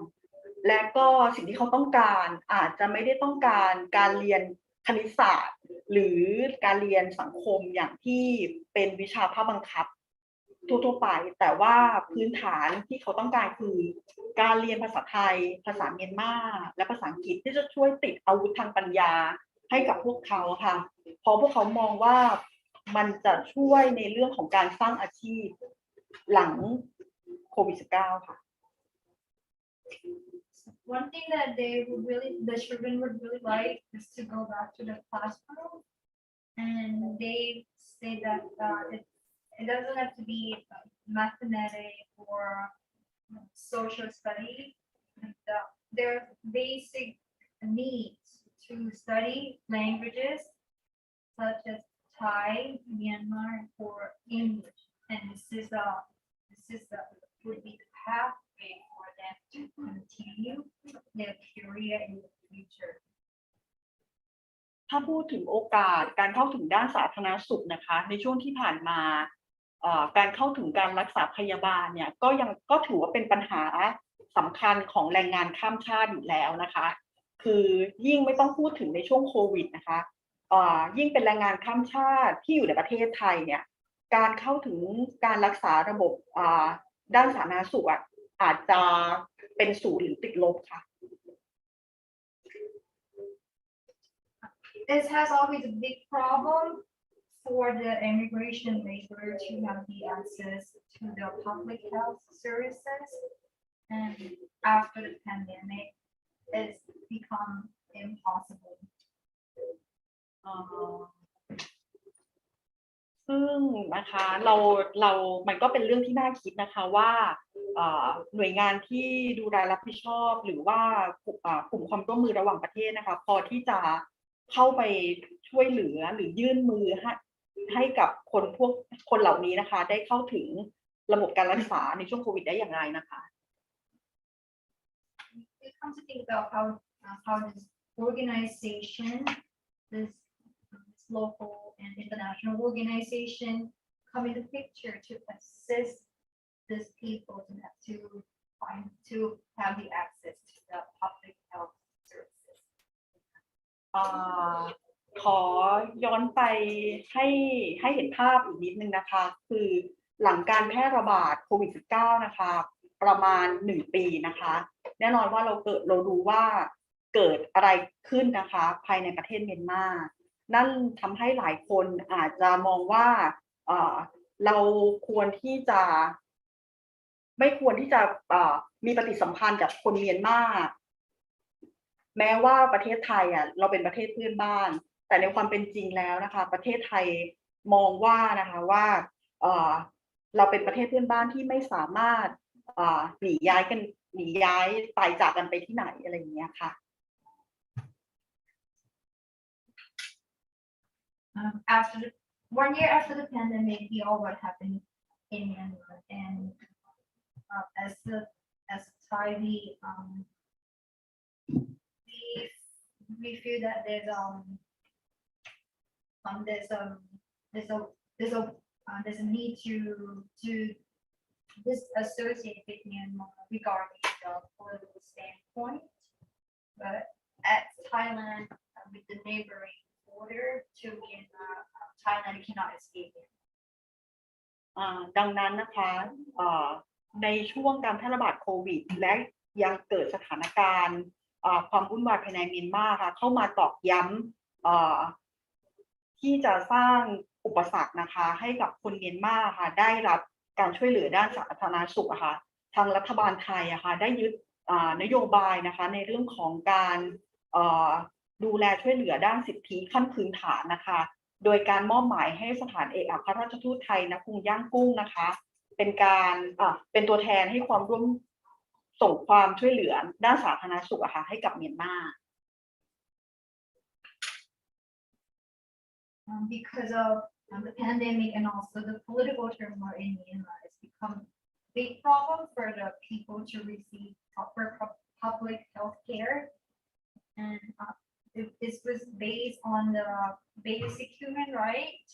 และก็สิ่งที่เขาต้องการอาจจะไม่ได้ต้องการการเรียน คณิตศาสตร์หรือการเรียนสังคมอย่างที่เป็นวิชาภาคบังคับทั่วๆไปแต่ว่าพื้นฐานที่เขาต้องการคือการเรียนภาษาไทยภาษาเมียนมาและภาษาอังกฤษที่จะช่วยติดอาวุธทางปัญญาให้กับพวกเขาค่ะเพราะพวกเขามองว่ามันจะช่วยในเรื่องของการสร้างอาชีพหลังโควิด -19 ค่ะ One thing that the children would really like is to go back to the classroom, and they say that it doesn't have to be mathematics or social study. Their basic needs to study languages such as Thai, Myanmar, or English, and this would be the pathway for them to continue their career in the future. ถ้าพูดถึงโอกาสการเข้าถึงด้านสาธารณสุขนะคะในช่วงที่ผ่านมาการเข้าถึงการรักษาพยาบาลเนี่ยก็ถือว่าเป็นปัญหาสำคัญของแรงงานข้ามชาติอยู่แล้วนะคะคือยิ่งไม่ต้องพูดถึงในช่วงโควิดนะคะยิ่งเป็นแรงงานข้ามชาติที่อยู่ในประเทศไทยเนี่ยการเข้าถึงการรักษาระบบด้านสาธารณสุขอาจจะเป็นศูนย์หรือติดลบค่ะ This has always a big problem for the immigration labor to have the access to the public health services, and after the pandemic, it's become impossible. ซึ่งนะคะมันก็เป็นเรื่องที่น่าคิดนะคะว่าหน่วยงานที่ดูแลรับผิดชอบหรือว่ากลุ่มความร่วมมือระหว่างประเทศนะคะพอที่จะเข้าไปช่วยเหลือหรือยื่นมือให้กับคนเหล่านี้นะคะได้เข้าถึงระบบการรักษาในช่วงโควิดได้อย่างไรนะคะ We come to think about how this organization, this local and international organization, come into picture to assist these people to have the access to the public health services. ขอย้อนไปให้เห็นภาพอีกนิดนึงนะคะคือหลังการแพร่ระบาดโควิด -19 นะคะประมาณ1 ปีนะคะแน่นอนว่าเรารู้ว่าเกิดอะไรขึ้นนะคะภายในประเทศเมียนมานั่นทำให้หลายคนอาจจะมองว่าเราไม่ควรที่จะมีปฏิสัมพันธ์กับคนเมียนมาแม้ว่าประเทศไทยเราเป็นประเทศเพื่อนบ้านแต่ในความเป็นจริงแล้วนะคะประเทศไทยมองว่านะคะว่าเราเป็นประเทศเพื่อนบ้านที่ไม่สามารถหนีย้ายตายจากกันไปที่ไหนอะไรอย่างเงี้ยค่ะ 1 year after the pandemic, we all what happened in Myanmar, and as Thai, we feel that there's a need to disassociate with Myanmar regarding the political standpoint, but at Thailand, with the neighboring border to Myanmar, Thailand cannot escape it. ดังนั้นนะคะในช่วงการแพร่ระบาดโควิดและยังเกิดสถานการณ์ความวุ่นวายภายในเมียนมาค่ะเข้ามาตอกย้ำที่จะสร้างอุปสรรคนะคะให้กับคนเมียนมาค่ะได้รับการช่วยเหลือด้านสาธารณสุขค่ะทางรัฐบาลไทยค่ะได้ยึดนโยบายนะคะในเรื่องของการดูแลช่วยเหลือด้านสิทธิขั้นพื้นฐานนะคะโดยการมอบหมายให้สถานเอกอัครราชทูตไทยณกรุงย่างกุ้งนะคะเป็นตัวแทนให้ความร่วมส่งความช่วยเหลือด้านสาธารณสุขค่ะให้กับเมียนมา Because of the pandemic and also the political turmoil in Myanmar, it's become a big problem for the people to receive proper public health care, and this was based on the basic human right.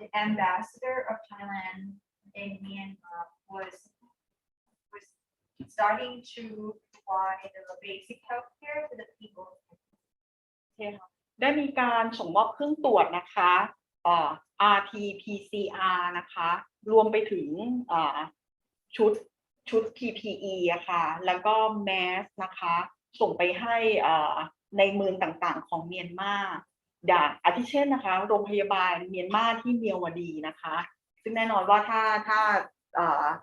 The ambassador of Thailand in Myanmar was starting to provide the basic health care to the people. ได้มีการส่งมอบเครื่องตรวจนะคะRT-PCR นะคะรวมไปถึงชุด PPE อะค่ะแล้วก็แมสนะคะส่งไปให้ในเมืองต่างๆของเมียนมาอาทิเช่นนะคะโรงพยาบาลเมียนมาที่เมียวดีนะคะซึ่งแน่นอนว่า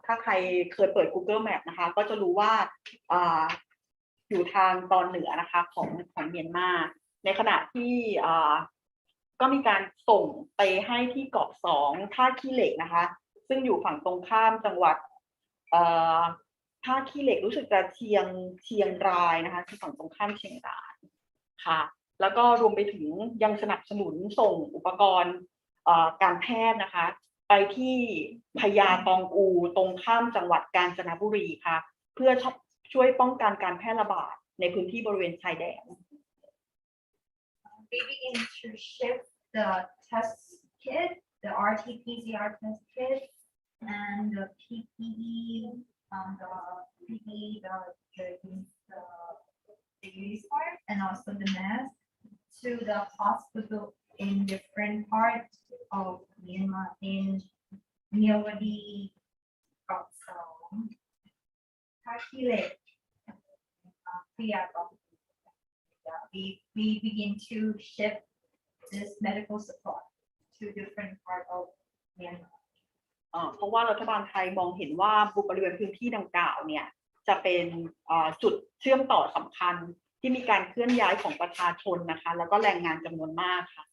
ถ้าใครเคยเปิด Google Map นะคะก็จะรู้ว่าอยู่ทางตอนเหนือนะคะของเมียนมาในขณะที่ก็มีการส่งไปให้ที่เกาะ2ท่าขี้เหล็กนะคะซึ่งอยู่ฝั่งตรงข้ามจังหวัดท่าขี้เหล็กรู้สึกจะเชียงรายนะคะคือฝั่งตรงข้ามเชียงรายค่ะแล้วก็รวมไปถึงยังสนับสนุนส่งอุปกรณ์การแพทย์นะคะไปที่พญาตองอูตรงข้ามจังหวัดกาญจนบุรีค่ะเพื่อช่วยป้องกันการแพร่ระบาดในพื้นที่บริเวณชายแดน We begin to ship the test kit, the RT-PCR test kit, and the PPE, the uniform, and also the mask to the hospital in different parts of Myanmar in Mewadi, Takile, we begin to ship this medical supply to different part of Myanmar. เพราะว่ารัฐบาลไทยมองเห็นว่าบริเวณพื้นที่ดังกล่าวเนี่ยจะเป็นจุดเชื่อมต่อสำคัญที่มีการเคลื่อนย้ายของประชาชนนะคะแล้วก็แรงงานจำนวนมากค่ะ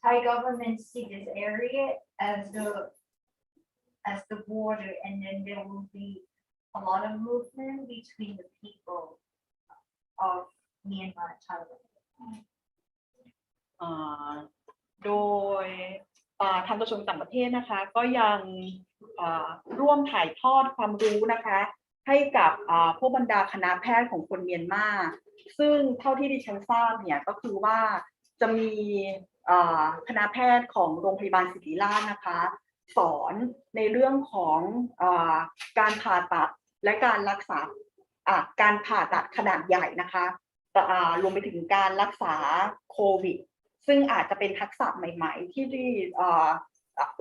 Thai government see this area as the border, and then there will be a lot of movement between the people of Myanmar and Thailand. โดยทางกระทรวงต่างประเทศนะคะก็ยังร่วมถ่ายทอดความรู้นะคะให้กับพวกบรรดาคณะแพทย์ของคนเมียนมาซึ่งเท่าที่ดิฉันทราบเนี่ยก็คือว่าจะมีคณะแพทย์ของโรงพยาบาลศิริราชนะคะสอนในเรื่องของการผ่าตัดและการรักษาการผ่าตัดขนาดใหญ่นะคะรวมไปถึงการรักษาโควิดซึ่งอาจจะเป็นทักษะใหม่ๆที่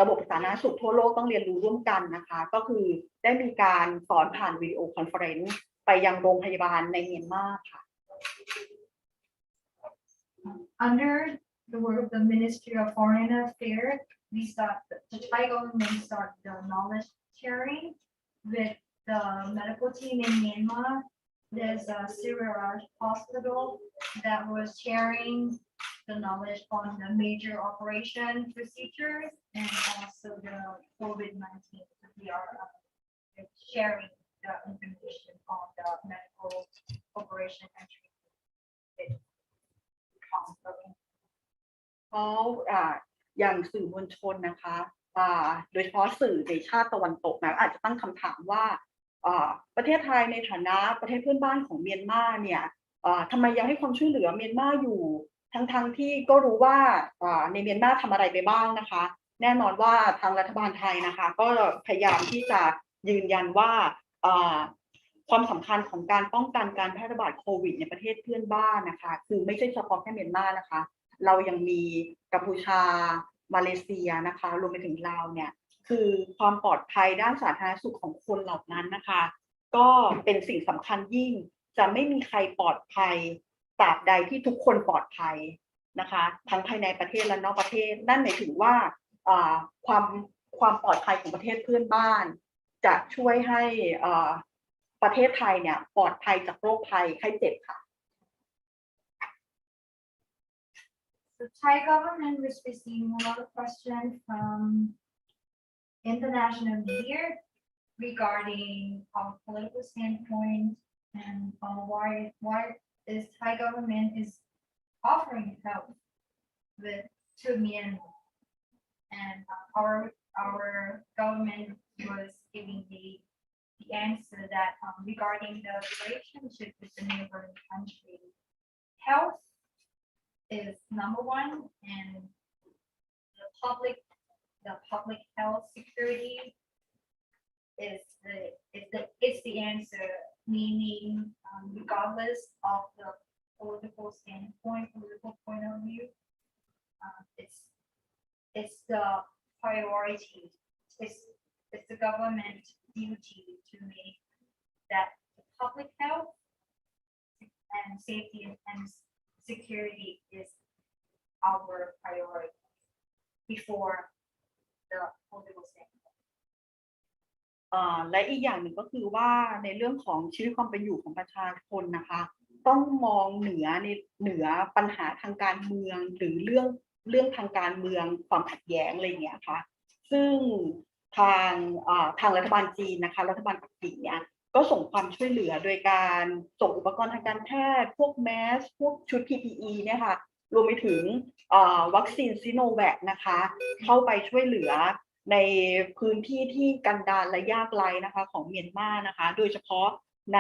ระบบสาธารณสุขทั่วโลกต้องเรียนรู้ร่วมกันนะคะก็คือได้มีการสอนผ่านวิดีโอคอนเฟอเรนซ์ไปยังโรงพยาบาลในเมียนมาค่ะ Under the work of the Ministry of Foreign Affairs, the Thai government start the knowledge sharing with the medical team in Myanmar. There's a Siraj hospital that was sharing the knowledge on the major operation procedures and also the COVID-19. We are sharing the information on the medical operation and treatment. เพราะอย่างสื่อมวลชนนะคะโดยเฉพาะสื่อในชาติตะวันตกนะอาจจะตั้งคำถามว่าประเทศไทยในฐานะประเทศเพื่อนบ้านของเมียนมาเนี่ยทำไมยังให้ความช่วยเหลือเมียนมาอยู่ทั้งที่ก็รู้ว่าในเมียนมาทำอะไรไปบ้างนะคะแน่นอนว่าทางรัฐบาลไทยนะคะก็พยายามที่จะยืนยันว่าความสำคัญของการป้องกันการแพร่ระบาดโควิดในประเทศเพื่อนบ้านนะคะคือไม่ใช่เฉพาะแค่เมียนมานะคะเรายังมีกัมพูชามาเลเซียนะคะรวมไปถึงลาวเนี่ยคือความปลอดภัยด้านสาธารณสุขของคนเหล่านั้นนะคะก็เป็นสิ่งสำคัญยิ่งจะไม่มีใครปลอดภัยตราบใดที่ทุกคนปลอดภัยนะคะทั้งภายในประเทศและนอกประเทศนั่นหมายถึงว่าความปลอดภัยของประเทศเพื่อนบ้านจะช่วยให้ประเทศไทยเนี่ยปลอดภัยจากโรคภัยไข้เจ็บค่ะ The Thai government was receiving a lot of questions from international media regarding our political standpoint and why this Thai government is offering help to Myanmar, and our government was giving the answer that regarding the relationship with the neighboring country, health is number one, and the public health security is the answer, meaning regardless of the political standpoint, political point of view, it's the priority. It's the government duty to make that public health and safety and security is our priority before the political standpoint. และอีกอย่างหนึ่งก็คือว่าในเรื่องของชีวิตความเป็นอยู่ของประชาชนนะคะต้องมองเหนือปัญหาทางการเมืองหรือเรื่องทางการเมืองความขัดแย้งอะไรอย่างเงี้ยค่ะซึ่งทางรัฐบาลจีนนะคะรัฐบาลปักกิ่งเนี่ยก็ส่งความช่วยเหลือโดยการส่งอุปกรณ์ทางการแพทย์พวกแมสพวกชุด PPE เนี่ยค่ะรวมไปถึงวัคซีนซิโนแวคนะคะเข้าไปช่วยเหลือในพื้นที่ที่กันดารและยากไร้นะคะของเมียนมานะคะโดยเฉพาะใน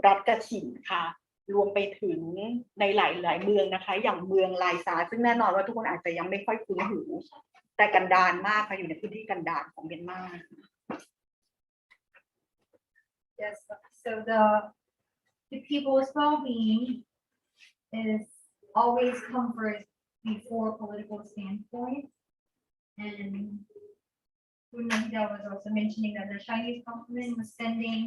รัฐกะฉินค่ะรวมไปถึงในหลายเมืองนะคะอย่างเมืองไลซาซึ่งแน่นอนว่าทุกคนอาจจะยังไม่ค่อยคุ้นหูแต่กันดารมากค่ะอยู่ในพื้นที่กันดารของเมียนมา Yes, so the people's well-being is always come first before political standpoint. And Nida was also mentioning that the Chinese government was sending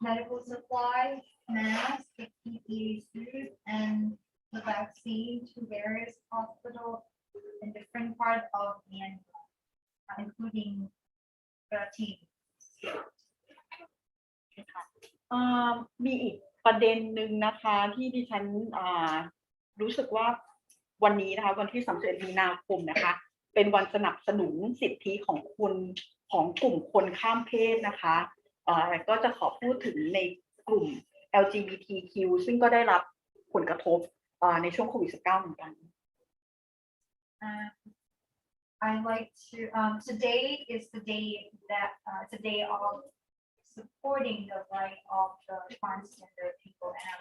medical supplies, masks, the PPE suit, and the vaccine to various hospitals in different parts of Myanmar, including the team. มีอีกประเด็นหนึ่งนะคะที่ดิฉันรู้สึกว่าวันนี้นะคะวันที่31 มีนาคมนะคะเป็นวันสนับสนุนสิทธิของกลุ่มคนข้ามเพศนะคะก็จะขอพูดถึงในกลุ่ม LGBTQ ซึ่งก็ได้รับผลกระทบในช่วงโควิด -19 เหมือนกัน I like to today is the day that it's a day of supporting the right of the transgender people, and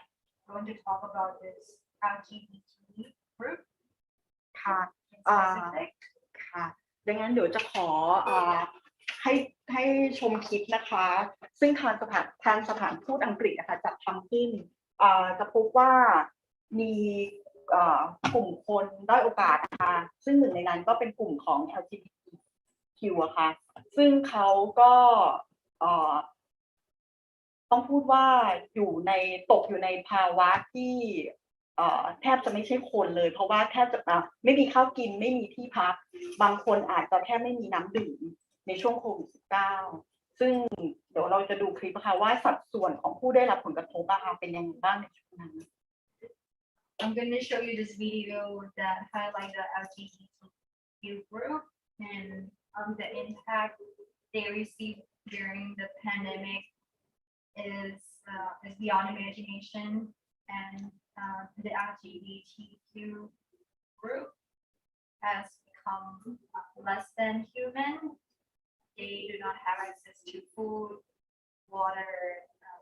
I'm going to talk about this LGBT group. ค่ะค่ะดังนั้นเดี๋ยวจะขอให้ชมคลิปนะคะซึ่งทางสถานทูตอังกฤษนะคะจัดทำขึ้นจะพบว่ามีกลุ่มคนด้อยโอกาสนะคะซึ่งหนึ่งในนั้นก็เป็นกลุ่มของ LGBTQ อะค่ะซึ่งเขาก็ต้องพูดว่าตกอยู่ในภาวะที่แทบจะไม่ใช่คนเลยเพราะว่าแทบจะไม่มีข้าวกินไม่มีที่พักบางคนอาจจะแทบไม่มีน้ำดื่มในช่วงโควิด -19 ซึ่งเดี๋ยวเราจะดูคลิปนะคะว่าสัดส่วนของผู้ได้รับผลกระทบเป็นยังไงบ้างในช่วงนั้น I'm going to show you this video that highlights the LGBTQ group and the impact they received during the pandemic is beyond imagination, and the LGBTQ group has become less than human. They do not have access to food, water,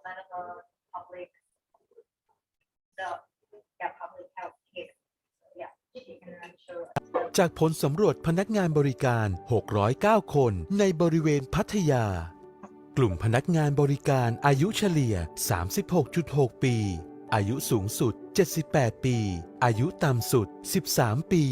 let alone public health care. So yeah, you can show. จากผลสำรวจพนักงานบริการ 609 คนในบริเวณพัทยากลุ่มพนักงานบริการอายุเฉลี่ย 36.6 ปี อายุสูงสุด 78 ปี อายุต่ำสุด 13 ปี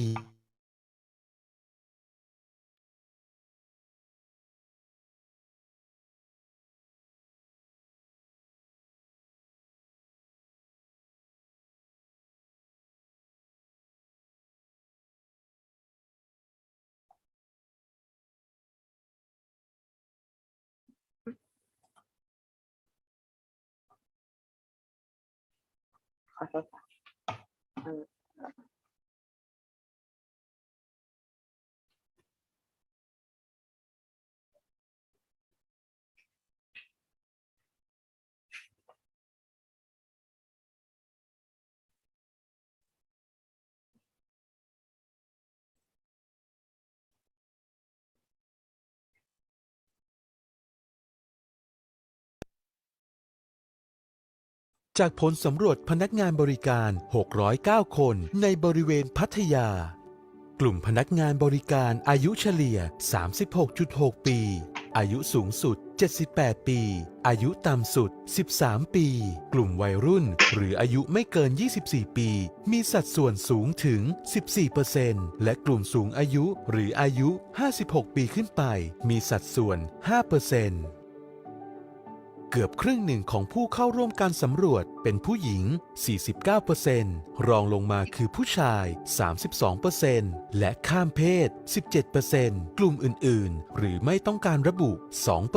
ขอโทษค่ะจากผลสำรวจพนักงานบริการ 609 คนในบริเวณพัทยากลุ่มพนักงานบริการอายุเฉลี่ย 36.6 ปี อายุสูงสุด 78 ปี อายุต่ำสุด 13 ปี กลุ่มวัยรุ่นหรืออายุไม่เกิน 24 ปี มีสัดส่วนสูงถึง 14% และกลุ่มสูงอายุหรืออายุ 56 ปีขึ้นไป มีสัดส่วน 5%เกือบครึ่งหนึ่งของผู้เข้าร่วมการสำรวจเป็นผู้หญิง 49% รองลงมาคือผู้ชาย 32% และข้ามเพศ 17% กลุ่มอื่นๆหรือไม่ต้องการระบุ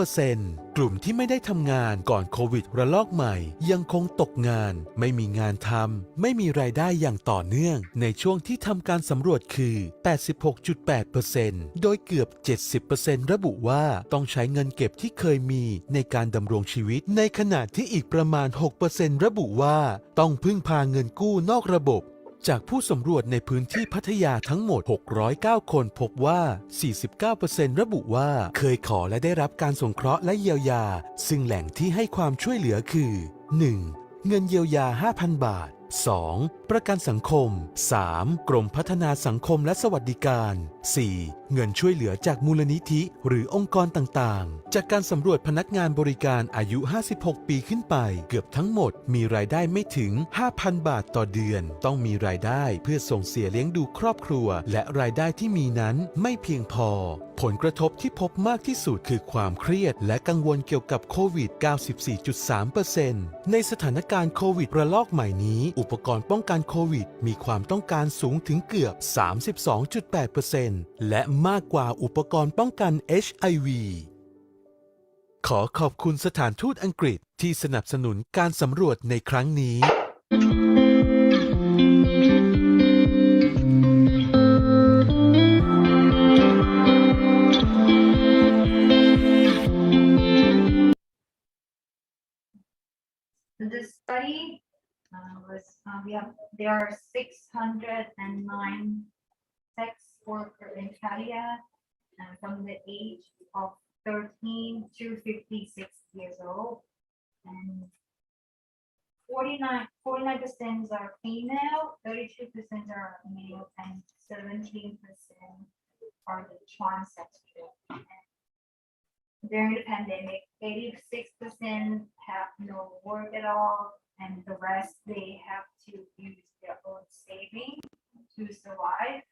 2% กลุ่มที่ไม่ได้ทำงานก่อนโควิดระลอกใหม่ยังคงตกงานไม่มีงานทำไม่มีรายได้อย่างต่อเนื่องในช่วงที่ทำการสำรวจคือ 86.8% โดยเกือบ 70% ระบุว่าต้องใช้เงินเก็บที่เคยมีในการดำรงชีวิตในขณะที่อีกประมาณ 6% ระบุว่าต้องพึ่งพาเงินกู้นอกระบบจากผู้สำรวจในพื้นที่พัทยาทั้งหมด 609 คนพบว่า 49% ระบุว่าเคยขอและได้รับการสงเคราะห์และเยียวยาซึ่งแหล่งที่ให้ความช่วยเหลือคือ 1. เงินเยียวยา 5,000 บาท 2. ประกันสังคม 3. กรมพัฒนาสังคมและสวัสดิการ 4. เงินช่วยเหลือจากมูลนิธิหรือองค์กรต่างๆจากการสำรวจพนักงานบริการอายุ 56 ปีขึ้นไปเกือบทั้งหมดมีรายได้ไม่ถึง 5,000 บาทต่อเดือนต้องมีรายได้เพื่อส่งเสียเลี้ยงดูครอบครัวและรายได้ที่มีนั้นไม่เพียงพอผลกระทบที่พบมากที่สุดคือความเครียดและกังวลเกี่ยวกับโควิด 94.3% ในสถานการณ์โควิดระลอกใหม่นี้อุปกรณ์ป้องกันโควิดมีความต้องการสูงถึงเกือบ 32.8% และมากกว่าอุปกรณ์ป้องกัน HIV ขอขอบคุณสถานทูตอังกฤษที่สนับสนุนการสำรวจในครั้งนี้ The study there are 609 sex workers in Korea from the age of 13 to 56 years old, and 49% are female, 32% are male, and 17% are the transsexual. During the pandemic, 86% have no work at all, and the rest they have to use their own savings to survive.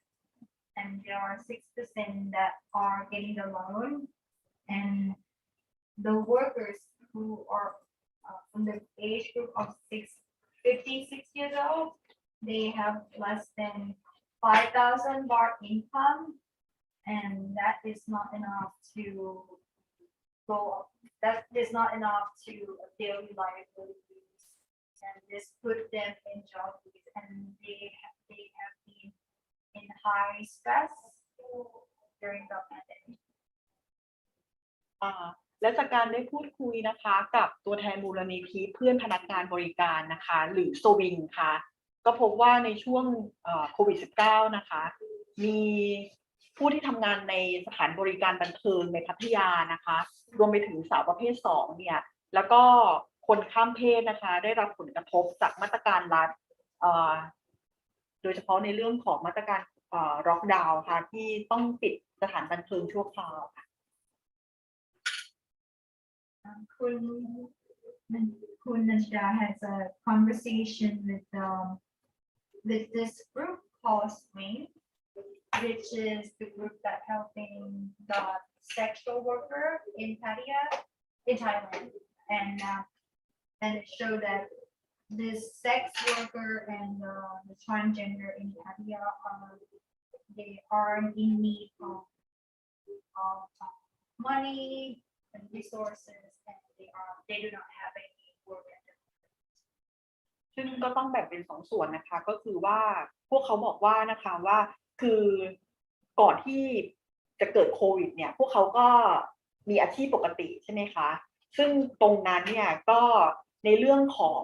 And there are 6% that are getting the loan, and the workers who are from the age group of 56 years old, they have less than 5,000 baht income, and that is not enough to daily livelihoods, and this put them in job and they have been in high stress during the pandemic. และจากการได้พูดคุยนะคะกับตัวแทนมูลนิธิเพื่อนพนักงานบริการนะคะหรือสวิงค่ะก็พบว่าในช่วงโควิด -19 นะคะมีผู้ที่ทำงานในสถานบริการบันเทิงในพัทยานะคะรวมไปถึงสาวประเภท2เนี่ยแล้วก็คนข้ามเพศนะคะได้รับผลกระทบจากมาตรการรัฐโดยเฉพาะในเรื่องของมาตรการล็อกดาวน์ค่ะที่ต้องปิดสถานบันเทิงชั่วคราวค่ะคุณนันดา has a conversation with this group called Swing, which is the group that helping the sexual worker in Thailand, and it showed that this sex worker and the transgender in Pattaya they are in need of money and resources, and they do not have any work at the moment. ซึ่งก็ต้องแบ่งเป็น2ส่วนนะคะก็คือว่าพวกเขาบอกว่านะคะว่าคือก่อนที่จะเกิดโควิดเนี่ยพวกเขาก็มีอาชีพปกติใช่ไหมคะซึ่งตรงนั้นเนี่ยก็ในเรื่องของ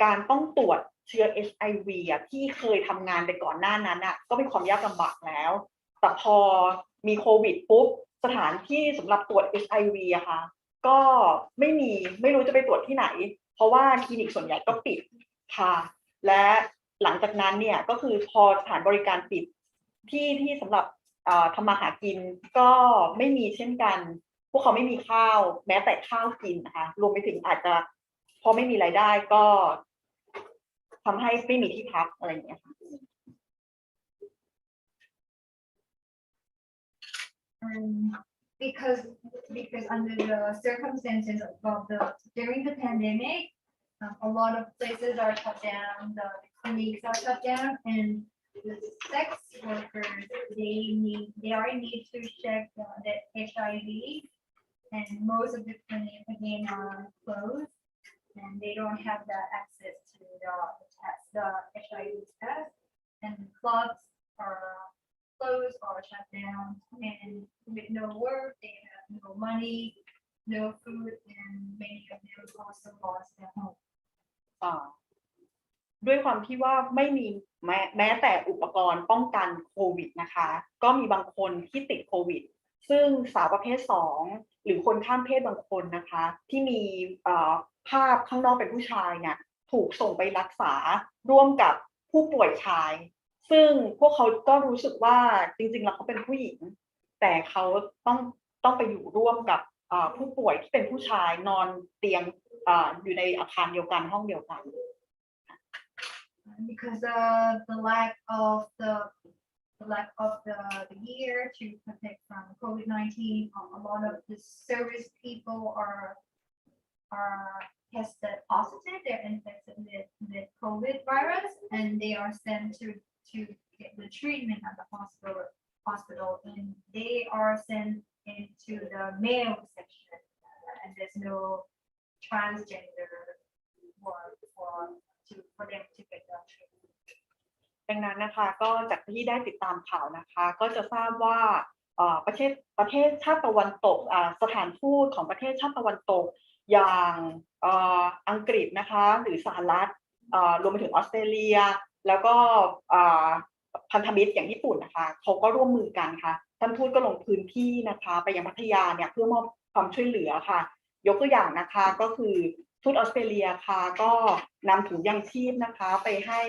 การต้องตรวจเชื้อ HIV ที่เคยทำงานไปก่อนหน้านั้นก็เป็นความยากลำบากแล้วแต่พอมีโควิดปุ๊บสถานที่สำหรับตรวจ HIV ค่ะก็ไม่รู้จะไปตรวจที่ไหนเพราะว่าคลินิกส่วนใหญ่ก็ปิดค่ะและหลังจากนั้นเนี่ยก็คือพอสถานบริการปิดที่สำหรับทำมาหากินก็ไม่มีเช่นกัน พวกเขาไม่มีข้าวแม้แต่ข้าวกินนะคะรวมไปถึงอาจจะพอไม่มีรายได้ก็ทำให้ไม่มีที่พักอะไรอย่างเงี้ยค่ะ Because under the circumstances of during the pandemic, a lot of places are shut down, the clinics are shut down, and the sex workers they already need to check the HIV, and most of the clinics again are closed, and they don't have the access to the HIV test, and clubs are closed or shut down, and with no work, they have no money, no food, and many of them also lost their home. ด้วยความที่ว่าไม่มีแม้แต่อุปกรณ์ป้องกันโควิดนะคะก็มีบางคนที่ติดโควิดซึ่งสาวประเภท2หรือคนข้ามเพศบางคนนะคะที่มีภาพข้างนอกเป็นผู้ชายเนี่ยถูกส่งไปรักษาร่วมกับผู้ป่วยชายซึ่งพวกเขาก็รู้สึกว่าจริงๆแล้วเขาเป็นผู้หญิงแต่เขาต้องไปอยู่ร่วมกับผู้ป่วยที่เป็นผู้ชายนอนเตียงอยู่ในอาคารเดียวกันห้องเดียวกัน Because the lack of the gear to protect from COVID-19, a lot of the service people are tested positive. They're infected with COVID virus, and they are sent to get the treatment at the hospital, and they are sent into the male section, and there's no transgender ward for them to get the treatment. ดังนั้นนะคะก็จากที่ได้ติดตามข่าวนะคะก็จะทราบว่าประเทศชาติตะวันตกสถานทูตของประเทศชาติตะวันตกอย่างอังกฤษนะคะหรือสหรัฐรวมไปถึงออสเตรเลียแล้วก็พันธมิตรอย่างญี่ปุ่นนะคะเขาก็ร่วมมือกันค่ะท่านทูตก็ลงพื้นที่นะคะไปยังพัทยาเนี่ยเพื่อมอบความช่วยเหลือค่ะยกตัวอย่างนะคะก็คือทูตออสเตรเลียค่ะก็นำถุงยางชีพนะคะไปให้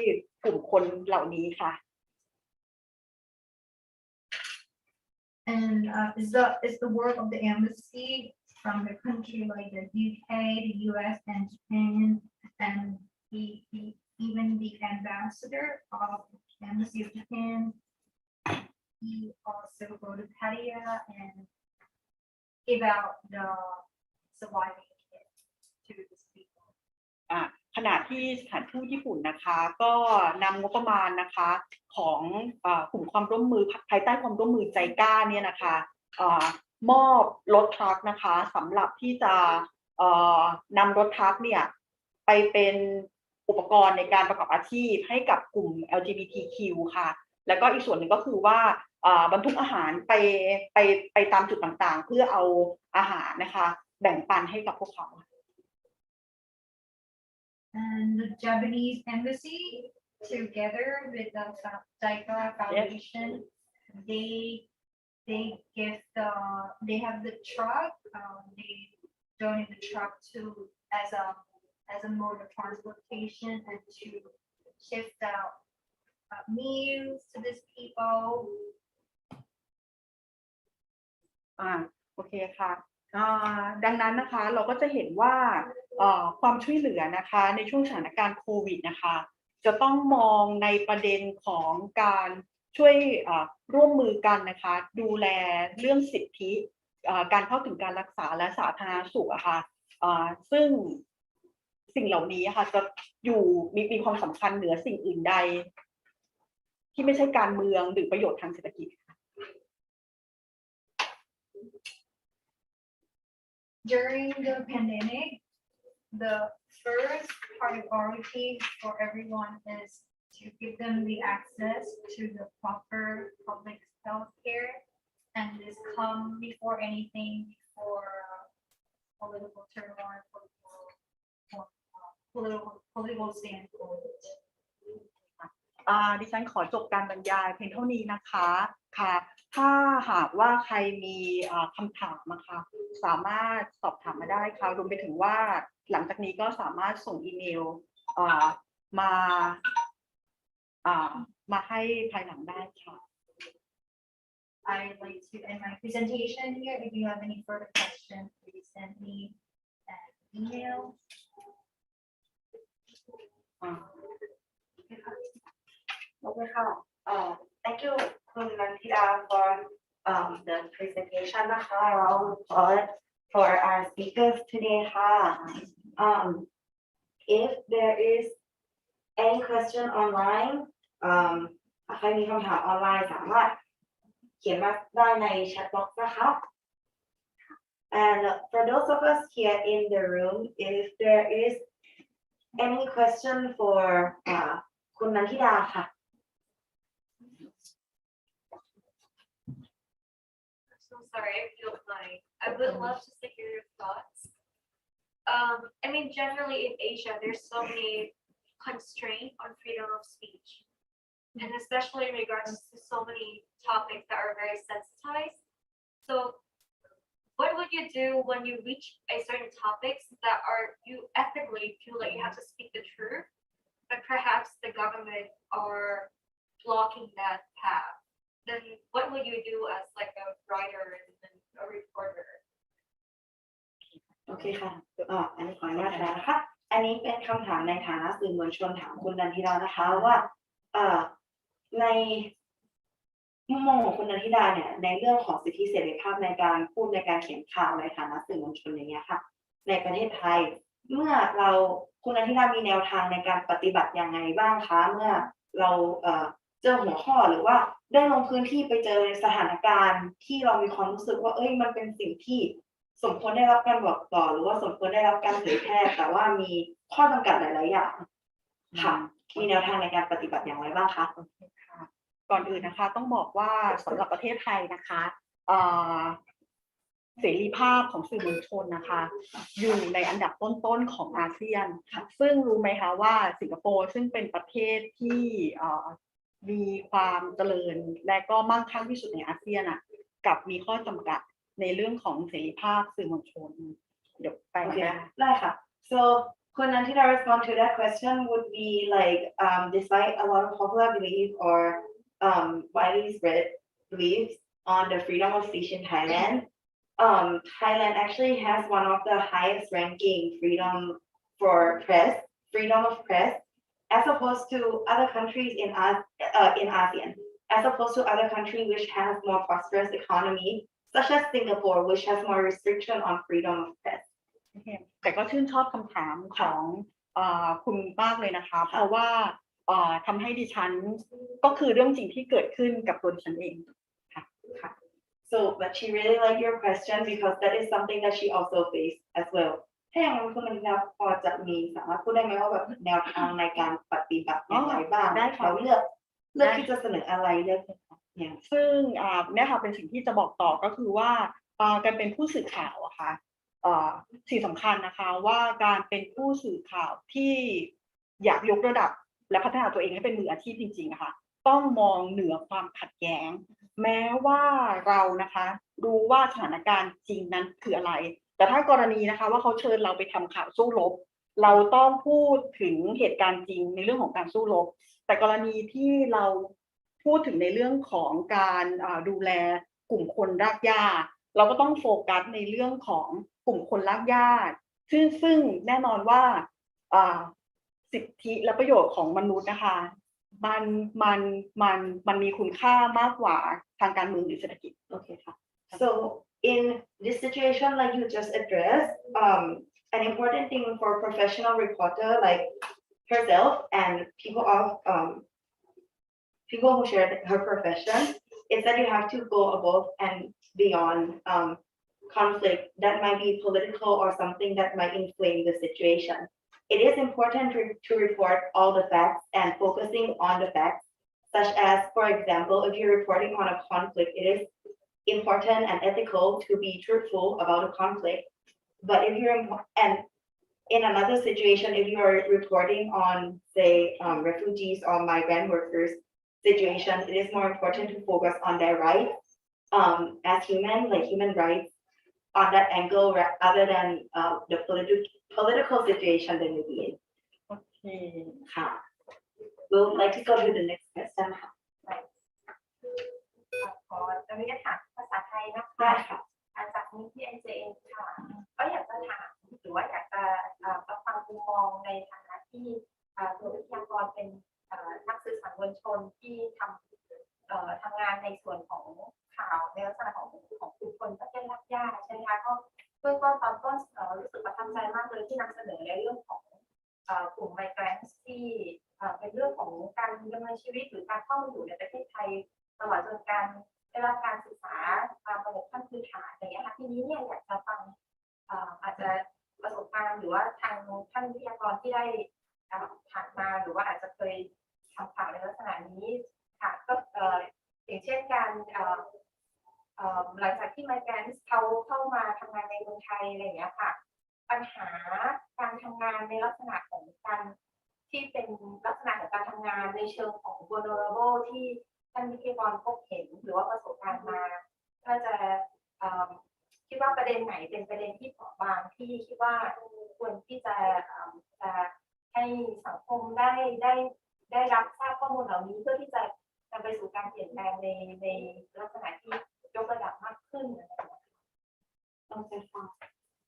กลุ่มคนเหล่านี้ค่ะ And is the work of the embassy from the country like the UK, the US, and Japan, and even the ambassador of the embassy of Japan, he also go to Pattaya and give out the surviving kit to these people. ขณะที่สถานทูตญี่ปุ่นนะคะก็นำงบประมาณนะคะของกลุ่มความร่วมมือภายใต้ความร่วมมือใจกล้าเนี่ยนะคะมอบรถทรัคนะคะสำหรับที่จะนำรถทรัคเนี่ยไปเป็นอุปกรณ์ในการประกอบอาชีพให้กับกลุ่ม LGBTQ ค่ะแล้วก็อีกส่วนหนึ่งก็คือว่าบรรทุกอาหารไปตามจุดต่างๆเพื่อเอาอาหารนะคะแบ่งปันให้กับพวกเขาAnd the Japanese embassy, together with the Daika Foundation, they have the truck. They donate the truck to as a mode of transportation and to shift out meals to these people. โอเคค่ะดังนั้นนะคะเราก็จะเห็นว่าความช่วยเหลือนะคะในช่วงสถานการณ์โควิดนะคะจะต้องมองในประเด็นของการช่วยร่วมมือกันนะคะดูแลเรื่องสิทธิการเข้าถึงการรักษาและสาธารณสุขอะค่ะซึ่งสิ่งเหล่านี้ค่ะจะมีความสำคัญเหนือสิ่งอื่นใดที่ไม่ใช่การเมืองหรือประโยชน์ทางเศรษฐกิจDuring the pandemic, the first priority for everyone is to give them the access to the proper public health care, and this come before anything, before political turmoil, political standpoint. ดิฉันขอจบการบรรยายเพียงเท่านี้นะคะค่ะถ้าหากว่าใครมีคำถามนะคะสามารถสอบถามมาได้ค่ะรวมไปถึงว่าหลังจากนี้ก็สามารถส่งอีเมลมาให้ภายหลังได้ค่ะ I'd like to end my presentation here. If you have any further questions, please send me an email. โอเคค่ะthank you คุณนันทิดา for the presentation นะคะ for our speakers today ค่ะ if there is any question online ใครมีคำถามออนไลน์สามารถเขียนมาได้ใน chat box นะคะ and for those of us here in the room if there is any question for คุณนันทิดาค่ะ So sorry, if you don't mind. I would love to hear your thoughts. I mean, generally in Asia, there's so many constraints on freedom of speech, and especially in regards to so many topics that are very sensitized. So, what would you do when you reach a certain topics that are you ethically feel like you have to speak the truth, but perhaps the government are blocking that path? Then what would you do as like a writer and a reporter? โอเคค่ะอันนี้ขออนุญาตนะคะ อันนี้เป็นคำถามในฐานะสื่อมวลชนถามคุณนันทิดานะคะว่าในมุมมองของคุณนันทิดาเนี่ยในเรื่องของสิทธิเสรีภาพในการพูดในการเขียนข่าวในฐานะสื่อมวลชนอย่างเงี้ยค่ะในประเทศไทยเมื่อคุณนันทิดามีแนวทางในการปฏิบัติยังไงบ้างคะเมื่อเราเจอหัวข้อหรือว่าได้ลงพื้นที่ไปเจอสถานการณ์ที่เรามีความรู้สึกว่ามันเป็นสิ่งที่สมควรได้รับการบอกต่อหรือว่าสมควรได้รับการเผยแพร่แต่ว่ามีข้อจำกัดหลายๆอย่างค่ะมีแนวทางในการปฏิบัติอย่างไรบ้างคะก่อนอื่นนะคะต้องบอกว่าสำหรับประเทศไทยนะคะเสรีภาพของสื่อมวลชนนะคะอยู่ในอันดับต้นๆของอาเซียนซึ่งรู้ไหมคะว่าสิงคโปร์ซึ่งเป็นประเทศที่มีความเจริญและก็มั่งคั่งที่สุดในอาเซียนกับมีข้อจำกัดในเรื่องของเสรีภาพสื่อมวลชนเดี๋ยวไปได้ค่ะ so คุณนันทิดา respond to that question would be like despite a lot of popular belief or widely spread beliefs on the freedom of speech in Thailand Thailand actually has one of the highest ranking freedom of press as opposed to other countries in ASEAN as opposed to other countries which have more prosperous economy such as Singapore which has more restriction on freedom of press แต่ก็ชื่นชอบคำถามของคุณมากเลยนะคะเพราะว่าทำให้ดิฉันก็คือเรื่องจริงที่เกิดขึ้นกับตัวดิฉันเองค่ะ so but she really liked your question because that is something that she also faced as well ถ้าอย่างนั้นคุณนันทิดาพอจะมีสามารถพูดได้ไหมว่าแบบแนวทางในการปฏิบัติอย่างไรบ้างเราเลือกที่จะเสนออะไรเลือกอย่างซึ่งเนี่ยค่ะเป็นสิ่งที่จะบอกต่อก็คือว่าการเป็นผู้สื่อข่าวอะค่ะสิ่งสำคัญนะคะว่าการเป็นผู้สื่อข่าวที่อยากยกระดับและพัฒนาตัวเองให้เป็นมืออาชีพจริงๆนะคะต้องมองเหนือความขัดแย้งแม้ว่าเรานะคะรู้ว่าสถานการณ์จริงนั้นคืออะไรแต่ถ้ากรณีนะคะว่าเขาเชิญเราไปทำข่าวสู้รบเราต้องพูดถึงเหตุการณ์จริงในเรื่องของการสู้รบแต่กรณีที่เราพูดถึงในเรื่องของการดูแลกลุ่มคนรากหญ้าเราก็ต้องโฟกัสในเรื่องของกลุ่มคนรากหญ้าซึ่งแน่นอนว่าสิทธิและประโยชน์ของมนุษย์นะคะมันมีคุณค่ามากกว่าทางการเมืองหรือเศรษฐกิจโอเคค่ะ so in this situation like you just addressed an important thing for a professional reporter like herself and people who share her profession is that you have to go above and beyond conflict that might be political or something that might inflame the situation. It is important to report all the facts and focusing on the facts, such as, for example, if you're reporting on a conflict, it is important and ethical to be truthful about a conflict. But if and in another situation, if you are reporting on, say, refugees or migrant workers situation, it is more important to focus on their rights as human rights on that angle rather than the political situation that you be in. Okay. We would like to go to the next question. ออนุญาตถามภาษาไทยนะคะ ได้ค่ะ จากนี้ที่ NJN ค่ะก็อยากจะถามหรือว่าอยากจะรับฟังมุมมองในฐานะที่ตัววิทยากรเป็นนักสื่อสารมวลชนที่ทำงานในส่วนของข่าวในลักษณะของกลุ่มคนประเทศรากหญ้าใช่ไหมคะก็เบื้องต้นตอนต้นรู้สึกประทับใจมากเลยที่นำเสนอในเรื่องของกลุ่มไมเกรนท์ที่เป็นเรื่องของการดำเนินชีวิตหรือการเข้ามาอยู่ในประเทศไทยตลอดจนการได้รับการศึกษาตามระบบขั้นพื้นฐานอย่างเงี้ยค่ะทีนี้เนี่ยอยากจะฟังอาจจะประสบการณ์หรือว่าทางท่านวิทยากรที่ได้ผ่านมาหรือว่าอาจจะเคยทำข่าวในลักษณะนี้ค่ะก็อย่างเช่นการหลังจากที่ไมเกรนท์เขาเข้ามาทำงานในเมืองไทยอะไรอย่างเงี้ยค่ะปัญหาการทำงานในลักษณะของการที่เป็นลักษณะของการทำงานในเชิงของ vulnerable ที่ท่านวิทยากรพบเห็นหรือว่าประสบการณ์มาถ้าจะคิดว่าประเด็นไหนเป็นประเด็นที่เปราะบางที่คิดว่าควรที่จะให้สังคมได้รับทราบข้อมูลเหล่านี้เพื่อที่จะนำไปสู่การเปลี่ยนแปลงในลักษณะที่ยกระดับมากขึ้น Okay,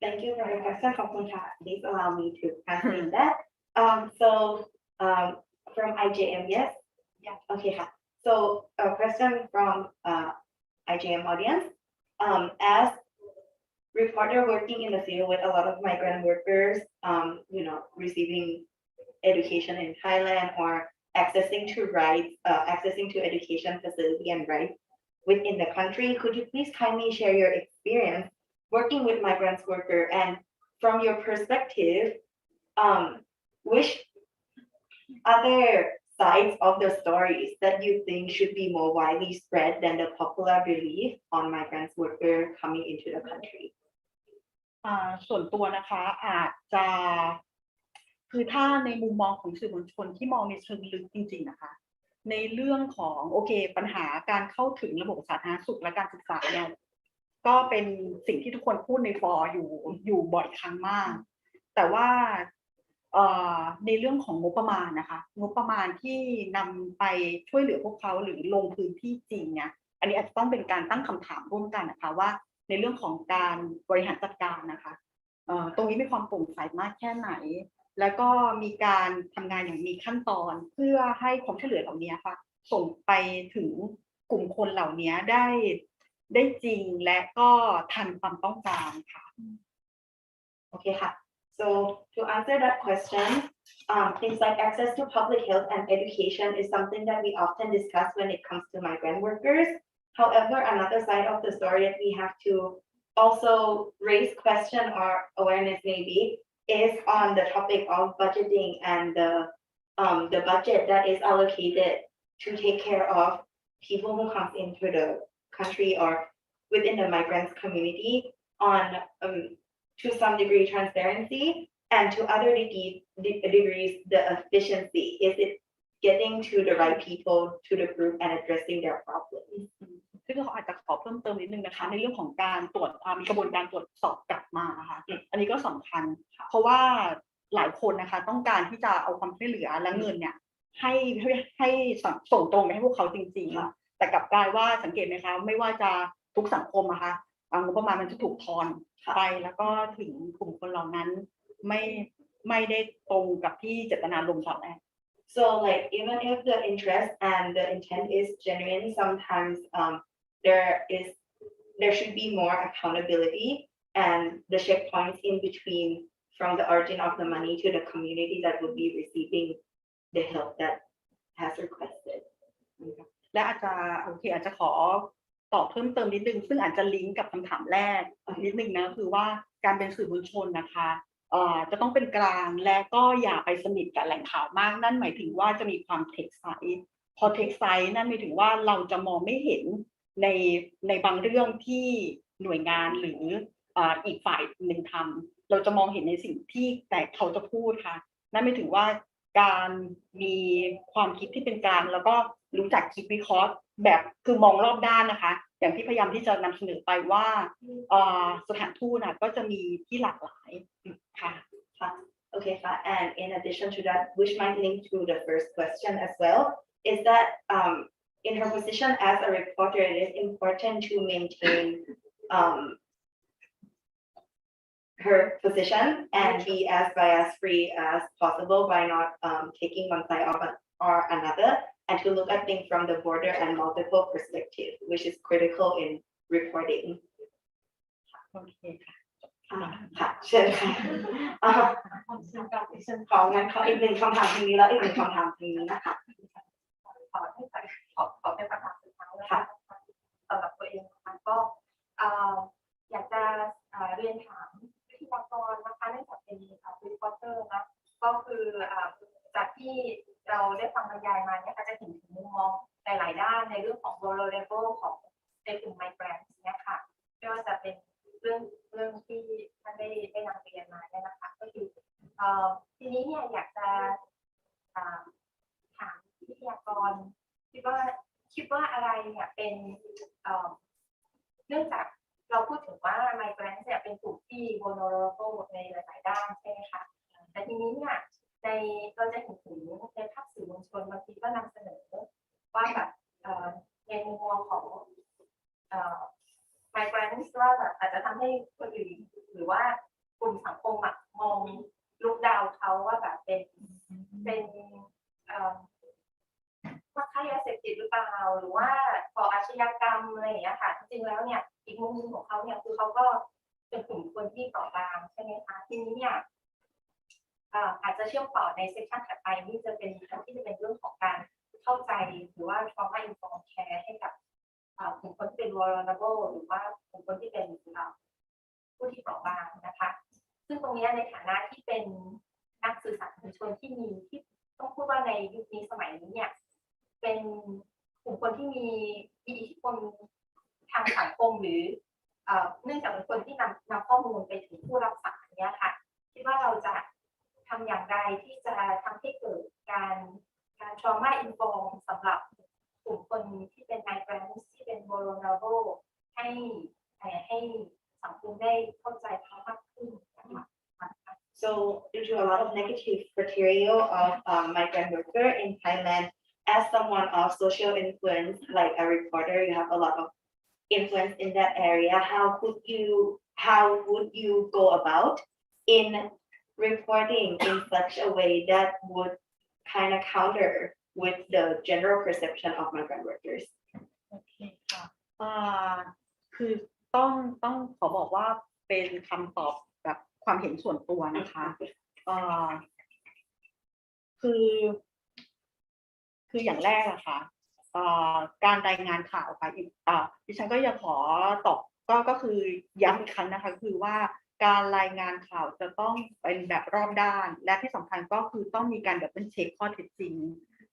thank you for your question, ขอบคุณค่ะ Please allow me to translate that. So from IJM, yes? Yeah. Okay,ค่ะ. So a question from IJM audience. As reporter working in the field with a lot of migrant workers, receiving education in Thailand or accessing to rights, accessing to education facility and rights within the country, could you please kindly share your experience working with migrant workers and from your perspective, which other sides of the stories that you think should be more widely spread than the popular belief on migrant workers coming into the country? ส่วนตัวนะคะอาจจะคือถ้าในมุมมองของสื่อมวลชนที่มองในเชิงลึกจริงๆนะคะในเรื่องของปัญหาการเข้าถึงระบบสาธารณสุขและการศึกษาเนี่ยก็เป็นสิ่งที่ทุกคนพูดในฟอร์อยู่บ่อยครั้งมากแต่ว่าในเรื่องของงบประมาณนะคะงบประมาณที่นำไปช่วยเหลือพวกเขาหรือลงพื้นที่จริงเนี่ยอันนี้อาจจะต้องเป็นการตั้งคำถามร่วมกันนะคะว่าในเรื่องของการบริหารจัดการนะคะตรงนี้มีความโปร่งใสมากแค่ไหนแล้วก็มีการทำงานอย่างมีขั้นตอนเพื่อให้ความช่วยเหลือเหล่านี้ค่ะส่งไปถึงกลุ่มคนเหล่านี้ได้จริงและก็ทันความต้องการค่ะ Okay,ค่ะ. So to answer that question, things like access to public health and education is something that we often discuss when it comes to migrant workers. However, another side of the story that we have to also raise question or awareness maybe is on the topic of budgeting and the budget that is allocated to take care of people who come into the country or within the migrant community on to some degree transparency and to other degrees the efficiency. Is it getting to the right people to the group and addressing their problems? ซึ่งเราอาจจะขอเพิ่มเติมนิดนึงนะคะในเรื่องของการตรวจมีกระบวนการตรวจสอบกลับมานะคะอันนี้ก็สำคัญเพราะว่าหลายคนนะคะต้องการที่จะเอาความช่วยเหลือและเงินเนี่ยให้ส่งตรงไปให้พวกเขาจริงๆแต่กลับกลายว่าสังเกตไหมคะไม่ว่าจะทุกสังคมนะคะงบประมาณมันจะถูกทอนไปแล้วก็ถึงกลุ่มคนเหล่านั้นไม่ได้ตรงกับที่เจตนารมณ์ตอนแรก So like even if the interest and the intent is genuine, sometimes there should be more accountability and the checkpoints in between from the origin of the money to the community that would be receiving the help that has requested. และอาจจะขอตอบเพิ่มเติมนิดนึงซึ่งอาจจะลิงก์กับคำถามแรกนิดนึงนะคือว่าการเป็นสื่อมวลชนนะคะจะต้องเป็นกลางและก็อย่าไปสนิทกับแหล่งข่าวมากนั่นหมายถึงว่าจะมีความเทคไซส์พอเทคไซส์นั่นหมายถึงว่าเราจะมองไม่เห็นในบางเรื่องที่หน่วยงานหรืออีกฝ่ายหนึ่งทำเราจะมองเห็นในสิ่งที่แต่เขาจะพูดค่ะนั่นหมายถึงว่าการมีความคิดที่เป็นกลางแล้วก็รู้จักคิดวิเคราะห์แบบคือมองรอบด้านนะคะอย่างที่พยายามที่จะนำเสนอไปว่าสถานทูตก็จะมีที่หลากหลายค่ะ Okay, and in addition to that, which might link to the first question as well, is that in her position as a reporter, it is important to maintain her position and be as bias free as possible by not taking one side or another, and to look at things from the broader and multiple perspectives, which is critical in reporting. โอเคค่ะ ค่ะเชิญค่ะของั้นขออีกหนึ่งคำถามทางนี้แล้วอีกหนึ่งคำถามทางนี้นะคะ ขอเป็นคำถามสุดท้ายนะคะสำหรับตัวเองนะคะก็อยากจะเรียนถามวิทยากรนะคะเนื่องจากเป็นรีพอร์เตอร์นะก็คือจากที่เราได้ฟังบรรยายมาเนี่ยจะเห็นถึงมุมมองหลายๆด้านในเรื่องของ vulnerable ของในกลุ่ม migrants เนี่ยค่ะไม่ว่าจะเป็นเรื่องที่ท่านได้นำเรียนมาเนี่ยนะคะก็คือทีนี้เนี่ยอยากจะถามวิทยากรคิดว่าอะไรเนี่ยเป็นเนื่องจากเราพูดถึงว่า migrants เนี่ยเป็นกลุ่มที่ vulnerable ในหลายๆด้านใช่ไหมคะแต่ทีนี้เนี่ยเราจะเห็นถึงในภาพสื่อมวลชนบางทีก็นำเสนอว่าแบบในมุมมองของmigrants ว่าแบบอาจจะทำให้คนอื่นหรือว่ากลุ่มสังคมมองลุกดาวเขาว่าแบบเป็นว่าค้ายาเสพติดหรือเปล่าหรือว่าก่ออาชญากรรมอะไรอย่างเงี้ยค่ะจริงๆแล้วเนี่ยอีกมุมนึงของเขาเนี่ยคือเขาก็เป็นกลุ่มคนที่เปราะบางใช่ไหมคะทีนี้เนี่ยอาจจะเชื่อมต่อในเซสชันถัดไปนี่จะเป็นที่จะเป็นเรื่องของการเข้าใจหรือว่า trauma informed care ให้กับกลุ่มคนที่เป็น vulnerable หรือว่ากลุ่มคนที่เป็นผู้ที่เปราะบางนะคะซึ่งตรงนี้ในฐานะที่เป็นนักสื่อสารมวลชนที่ต้องพูดว่าในยุคนี้สมัยนี้เนี่ยเป็นกลุ่มคนที่มีอิทธิพลทางสังคมหรือเนื่องจากเป็นคนที่นำข้อมูลไปถึงผู้รับสารเนี่ยค่ะคิดว่าเราจะทำอย่างไรที่จะทำให้เกิดการ trauma inform สำหรับกลุ่มคนที่เป็น migrants ที่เป็น vulnerable ให้สังคมได้เข้าใจเขามากขึ้นนะคะ So due to a lot of negative material of migrant worker in Thailand, as someone of social influence, like a reporter, you have a lot of influence in that area. How would you go about in reporting in such a way that would kind of counter with the general perception of migrant workers? โอเคค่ะคือต้องขอบอกว่าเป็นคำตอบแบบความเห็นส่วนตัวนะคะคืออย่างแรกอะค่ะการรายงานข่าวค่ะดิฉันก็ยังขอตอบก็คือย้ำอีกครั้งนะคะคือว่าการรายงานข่าวจะต้องเป็นแบบรอบด้านและที่สำคัญก็คือต้องมีการดับเบิลเช็คข้อเท็จจริง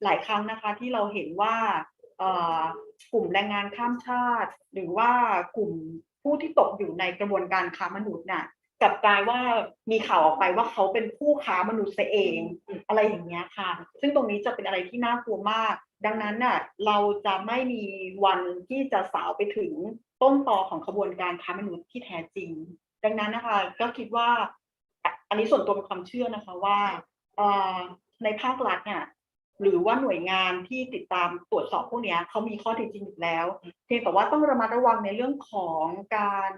หลายครั้งนะคะที่เราเห็นว่ากลุ่มแรงงานข้ามชาติหรือว่ากลุ่มผู้ที่ตกอยู่ในกระบวนการค้ามนุษย์น่ะกลับกลายว่ามีข่าวออกไปว่าเขาเป็นผู้ค้ามนุษย์เองอะไรอย่างเงี้ยค่ะซึ่งตรงนี้จะเป็นอะไรที่น่ากลัวมากดังนั้นน่ะเราจะไม่มีวันที่จะสาวไปถึงต้นตอของกระบวนการค้ามนุษย์ที่แท้จริงดังนั้นนะคะก็คิดว่าอันนี้ส่วนตัวเป็นความเชื่อนะคะว่าในภาครัฐเนี่ยหรือว่าหน่วยงานที่ติดตามตรวจสอบพวกนี้เขามีข้อเท็จจริงอยู่แล้วเพียงแต่ว่าต้องระมัดระวังในเรื่องของการ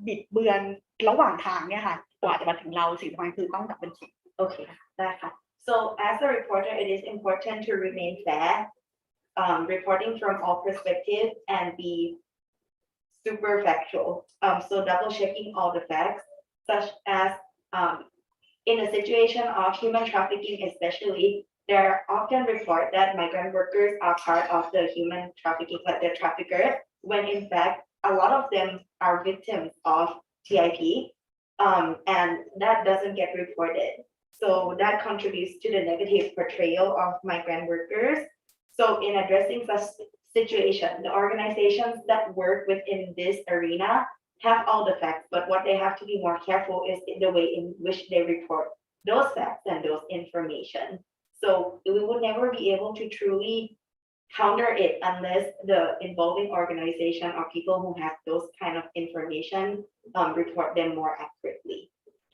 บิดเบือนระหว่างทางเนี่ยค่ะกว่าจะมาถึงเราสิ่งสำคัญคือต้องดับเบิลเช็คโอเคได้ค่ะ So as a reporter, it is important to remain fair, reporting from all perspectives and be super factual. So double checking all the facts, such as in a situation of human trafficking, especially, there are often reports that migrant workers are part of the human trafficking, like the traffickers, when in fact a lot of them are victims of TIP, and that doesn't get reported. So that contributes to the negative portrayal of migrant workers. So in addressing such situation, the organizations that work within this arena have all the facts, but what they have to be more careful is in the way in which they report those facts and those information. So we would never be able to truly counter it unless the involving organization or people who have those kind of information report them more accurately.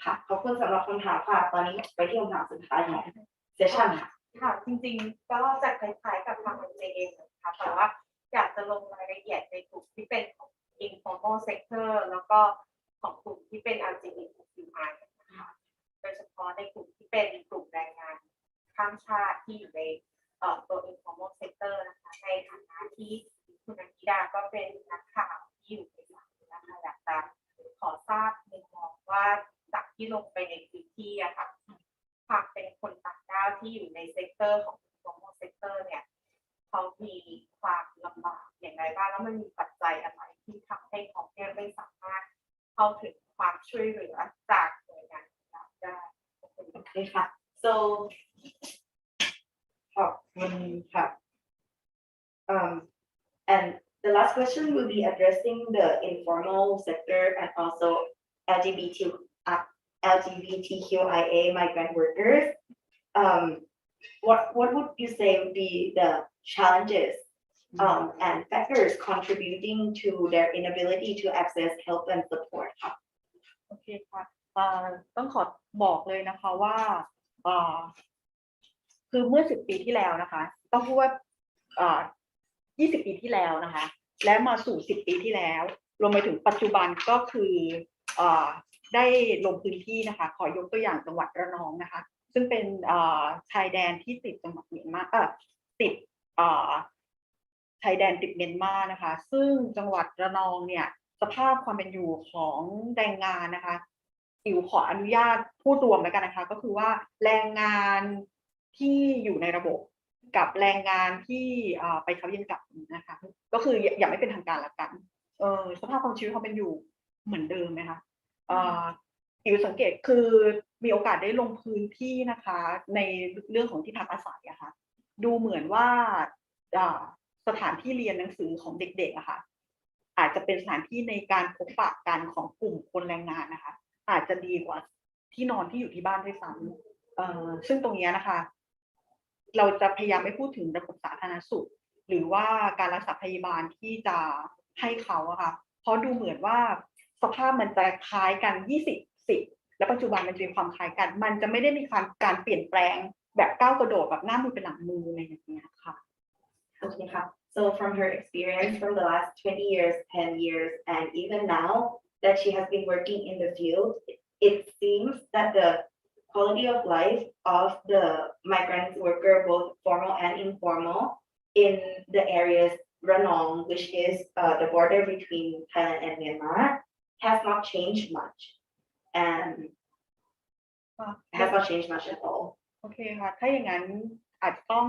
ค่ะขอบคุณสำหรับคำถามค่ะตอนนี้ไปที่คำถามสุดท้ายของเซสชั่นค่ะ ค่ะจริงๆก็จะคล้ายๆกับทางเจเองนะคะแต่ว่าอยากจะลงรายละเอียดในกลุ่มที่เป็นของ informal sector แล้วก็ของกลุ่มที่เป็น LGBTQI นะคะโดยเฉพาะในกลุ่มที่เป็นกลุ่มแรงงานข้ามชาติที่อยู่ในตัว informal sector นะคะในฐานะที่คุณนันทิดาก็เป็นนักข่าวที่อยู่ในสายนะคะอยากจะขอทราบมุมมองว่าจากที่ลงไปในพื้นที่อะค่ะความเป็นคนต่างด้าวที่อยู่ในเซกเตอร์ของ informal sector เนี่ยเขามีความลำบากอย่างไรบ้างแล้วมันมีปัจจัยอะไรที่ทำให้เขาเนี่ยไม่สามารถเข้าถึงความช่วยเหลือจากหน่วยงานต่างๆได้ โอเคค่ะ so ขอบคุณค่ะ and the last question will be addressing the informal sector and also LGBTQIA migrant workers. What would you say would be the challenges and factors contributing to their inability to access help and support? โอเคค่ะต้องขอบอกเลยนะคะว่าคือเมื่อ10 ปีที่แล้วนะคะต้องพูดว่า20 ปีที่แล้วนะคะและมาสู่10 ปีที่แล้วรวมไปถึงปัจจุบันก็คือได้ลงพื้นที่นะคะขอยกตัวอย่างจังหวัดระนองนะคะซึ่งเป็นชายแดนที่ติดจังหวัดเมียนมาติดชายแดนติดเมียนมานะคะซึ่งจังหวัดระนองเนี่ยสภาพความเป็นอยู่ของแรงงานนะคะอิ๋วขออนุญาตพูดรวมแล้วกันนะคะก็คือว่าแรงงานที่อยู่ในระบบกับแรงงานที่ไปเขาเย็นกลับนะคะก็คืออย่าไม่เป็นทางการละกันสภาพความชีวิตเขาเป็นอยู่เหมือนเดิมไหมคะอิ๋วสังเกตคือมีโอกาสได้ลงพื้นที่นะคะในเรื่องของที่พักอาศัยอะค่ะดูเหมือนว่าสถานที่เรียนหนังสือของเด็กๆอะค่ะอาจจะเป็นสถานที่ในการพบปะกันของกลุ่มคนแรงงานนะคะอาจจะดีกว่าที่นอนที่อยู่ที่บ้านด้วยซ้ำซึ่งตรงนี้นะคะเราจะพยายามไม่พูดถึงระบบสาธารณสุขหรือว่าการรักษาพยาบาลที่จะให้เขาอะค่ะเพราะดูเหมือนว่าสภาพมันจะคล้ายกัน20-10และปัจจุบันมันจะมีความคล้ายกันมันจะไม่ได้มีการเปลี่ยนแปลงแบบก้าวกระโดดแบบหน้ามือเป็นหลังมืออะไรอย่างเงี้ยค่ะ Okay, so from her experience from the last 20 years, 10 years, and even now that she has been working in the field, it seems that the quality of life of the migrant worker, both formal and informal, in the areas Ranong, which is the border between Thailand and Myanmar, has not changed much, and has not changed much at all. โอเคค่ะถ้าอย่างนั้นอาจต้อง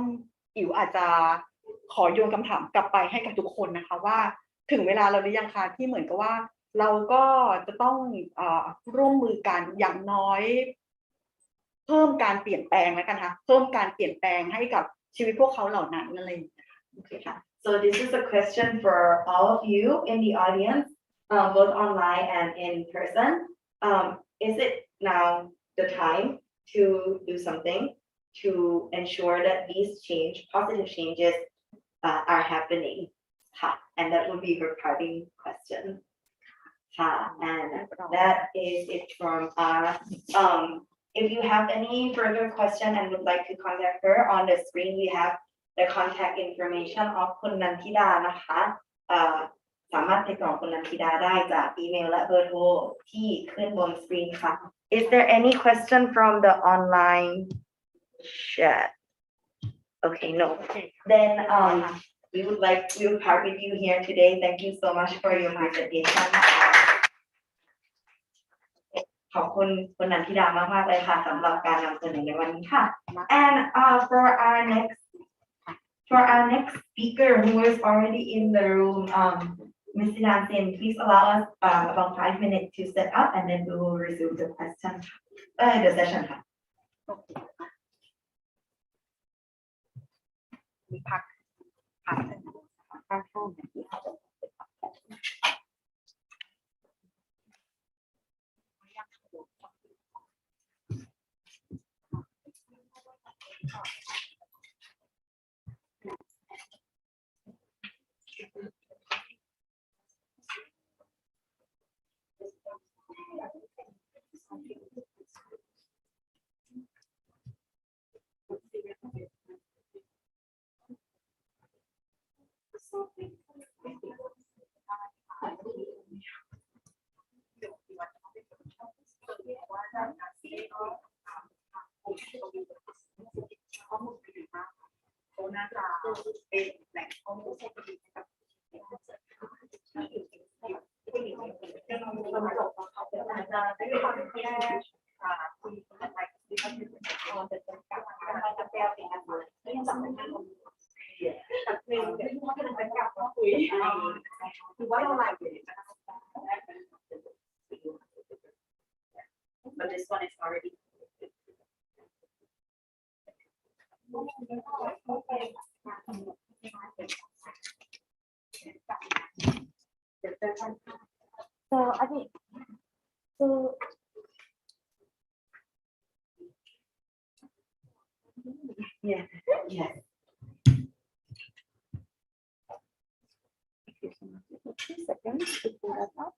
อิ๋วอาจจะขอโยนคำถามกลับไปให้กับทุกคนนะคะว่าถึงเวลาเราหรือยังคะที่เหมือนกับว่าเราก็จะต้องร่วมมือกันอย่างน้อยเพิ่มการเปลี่ยนแปลงแล้วกันค่ะเพิ่มการเปลี่ยนแปลงให้กับชีวิตพวกเขาเหล่านั้นอะไรอย่างเงี้ยค่ะ Okay, so this is a question for all of you in the audience, both online and in person. Is it now the time to do something to ensure that these positive changes are happening? And that would be her parting question. And that is it from us. If you have any further question and would like to contact her, on the screen we have the contact information of คุณนันทิดานะคะสามารถติดต่อคุณนันทิดาได้จากอีเมลและเบอร์โทรที่ขึ้นบนสกรีนค่ะ Is there any question from the online chat? Okay, no. Then we will part with you here today. Thank you so much for your presentation. ขอบคุณคุณนันทิดามากๆเลยค่ะสำหรับการนำเสนอในวันนี้ค่ะ And for our next speaker who is already in the room, Ms. Nansen, please allow us about 5 minutes to set up and then we will resume the session. มีพักข้างช่วงนี้ ข้อมูลไปดีมากเขาน่าจะเป็นแหล่งข้อมูลที่ดีกับคนจบเขาเป็นอาจารย์ได้ความแค่คุยกันไปที่เขาเป็นการจะแปลเป็นอะไรที่สำคัญกับหนึ่งที่เขาเป็นการคุยคือว่าเราไล่ไปนะคะ But this one is already So I think so. yeah. Yeah. 2 seconds to pull that up.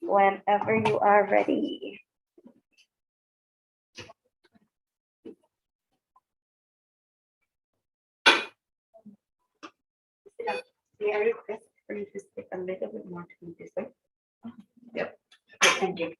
Whenever you are ready. May I request for you to speak a little bit more to this way? Yep. Thank you.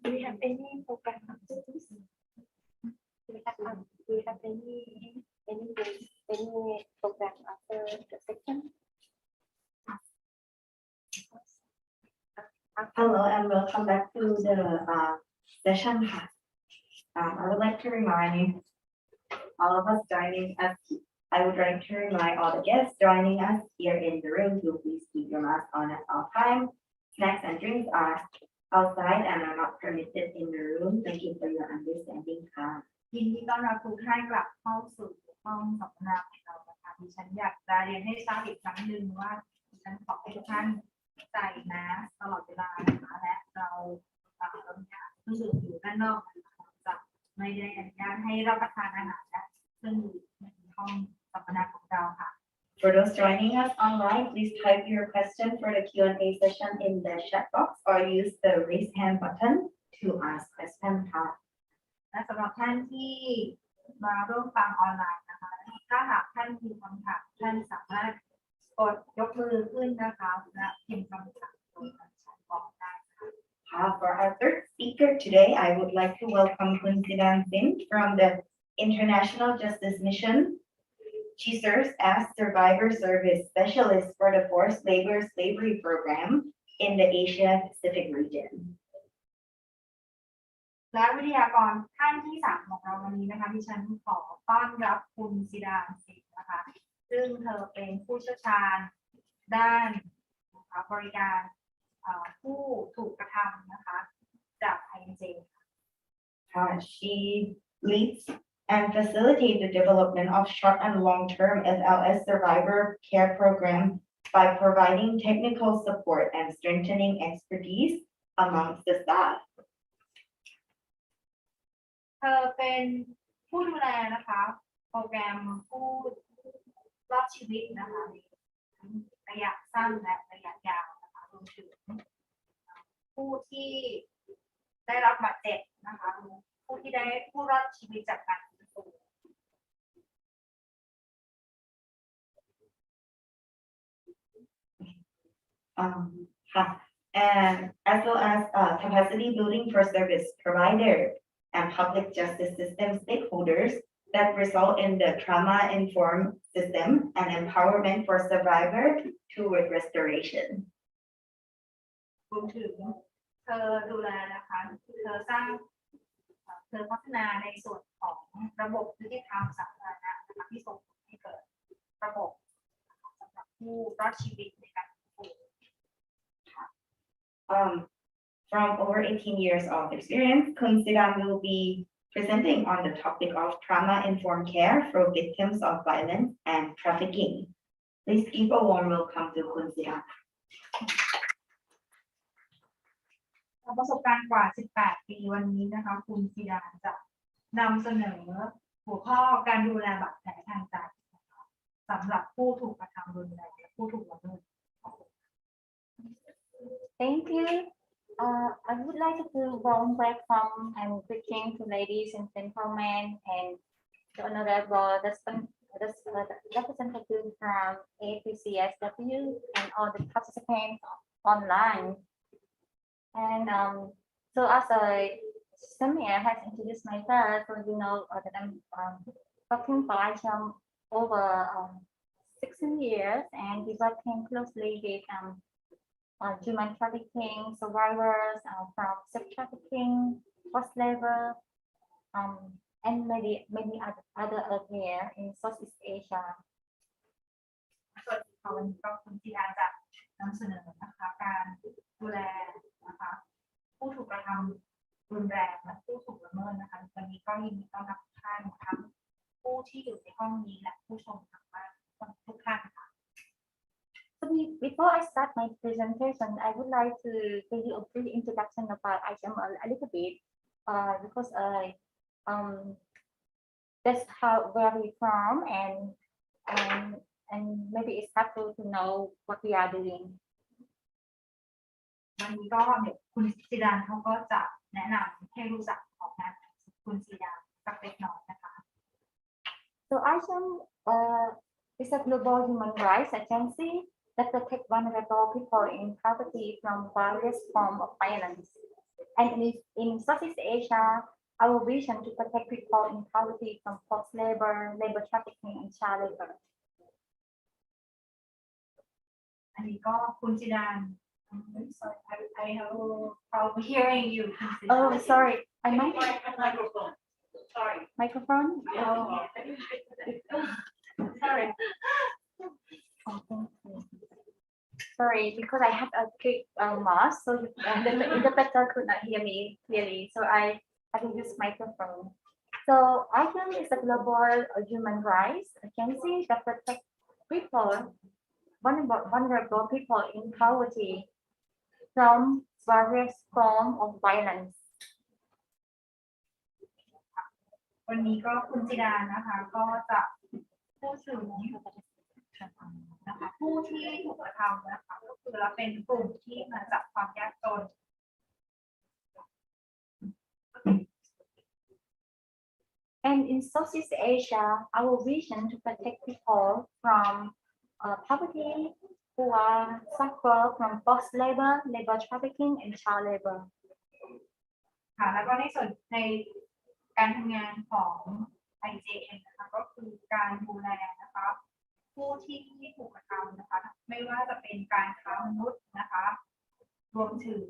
Do you have any program after this? Do you have any program after the section? Hello and welcome back to the session ค่ะ I would like to remind all of us joining us. I would like to remind all the guests joining us here in the room to please keep your mask on at all times. Snacks and drinks are outside and are not permitted in the room. Thank you for your understanding ค่ะ ยินดีต้อนรับทุกท่านกลับเข้าสู่ห้องสัมมนาของเรานะคะดิฉันอยากจะเรียนให้ทราบอีกครั้งหนึ่งว่าดิฉันขอให้ทุกท่านใส่แมสตลอดเวลานะคะและเรามีอาหารเครื่องดื่มอยู่ด้านนอกนะคะจะไม่ได้อนุญาตให้รับประทานอาหารและเครื่องดื่มในห้องสัมมนาของเราค่ะ For those joining us online, please type your question for the Q&A session in the chat box or use the raise hand button to ask questions ค่ะ และสำหรับท่านที่มาร่วมฟังออนไลน์นะคะถ้าหากท่านมีคำถามท่านสามารถกดยกมือขึ้นนะคะและพิมพ์คำถามลงในแชทบ็อกซ์ได้ค่ะ For our third speaker today, I would like to welcome Kun Sidan Sim from the International Justice Mission. She serves as Survivor Service Specialist for the Forced Labor Slavery Program in the Asia Pacific region. และวิทยากรท่านที่3ของเราวันนี้นะคะดิฉันขอต้อนรับคุณศิดาสิงห์นะคะซึ่งเธอเป็นผู้เชี่ยวชาญด้านบริการผู้ถูกกระทำนะคะจาก INJ. She leads and facilitates the development of short and long-term SLS survivor care program by providing technical support and strengthening expertise amongst the staff. เธอเป็นผู้ดูแลนะคะโปรแกรมผู้รอดชีวิตนะคะในระยะสั้นและระยะยาวนะคะรวมถึงผู้ที่ได้รับบาดเจ็บนะคะผู้ที่ได้ผู้รอดชีวิตจากการฟื้นฟู and as well as capacity building for service provider and public justice system stakeholders that result in the trauma-informed system and empowerment for survivor toward restoration. รวมถึงเธอดูแลนะคะเธอพัฒนาในส่วนของระบบยุติธรรมสาธารณะนะคะที่ส่งผลให้เกิดระบบสำหรับผู้รอดชีวิตในการฟื้นฟู From over 18 years of experience, Kun Sidan will be presenting on the topic of trauma-informed care for victims of violence and trafficking. Please give a warm welcome to Kun Sidan. ประสบการณ์กว่า 18 ปีวันนี้นะคะคุณศิดาจะนำเสนอหัวข้อการดูแลบาดแผลทางใจสำหรับผู้ถูกกระทำรุนแรงและผู้ถูกละเมิด Thank you. I would like to warm welcome and greeting to ladies and gentlemen and the honorable representative from APCSW and all the participants online. And so as Samir has introduced myself, so you know that I'm working for ICHM over 16 years and we working closely with human trafficking survivors from sex trafficking, forced labor, and many other areas in Southeast Asia. วันนี้ก็คุณศิดาจะนำเสนอนะคะการดูแลนะคะผู้ถูกกระทำรุนแรงและผู้ถูกละเมิดนะคะวันนี้ก็ยินดีต้อนรับทุกท่านทั้งผู้ที่อยู่ในห้องนี้และผู้ชมทางบ้านทุกท่านค่ะ So before I start my presentation, I would like to give you a brief introduction about ICHM a little bit, because that's where we from and maybe it's helpful to know what we are doing. วันนี้ก็เดี๋ยวคุณศิดาเขาก็จะแนะนำให้รู้จักของงานคุณศิดาสักเล็กน้อยนะคะ So ICHM is a global human rights agency that protects vulnerable people in poverty from various forms of violence. And in Southeast Asia, our vision to protect people in poverty from forced labor, labor trafficking, and child labor. อันนี้ก็คุณศิดา Sorry, I have a problem hearing you. Oh, sorry. I might Microphone. Sorry. microphone. Oh, Sorry. oh, thank you. Sorry, because I have a quick mask, so the interpreter could not hear me clearly. So I had to use microphone. So ICAN is a global human rights agency that protects people, vulnerable people in poverty from various forms of violence. วันนี้ก็คุณจิดานะคะก็จะพูดถึงนะคะผู้ที่ถูกกระทำนะคะก็คือเราเป็นกลุ่มที่มาจากความยากจน And in Southeast Asia, our vision to protect people from poverty who are suffer from forced labor, labor trafficking, and child labor. ค่ะแล้วก็ในส่วนในการทำงานของ IJN นะคะก็คือการดูแลนะคะผู้ที่ถูกกระทำนะคะไม่ว่าจะเป็นการค้ามนุษย์นะคะรวมถึง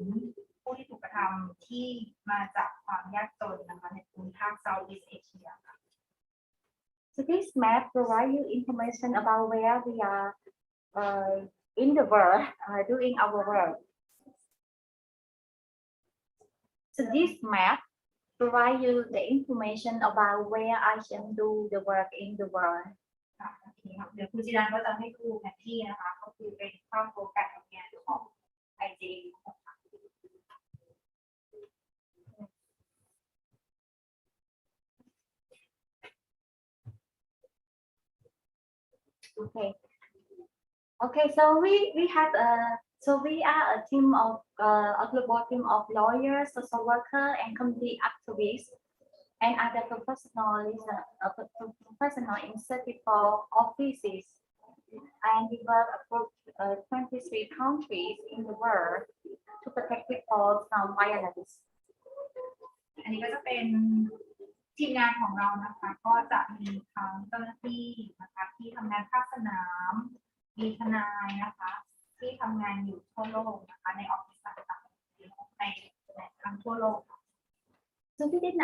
ผู้ที่ถูกกระทำที่มาจากความยากจนนะคะในภูมิภาค Southeast Asia ค่ะ So this map provides you information about where we are in the world doing our work. So this map provide you the information about where I can do the work in the world. ค่ะโอเคครับเดี๋ยวคุณจิรันก็จะให้ดูแผนที่นะคะก็คือเป็นภาพโฟกัสทำงานของ IJN นะคะ Okay, so we have we are a team of a global team of lawyers, social workers, and community activists, and other professional in 34 offices, and we work across 23 countries in the world to protect people from violence. อันนี้ก็จะเป็นทีมงานของเรานะคะก็จะมีทั้งเจ้าหน้าที่นะคะที่ทำงานภาคสนามมีทนายนะคะที่ทำงานอยู่ทั่วโลกนะคะในออฟฟิศต่างๆในทั้งทั่วโลก So within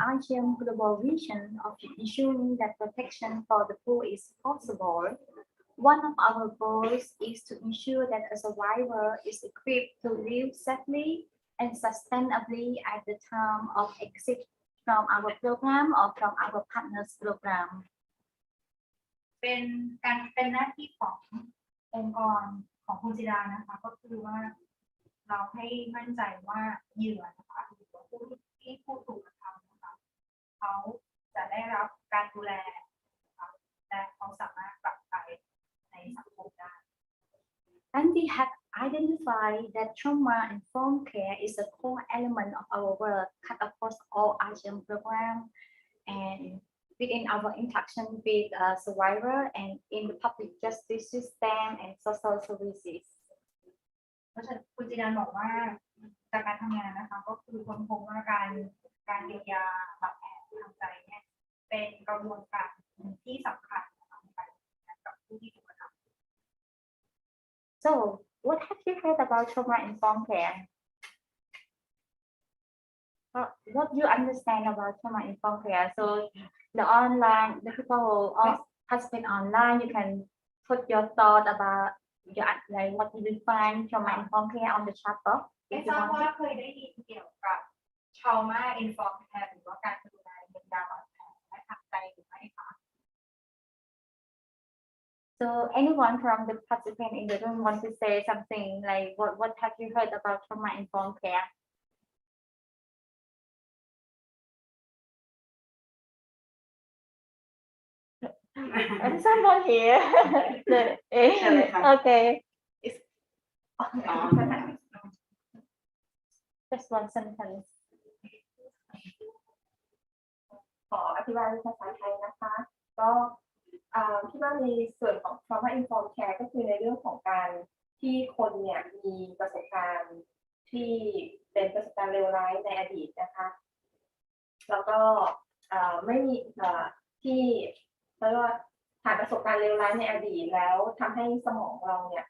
ASEAN global vision of ensuring that protection for the poor is possible, one of our goals is to ensure that a survivor is equipped to live safely and sustainably at the time of exit from our program or from our partners program. เป็นหน้าที่ขององค์กรของคุณจิดานะคะก็คือว่าเราให้มั่นใจว่าเหยื่อนะคะหรือว่าผู้ที่ถูกกระทำนะคะเขาจะได้รับการดูแลนะคะและเขาสามารถกลับไปในสังคมได้ And we have identified that trauma-informed care is a core element of our work cut across all ASEAN programs and within our interaction with survivor and in the public justice system and social services. เพราะฉะนั้นคุณจินันบอกว่าจากการทำงานนะคะก็คือค้นพบว่าการเยียวยาบาดแผลทางใจเนี่ยเป็นกระบวนการที่สำคัญในการกับผู้ที่ถูกกระทำ So what have you heard about trauma-informed care? What do you understand about trauma-informed care? So the people who participate online, you can put your thought about like what you define trauma-informed care on the chat box. ไม่ทราบว่าเคยได้ยินเกี่ยวกับ trauma informed care หรือว่าการดูแลเยียวยาบาดแผลและทางใจหรือไม่คะ So anyone from the participant in the room want to say something like what have you heard about trauma-informed care? Someone here. Okay. Just one sentence. ขออธิบายเป็นภาษาไทยนะคะก็คิดว่าในส่วนของ trauma informed care ก็คือในเรื่องของการที่คนเนี่ยมีประสบการณ์ที่เป็นประสบการณ์เลวร้ายในอดีตนะคะแล้วก็ไม่มีที่เพราะว่าผ่านประสบการณ์เลวร้ายในอดีตแล้วทำให้สมองเราเนี่ย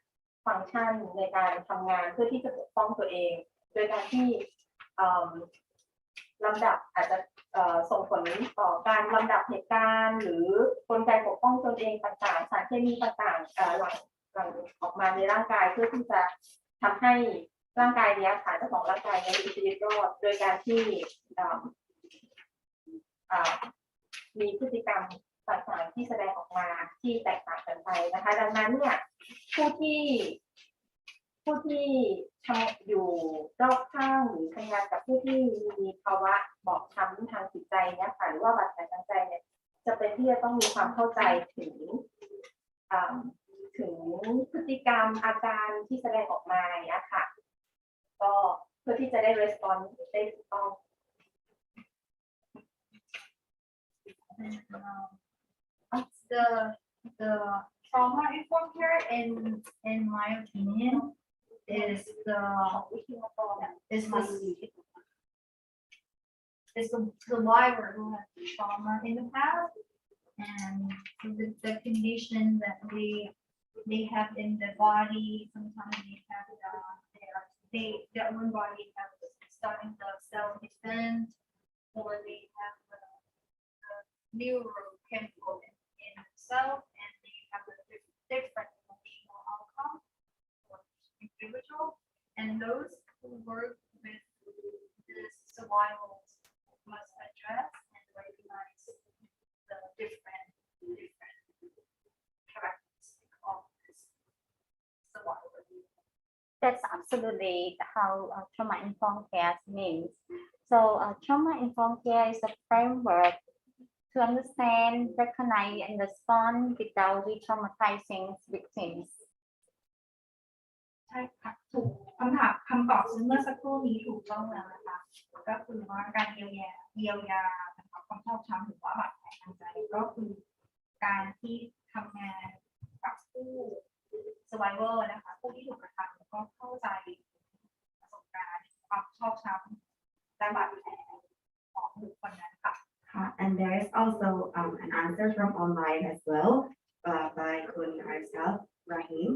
ฟังก์ชันในการทำงานเพื่อที่จะปกป้องตัวเอง โดยการที่ลำดับอาจจะส่งผลต่อการลำดับเหตุการณ์หรือกลไกปกป้องตนเองต่างๆสารเคมีต่างๆหลั่งออกมาในร่างกายเพื่อที่จะทำให้ร่างกายเนี้ยค่ะเจ้าของร่างกายเนี้ยมีชีวิตรอดโดยการที่มีพฤติกรรมต่างๆที่แสดงออกมาที่แตกต่างกันไปนะคะดังนั้นเนี่ยผู้ที่ทำอยู่รอบข้างหรือทำงานกับผู้ที่มีภาวะบอบช้ำทางจิตใจเนี่ยค่ะหรือว่าบาดแผลทางใจเนี่ยจะเป็นที่จะต้องมีความเข้าใจถึงพฤติกรรมอาการที่แสดงออกมาเนี่ยค่ะก็เพื่อที่จะได้ response ได้ถูกต้อง the trauma informed care in my opinion is the survivor who has trauma in the past and the condition that they have in the body. Sometimes they have their own body have starting the self-defense, or they have the neurochemical in itself, and they have a different emotional outcome for each individual. And those who work with this survival must address and recognize the different characteristics of this survival. That's absolutely how trauma-informed care means. So trauma-informed care is a framework to understand, recognize, and respond without re-traumatizing victims. ใช่ค่ะถูกคำตอบซึ่งเมื่อสักครู่นี้ถูกต้องแล้วนะคะก็คือว่าการเยียวยานะคะความชอบช้ำหรือว่าบาดแผลทางใจก็คือการที่ทำงานกับผู้ survivor นะคะผู้ที่ถูกกระทำแล้วก็เข้าใจประสบการณ์ความชอบช้ำและบาดแผลของบุคคลนั้นค่ะ And there is also an answer from online as well by Kun herself, Rahim,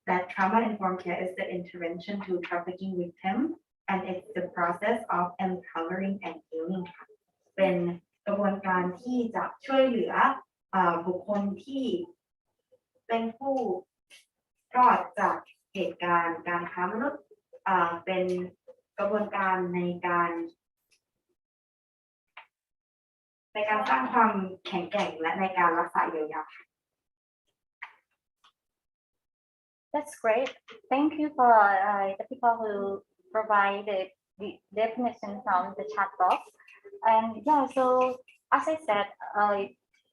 that trauma-informed care is the intervention to trafficking victims, and it's the process of empowering and healing. เป็นกระบวนการที่จะช่วยเหลือบุคคลที่เป็นผู้รอดจากเหตุการณ์การค้ามนุษย์เป็นกระบวนการในการสร้างความแข็งแกร่งและในการรักษาเยียวยา That's great. Thank you for the people who provided the definition from the chat box. And yeah, so as I said,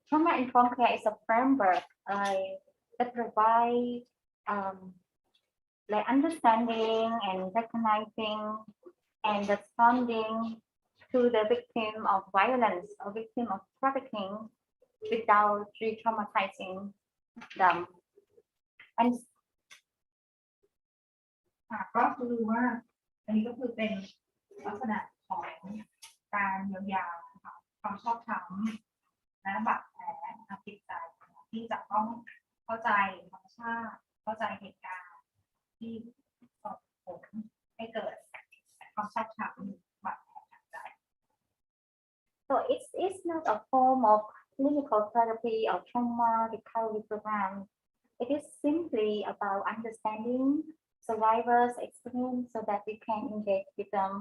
trauma-informed care is a framework that provides like understanding and recognizing and responding to the victim of violence or victim of trafficking without re-traumatizing them. And ก็คือว่าอันนี้ก็คือเป็นลักษณะของการเยียวยาความชอบธรรมและบาดแผลทางจิตใจที่จะต้องเข้าใจธรรมชาติเข้าใจเหตุการณ์ที่ส่งผลให้เกิดความชอบธรรมบาดแผลทางใจ so it's not a form of clinical therapy or trauma recovery program. It is simply about understanding survivors' experience so that we can engage with them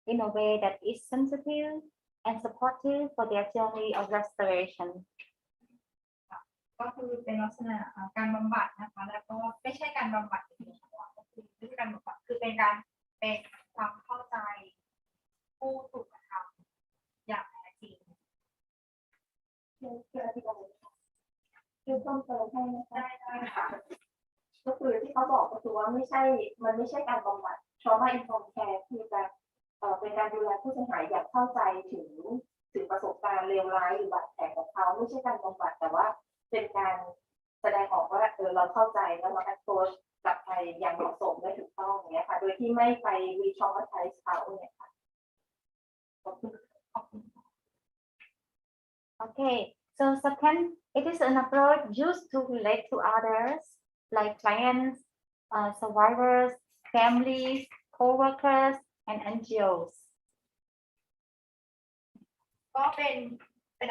in a way that is sensitive and supportive for their journey of restoration. ก็คือเป็นลักษณะการบำบัดนะคะแล้วก็ไม่ใช่การบำบัดอย่างเดียวก็คือไม่ใช่การบำบัดคือเป็นความเข้าใจผู้ถูกกระทำอย่างแท้จริง คือเพิ่มเติมให้นะคะ ได้ค่ะ ก็คือที่เขาบอกก็คือว่ามันไม่ใช่การบำบัด trauma informed care คือจะเป็นการดูแลผู้เสียหายอย่างเข้าใจถึงประสบการณ์เลวร้ายหรือบาดแผลของเขาไม่ใช่การบำบัดแต่ว่าเป็นการแสดงออกว่าเราเข้าใจแล้วเรา approach กลับไปอย่างเหมาะสมและถูกต้องอย่างเงี้ยค่ะโดยที่ไม่ไป re-traumatize เขาเนี่ยค่ะ Okay, so second, it is an approach used to relate to others, like clients, survivors, families, co-workers, and NGOs. ก็เป็น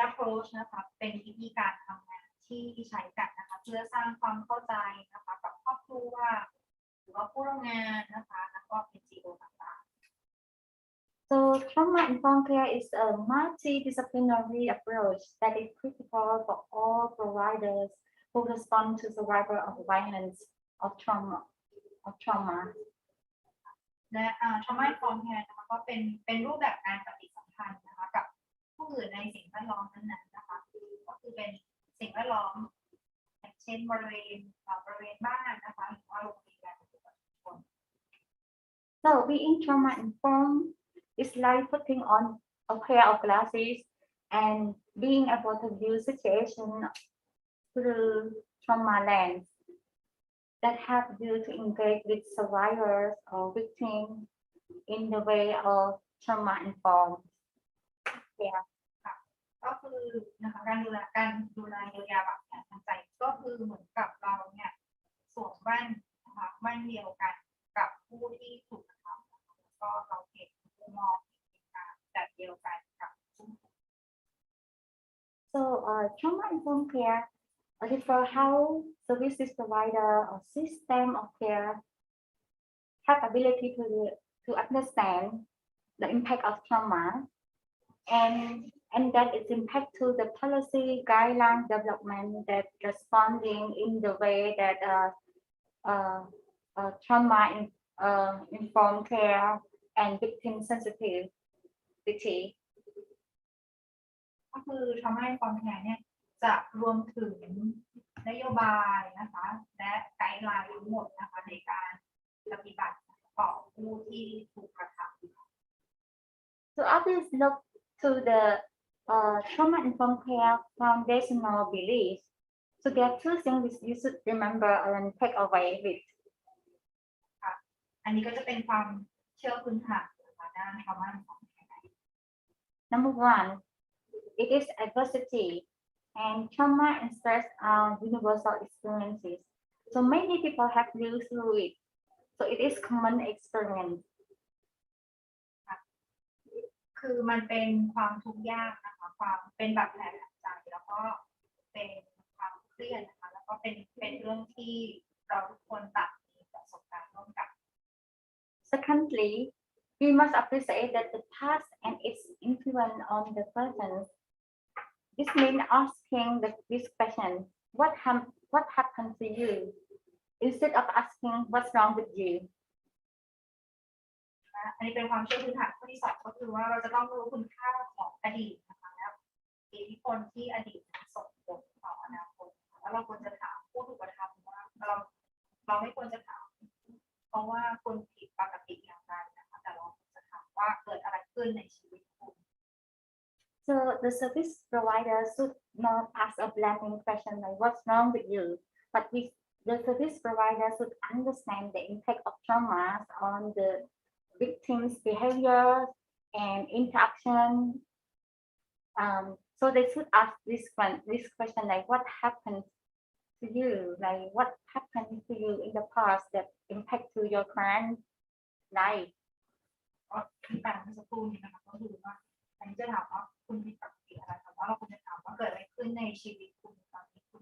approach นะคะเป็นวิธีการทำงานที่ใช้กันนะคะเพื่อสร้างความเข้าใจนะคะกับครอบครัวหรือว่าผู้ร่วมงานนะคะแล้วก็ NGO ต่างๆ So trauma-informed care is a multidisciplinary approach that is critical for all providers who respond to survivor of violence or trauma. และtrauma informed care นะคะก็เป็นรูปแบบการปฏิสัมพันธ์นะคะกับผู้อื่นในสิ่งแวดล้อมนั้นๆนะคะก็คือเป็นสิ่งแวดล้อมอย่างเช่นบริเวณบ้านนะคะหรือว่าโรงเรียน So being trauma-informed is like putting on a pair of glasses and being able to view situations through trauma lens that help you to engage with survivors or victims in the way of trauma-informed care. ก็คือนะคะการดูแลเยียวยาบาดแผลทางใจก็คือเหมือนกับเราเนี่ยสวมแว่นนะคะแว่นเดียวกันกับผู้ที่ถูกกระทำนะคะก็เราเห็นมุมมองแบบเดียวกันกับผู้ So trauma-informed care refer how services provider or system of care have ability to understand the impact of trauma and that its impact to the policy guideline development that responding in the way that trauma informed care and victim sensitivity ก็คือ trauma informed care เนี่ยจะรวมถึงนโยบายนะคะและไกด์ไลน์ทั้งหมดนะคะในการปฏิบัติต่อผู้ที่ถูกกระทำ So others look to the trauma-informed care foundational beliefs. So there are two things you should remember and take away with. อันนี้ก็จะเป็นความเชื่อพื้นฐานนะคะด้าน trauma informed care. Number one, it is adversity, and trauma and stress are universal experiences. So many people have lived through it. So it is common experience. คือมันเป็นความทุกข์ยากนะคะความเป็นบาดแผลทางใจแล้วก็เป็นความเครียดนะคะแล้วก็เป็นเรื่องที่เราทุกคนต่างมีประสบการณ์ร่วมกัน Secondly, we must appreciate that the past and its influence on the present. This means asking this question: what happened to you, instead of asking what's wrong with you. อันนี้เป็นความเชื่อพื้นฐานข้อที่สองก็คือว่าเราจะต้องรู้คุณค่าของอดีตนะคะแล้วอิทธิพลที่อดีตส่งผลต่ออนาคตแล้วเราควรจะถามผู้ถูกกระทำว่าเราไม่ควรจะถามเพราะว่าคุณผิดปกติอย่างไรนะคะแต่เราควรจะถามว่าเกิดอะไรขึ้นในชีวิตคุณ So the service provider should not ask a blaming question like what's wrong with you, but the service provider should understand the impact of traumas on the victim's behavior and interaction. So they should ask this question like what happened to you, like what happened to you in the past that impact to your current life. ก็ที่การเมื่อสักครู่นี้นะคะก็คือว่าอันนี้จะถามว่าคุณผิดปกติอะไรแต่ว่าเราควรจะถามว่าเกิดอะไรขึ้นในชีวิตคุณตอนนี้คุณ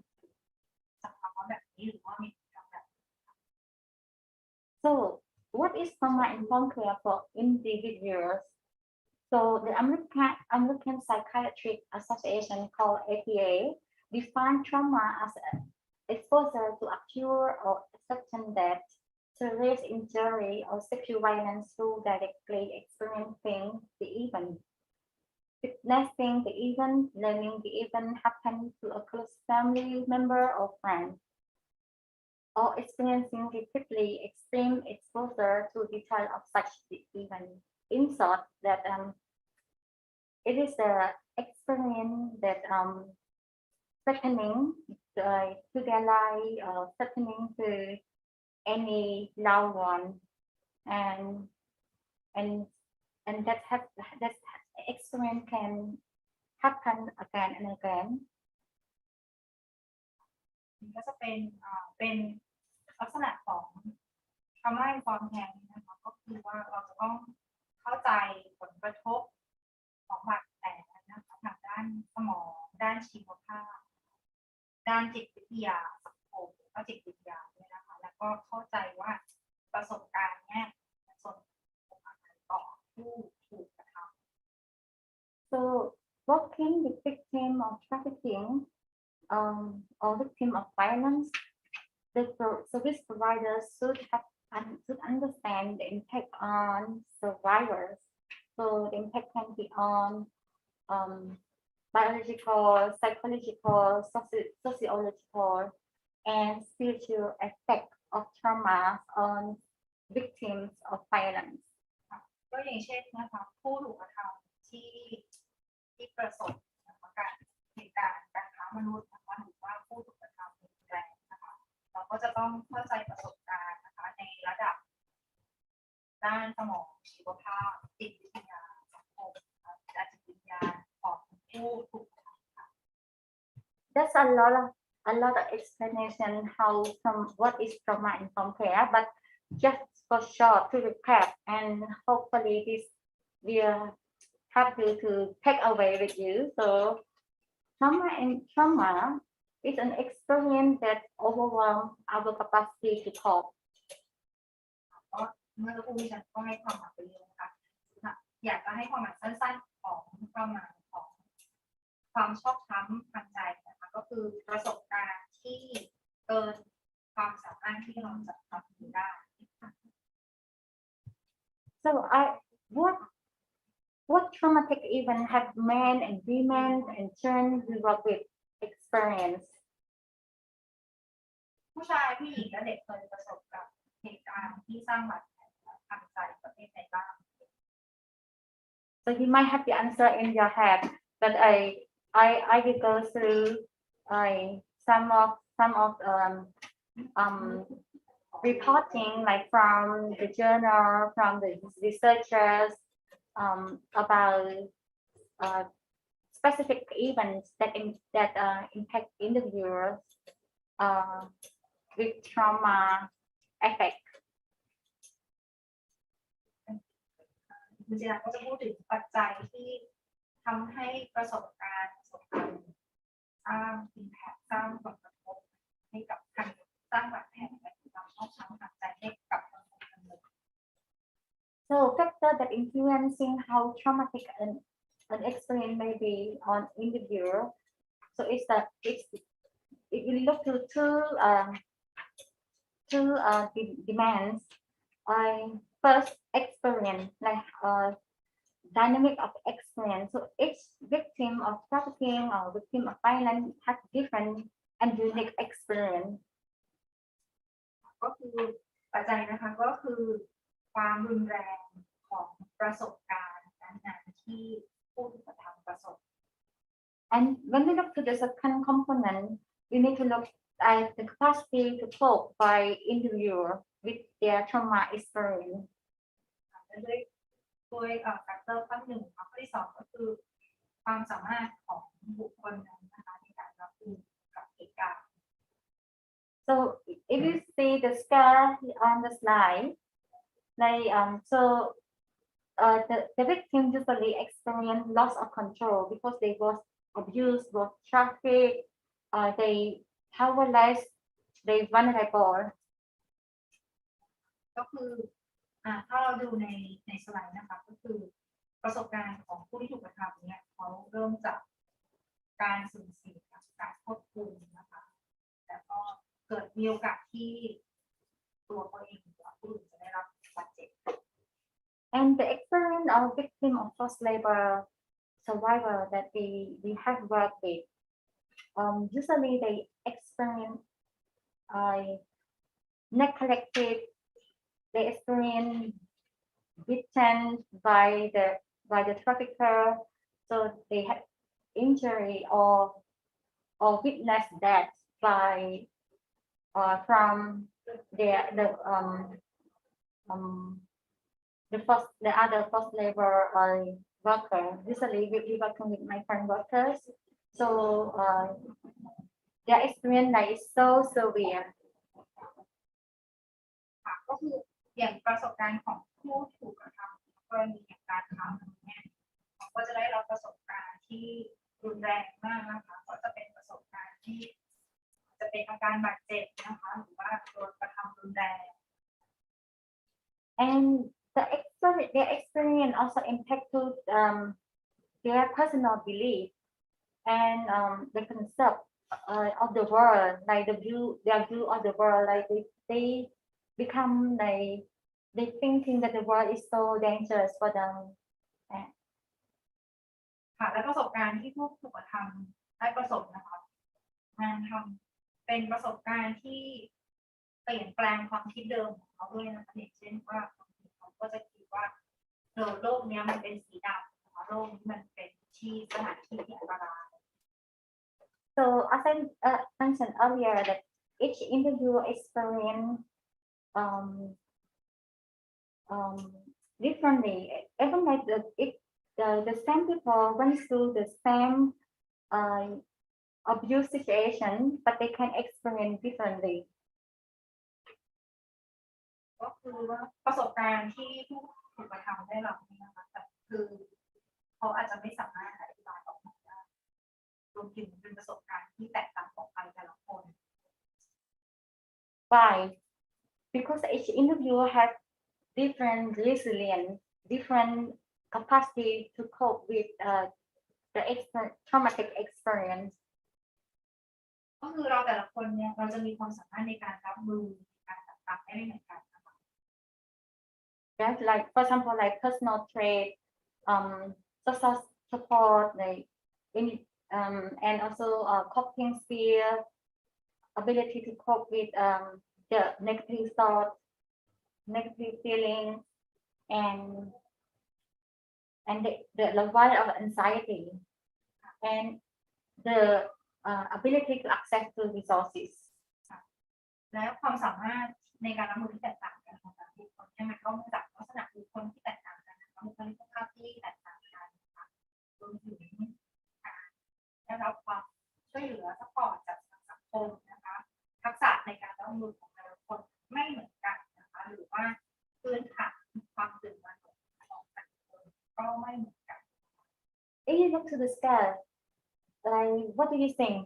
สภาวะแบบนี้หรือว่ามีพฤติกรรมแบบนี้ So what is trauma-informed care for individuals? So the American Psychiatric Association called APA defines trauma as exposure to acute or acceptance that serious injury or sexual violence through directly experiencing the event, witnessing the event, learning the event happened to a close family member or friend, or experiencing repeatedly extreme exposure to detail of such event. In short, that it is the experience that threatening to their life or threatening to any loved one, and that experience can happen again and again. ก็จะเป็นลักษณะของ ำให้ความแข็งนะคะก็คือว่าเราจะต้องเข้าใจผลกระทบของบาดแผลนะคะทางด้านสมองด้านชีวภาพด้านจิตวิทยาสังคมและจิตวิทยาเนี่ยนะคะแล้วก็เข้าใจว่าประสบการณ์เนี่ยส่งผลต่อผู้ถูกกระทำ So working with victim of trafficking or victim of violence, the service providers should understand the impact on survivors. So the impact can be on biological, psychological, sociological, and spiritual effect of trauma on victims of violence. ก็อย่างเช่นนะคะผู้ถูกกระทำที่ประสบการเหตุการณ์การค้ามนุษย์นะคะหรือว่าผู้ถูกกระทำรุนแรงนะคะเราก็จะต้องเข้าใจประสบการณ์นะคะในระดับด้านสมองชีวภาพจิตวิทยาสังคมและจิตวิทยาของผู้ถูกกระทำค่ะ That's a lot of explanation how what is trauma informed care, but just for short to recap, and hopefully this will help you to take away with you. So trauma is an experience that overwhelms our capacity to cope. ก็เมื่อผู้วิจารณ์ก็ให้ความหมายไปเลยนะคะอยากจะให้ความหมายสั้นๆของความหมายของความชอกช้ำทางใจนะคะก็คือประสบการณ์ที่เกินความสามารถที่เราจะทำได้ So what traumatic event have men and women and children grew up with experience? ผู้ชายผู้หญิงและเด็กเคยประสบกับเหตุการณ์ที่สร้างบาดแผลทางใจประเภทใดบ้าง So you might have the answer in your head, but I will go through some of reporting like from the journal, from the researchers about specific events that impact individuals with trauma effect. คุณจิราก็จะพูดถึงปัจจัยที่ทำให้ประสบการณ์สร้าง impact สร้างผลกระทบให้กับการสร้างบาดแผลและความชอกช้ำทางใจให้กับคนคนหนึ่ง So factor that influencing how traumatic an experience may be on individual. So it will look to two demands. First experience, like dynamic of experience. So each victim of trafficking or victim of violence has different and unique experience. ก็คือปัจจัยนะคะก็คือความรุนแรงของประสบการณ์นั้นๆที่ผู้ถูกกระทำประสบ And when we look to the second component, we need to look at the capacity to cope by individual with their trauma experience. ด้วยแฟกเตอร์ข้อหนึ่งข้อที่สองก็คือความสามารถของบุคคลนั้นนะคะในการรับมือกับเหตุการณ์ So if you see the scar on the slide, like the victim usually experience loss of control because they was abused, was trafficked, they powerless, they vulnerable. ก็คือถ้าเราดูในสไลด์นะคะก็คือประสบการณ์ของผู้ที่ถูกกระทำเนี่ยเขาเริ่มจากการสูญเสียการควบคุมนะคะแล้วก็เกิดมีโอกาสที่ตัวเขาเองหรือผู้อื่นจะได้รับบาดเจ็บ And the experience of victim of forced labor survivor that we have worked with, usually they experience neglected. They experience beaten by the trafficker, so they have injury or witness death by from the other forced labor worker. Usually we working with migrant workers, so their experience like is so severe. ก็คือ อย่างประสบการณ์ของผู้ถูกกระทำกรณีอย่างการทำเนี่ยเขาก็จะได้รับประสบการณ์ที่รุนแรงมากนะคะก็จะเป็นประสบการณ์ที่จะเป็นอาการบาดเจ็บนะคะหรือว่าโดนกระทำรุนแรง and their experience also impact to their personal belief and the concept of the world, like their view of the world, like they become like they thinking that the world is so dangerous for them. ค่ะและประสบการณ์ที่ผู้ถูกกระทำได้ประสบนะคะมันทำเป็นประสบการณ์ที่เปลี่ยนแปลงความคิดเดิมของเขาด้วยนะคะอย่างเช่นว่าเขาก็จะคิดว่าโลกนี้มันเป็นสีดำนะคะโลกนี้มันเป็นที่สถานที่ที่อันตราย So as I mentioned earlier, that each individual experience differently. Even like the same people went through the same abuse situation, but they can experience differently. ก็คือว่าประสบการณ์ที่ผู้ถูกกระทำได้รับนี่นะคะแต่คือเขาอาจจะไม่สามารถอธิบายออกมาได้รวมถึงเป็นประสบการณ์ที่แตกต่างของใครแต่ละคน Why? Because each individual has different resilience, different capacity to cope with the traumatic experience. ก็คือเราแต่ละคนเนี่ยเราจะมีความสามารถในการรับมือการต่างๆได้ไม่เหมือนกันนะคะ Yes, like for example, like personal trait, social support, like and also coping skill, ability to cope with the negative thoughts, negative feelings, and the level of anxiety, and the ability to access to resources. และความสามารถในการรับมือที่แตกต่างกันของแต่ละคนเนี่ยมันก็มาจากลักษณะบุคคลที่แตกต่างกันนะคะบุคลิกภาพที่แตกต่างกันนะคะรวมถึงการได้รับความช่วยเหลือซัพพอร์ตจากสังคมนะคะทักษะในการรับมือของแต่ละคนไม่เหมือนกันนะคะหรือว่าพื้นฐานความตื่นตัวของแต่ละคนก็ไม่เหมือนกัน If you look to the scale, like what do you think?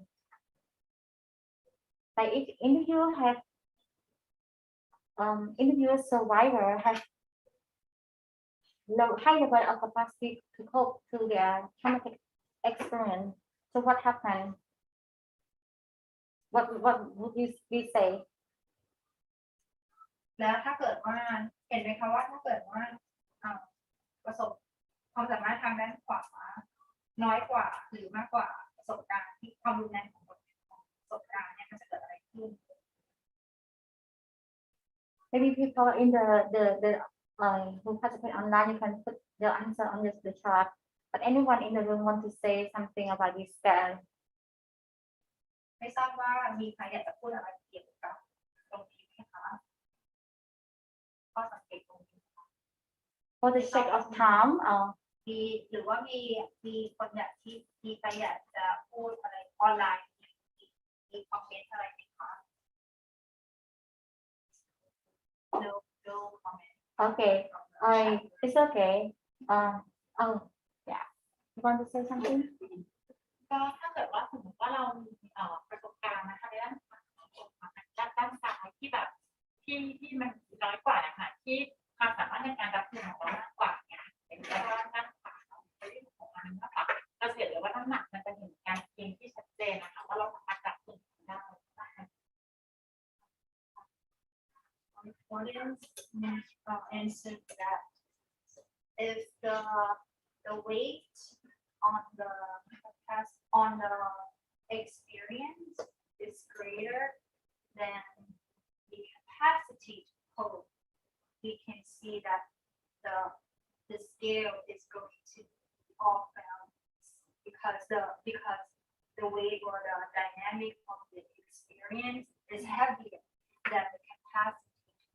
Like if individual survivor has high level of capacity to cope to their traumatic experience. So what happened? What would you say? แล้วถ้าเกิดว่าเห็นไหมคะว่าถ้าเกิดว่าประสบความสามารถทางด้านขวาน้อยกว่าหรือมากกว่าประสบการณ์ที่ความรุนแรงของประสบการณ์เนี่ยมันจะเกิดอะไรขึ้น Maybe people in the who participate online, you can put the answer on the chart. But anyone in the room want to say something about this scale? ไม่ทราบว่ามีใครอยากจะพูดอะไรเกี่ยวกับตรงนี้ไหมคะข้อสังเกตตรงนี้ For the sake of time, มีหรือว่ามีคนอยากที่มีใครอยากจะพูดอะไรออนไลน์มีคอมเมนต์อะไรไหมคะ No comment. okay. It's okay. Yeah. You want to say something? ก็ถ้าเกิดว่าสมมติว่าเรามีประสบการณ์นะคะในด้านด้านซ้ายที่แบบที่มันน้อยกว่านะคะที่ความสามารถในการรับมือของเรามากกว่าเนี่ยเป็นด้านขวาของมันมากกว่าเราเห็นเลยว่าน้ำหนักมันจะเห็นการเกณฑ์ที่ชัดเจนนะคะว่าเราสามารถรับมือได้ Audience answer that if the weight on the experience is greater than the capacity to cope, we can see that the scale is going to be off balance because the weight or the dynamic of the experience is heavier than the capacity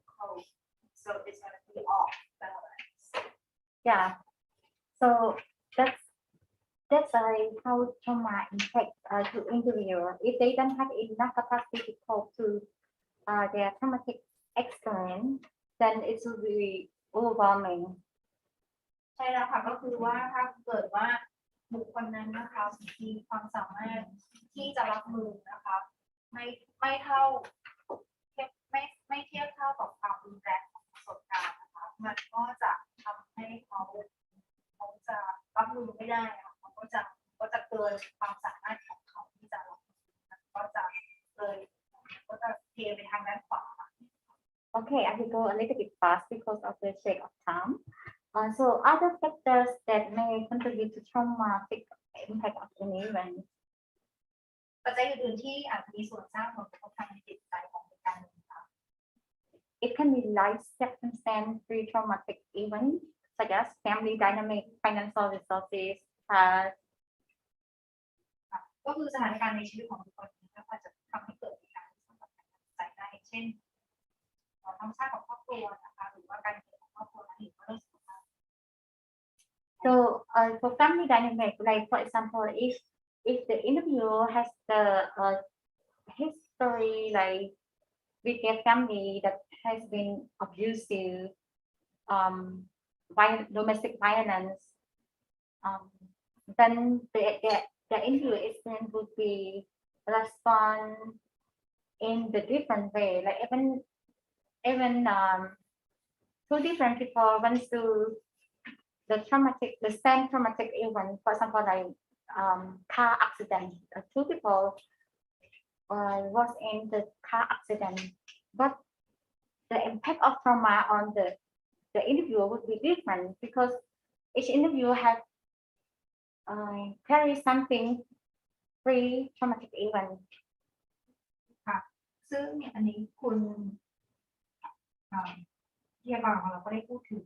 to cope, so it's going to be off balance. Yeah. So that's how trauma impacts to individual. If they don't have enough capacity to cope to their traumatic experience, then it will be overwhelming. ใช่แล้วค่ะก็คือว่าถ้าเกิดว่าบุคคลนั้นนะคะมีความสามารถที่จะรับมือนะคะไม่เท่าไม่เทียบเท่ากับความรุนแรงของประสบการณ์นะคะมันก็จะทำให้เขาจะรับมือไม่ได้ค่ะเขาก็จะเกินความสามารถของเขาที่จะรับมือก็จะเทไปทางด้านขวา Okay, I will go a little bit fast because of the sake of time. So other factors that may contribute to traumatic impact of an event. ปัจจัยอื่นๆที่อาจจะมีส่วนสร้างผลกระทบทางจิตใจของเหตุการณ์หนึ่งค่ะ It can be life circumstance pre-traumatic events such as family dynamic, financial resources, ก็คือสถานการณ์ในชีวิตของบุคคลนี้อาจจะทำให้เกิดเหตุการณ์ที่สำคัญใจได้เช่นธรรมชาติของครอบครัวนะคะหรือว่าการเกิดของครอบครัวนั้นหรือว่าเรื่องสุขภาพ So for family dynamic, like for example, if the individual has the history like with their family that has been abusive, domestic violence, then the individual experience would be respond in the different way. Like even two different people went through the same traumatic event. For example, like car accident. Two people was in the car accident, but the impact of trauma on the individual would be different because each individual has carry something pre-traumatic event. ค่ะซึ่งอันนี้คุณพยาบาลของเราก็ได้พูดถึง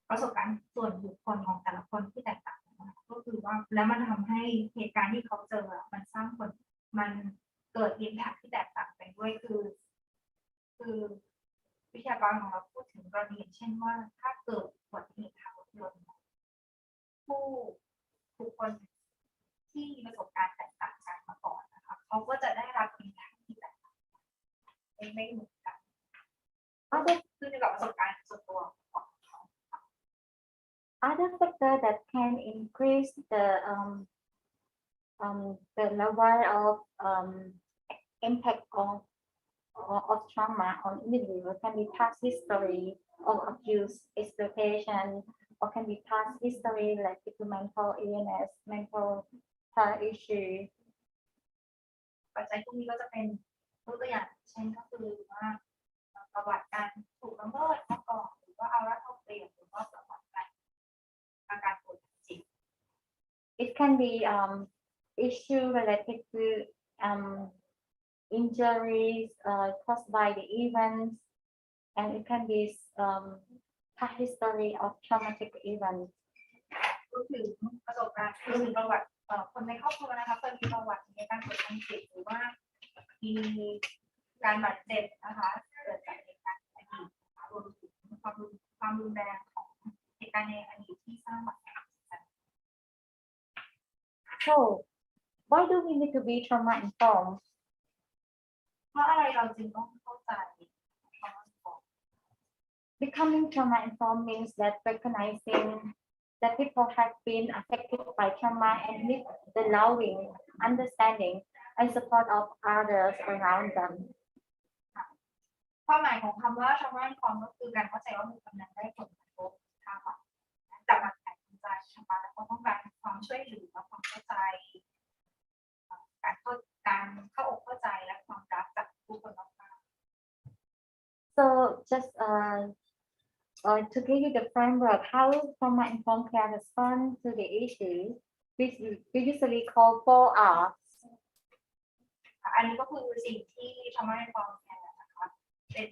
ประสบการณ์ส่วนบุคคลของแต่ละคนที่แตกต่างกันนะคะก็คือว่าแล้วมันทำให้เหตุการณ์ที่เขาเจอมันสร้างผลมันเกิดอิมแพคที่แตกต่างไปด้วยคือวิทยากรของเราพูดถึงกรณีเช่นว่าถ้าเกิดอุบัติเหตุทางรถยนต์ผู้บุคคลที่มีประสบการณ์แตกต่างกันมาก่อนนะคะเขาก็จะได้รับอิมแพคที่แตกต่างไม่เหมือนกันขึ้นอยู่กับประสบการณ์ส่วนตัวของเขา Other factor that can increase the level of impact of trauma on individual can be past history of abuse, exploitation, or can be past history like mental illness, mental health issue. ปัจจัยพวกนี้ก็จะเป็นตัวอย่างเช่นก็คือว่าประวัติการถูกละเมิดมาก่อนหรือว่าเอารัดเอาเปรียบหรือว่าประวัติการป่วยทางจิต It can be issue related to injuries caused by the events, and it can be past history of traumatic events. รวมถึงประสบการณ์รวมถึงประวัติคนในครอบครัวนะคะเคยมีประวัติในการป่วยทางจิตหรือว่ามีการบาดเจ็บนะคะเกิดจากเหตุการณ์ในอดีตรวมถึงความรุนแรงของเหตุการณ์ในอดีตที่สร้างบาดแผล So why do we need to be trauma informed? เพราะอะไรเราจึงต้องเข้าใจ Becoming trauma informed means that recognizing that people have been affected by trauma and need the loving, understanding, and support of others around them. ความหมายของคำว่า trauma informed ก็คือการเข้าใจว่าบุคคลนั้นได้ผลกระทบจากบาดแผลทางใจนะคะแล้วก็ต้องการความช่วยเหลือความเข้าใจการเข้าอกเข้าใจและความรักจากผู้คนรอบข้าง So just to give you the framework how trauma informed care respond to the issue, we usually call 4Rs. อันนี้ก็คือสิ่งที่ trauma informed care นะคะเป็น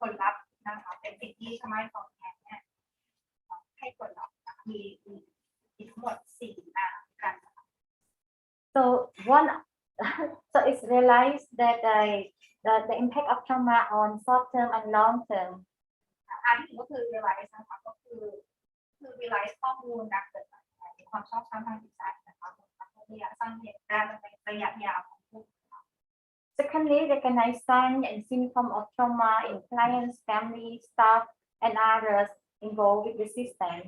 ผลลัพธ์นะคะเป็นสิ่งที่ trauma informed care เนี่ยให้ผลลัพธ์มีทั้งหมด4 R กัน So it's realized that the impact of trauma on short term and long term. อันที่ก็คือ realize นะคะก็คือ realize ข้อมูลการเกิดในความชอบธรรมทางจิตใจนะคะระยะสั้นเหตุการณ์ในระยะยาวของผู้ Second timely recognize signs and symptoms of trauma in clients, family, staff, and others involved with the system.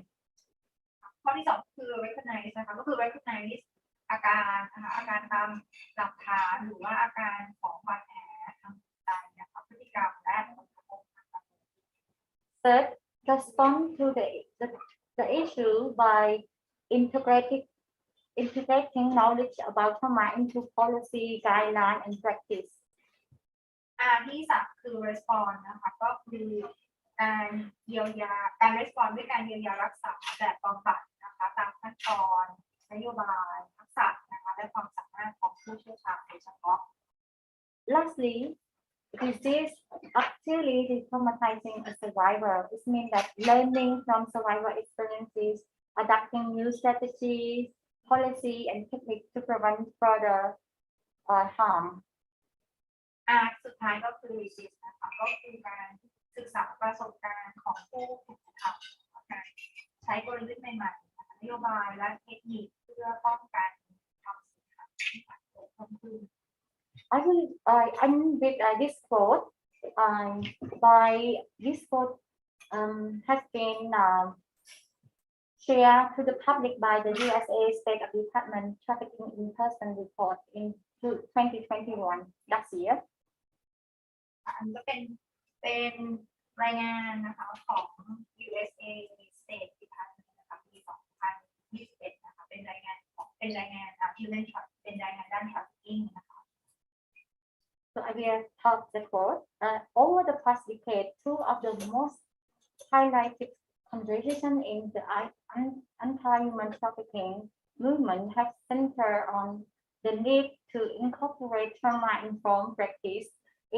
ข้อที่สองคือ recognize นะคะก็คือ recognize อาการนะคะอาการตามหลักฐานหรือว่าอาการของบาดแผลทางจิตใจนะคะพฤติกรรมและผลกระทบนะคะ Third, respond to the issue by integrating knowledge about trauma into policy, guideline, and practice. ที่สามคือ respond นะคะก็คือการเยียวยาการ respond ด้วยการเยียวยารักษาแบบบำบัดนะคะตามขั้นตอนนโยบายทักษะนะคะและความสามารถของผู้เชี่ยวชาญโดยเฉพาะ Lastly, disease actively traumatizing a survivor. This means that learning from survivor experiences, adapting new strategies, policy, and techniques to prevent further harm. สุดท้ายก็คือ disease นะคะก็คือการศึกษาประสบการณ์ของผู้ถูกกระทำการใช้กลยุทธ์ใหม่ๆนโยบายและเทคนิคเพื่อป้องกันทำสิ่งที่เกิดขึ้น I will end with this quote. By this quote has been shared to the public by the USA State Department Trafficking in Person Report in 2021 last year. อันนี้ก็เป็นรายงานนะคะของ USA State Department นะคะปี 2021 นะคะเป็นรายงานhuman trafficking เป็นรายงานด้าน trafficking นะคะ So I will talk the quote. Over the past decade, two of the most highlighted contributions in the anti-human trafficking movement have centered on the need to incorporate trauma-informed practice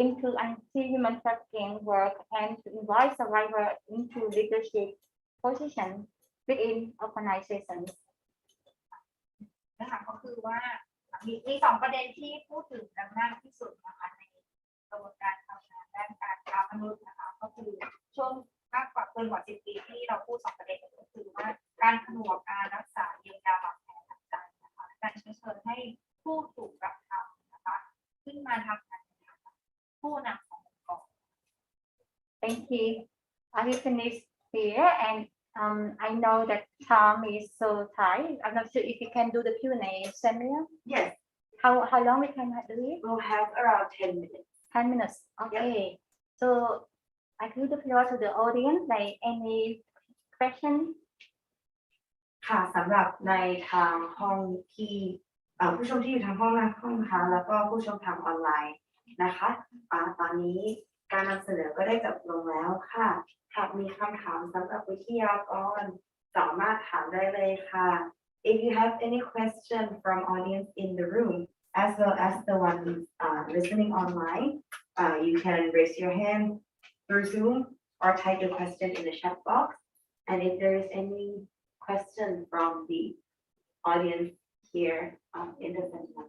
into anti-human trafficking work and to invite survivors into leadership positions within organizations. นะคะก็คือว่ามีสองประเด็นที่พูดถึงกันมากที่สุดนะคะในกระบวนการทำงานด้านการค้ามนุษย์นะคะก็คือช่วงมากกว่าเกินกว่า10 ปีที่เราพูดสองประเด็นก็คือว่าการผนวกการรักษาเยียวยาบาดแผลทางใจนะคะการเชิญให้ผู้ถูกกระทำนะคะขึ้นมาทำงานผู้นำขององค์กร Thank you. I will finish here, and I know that time is so tight. I'm not sure if you can do the Q&A, Samia. Yes, How long we can do it? we'll have around 10 minutes. 10 minutes. Okay. So I give the floor to the audience. Like any question? ค่ะสำหรับในทางห้องที่ผู้ชมที่อยู่ทางห้องนะคะแล้วก็ผู้ชมทางออนไลน์นะคะตอนนี้การนำเสนอก็ได้จบลงแล้วค่ะหากมีคำถามสำหรับวิทยากรสามารถถามได้เลยค่ะ If you have any question from audience in the room as well as the ones listening online, you can raise your hand through Zoom or type the question in the chat box. And if there is any question from the audience here in the center.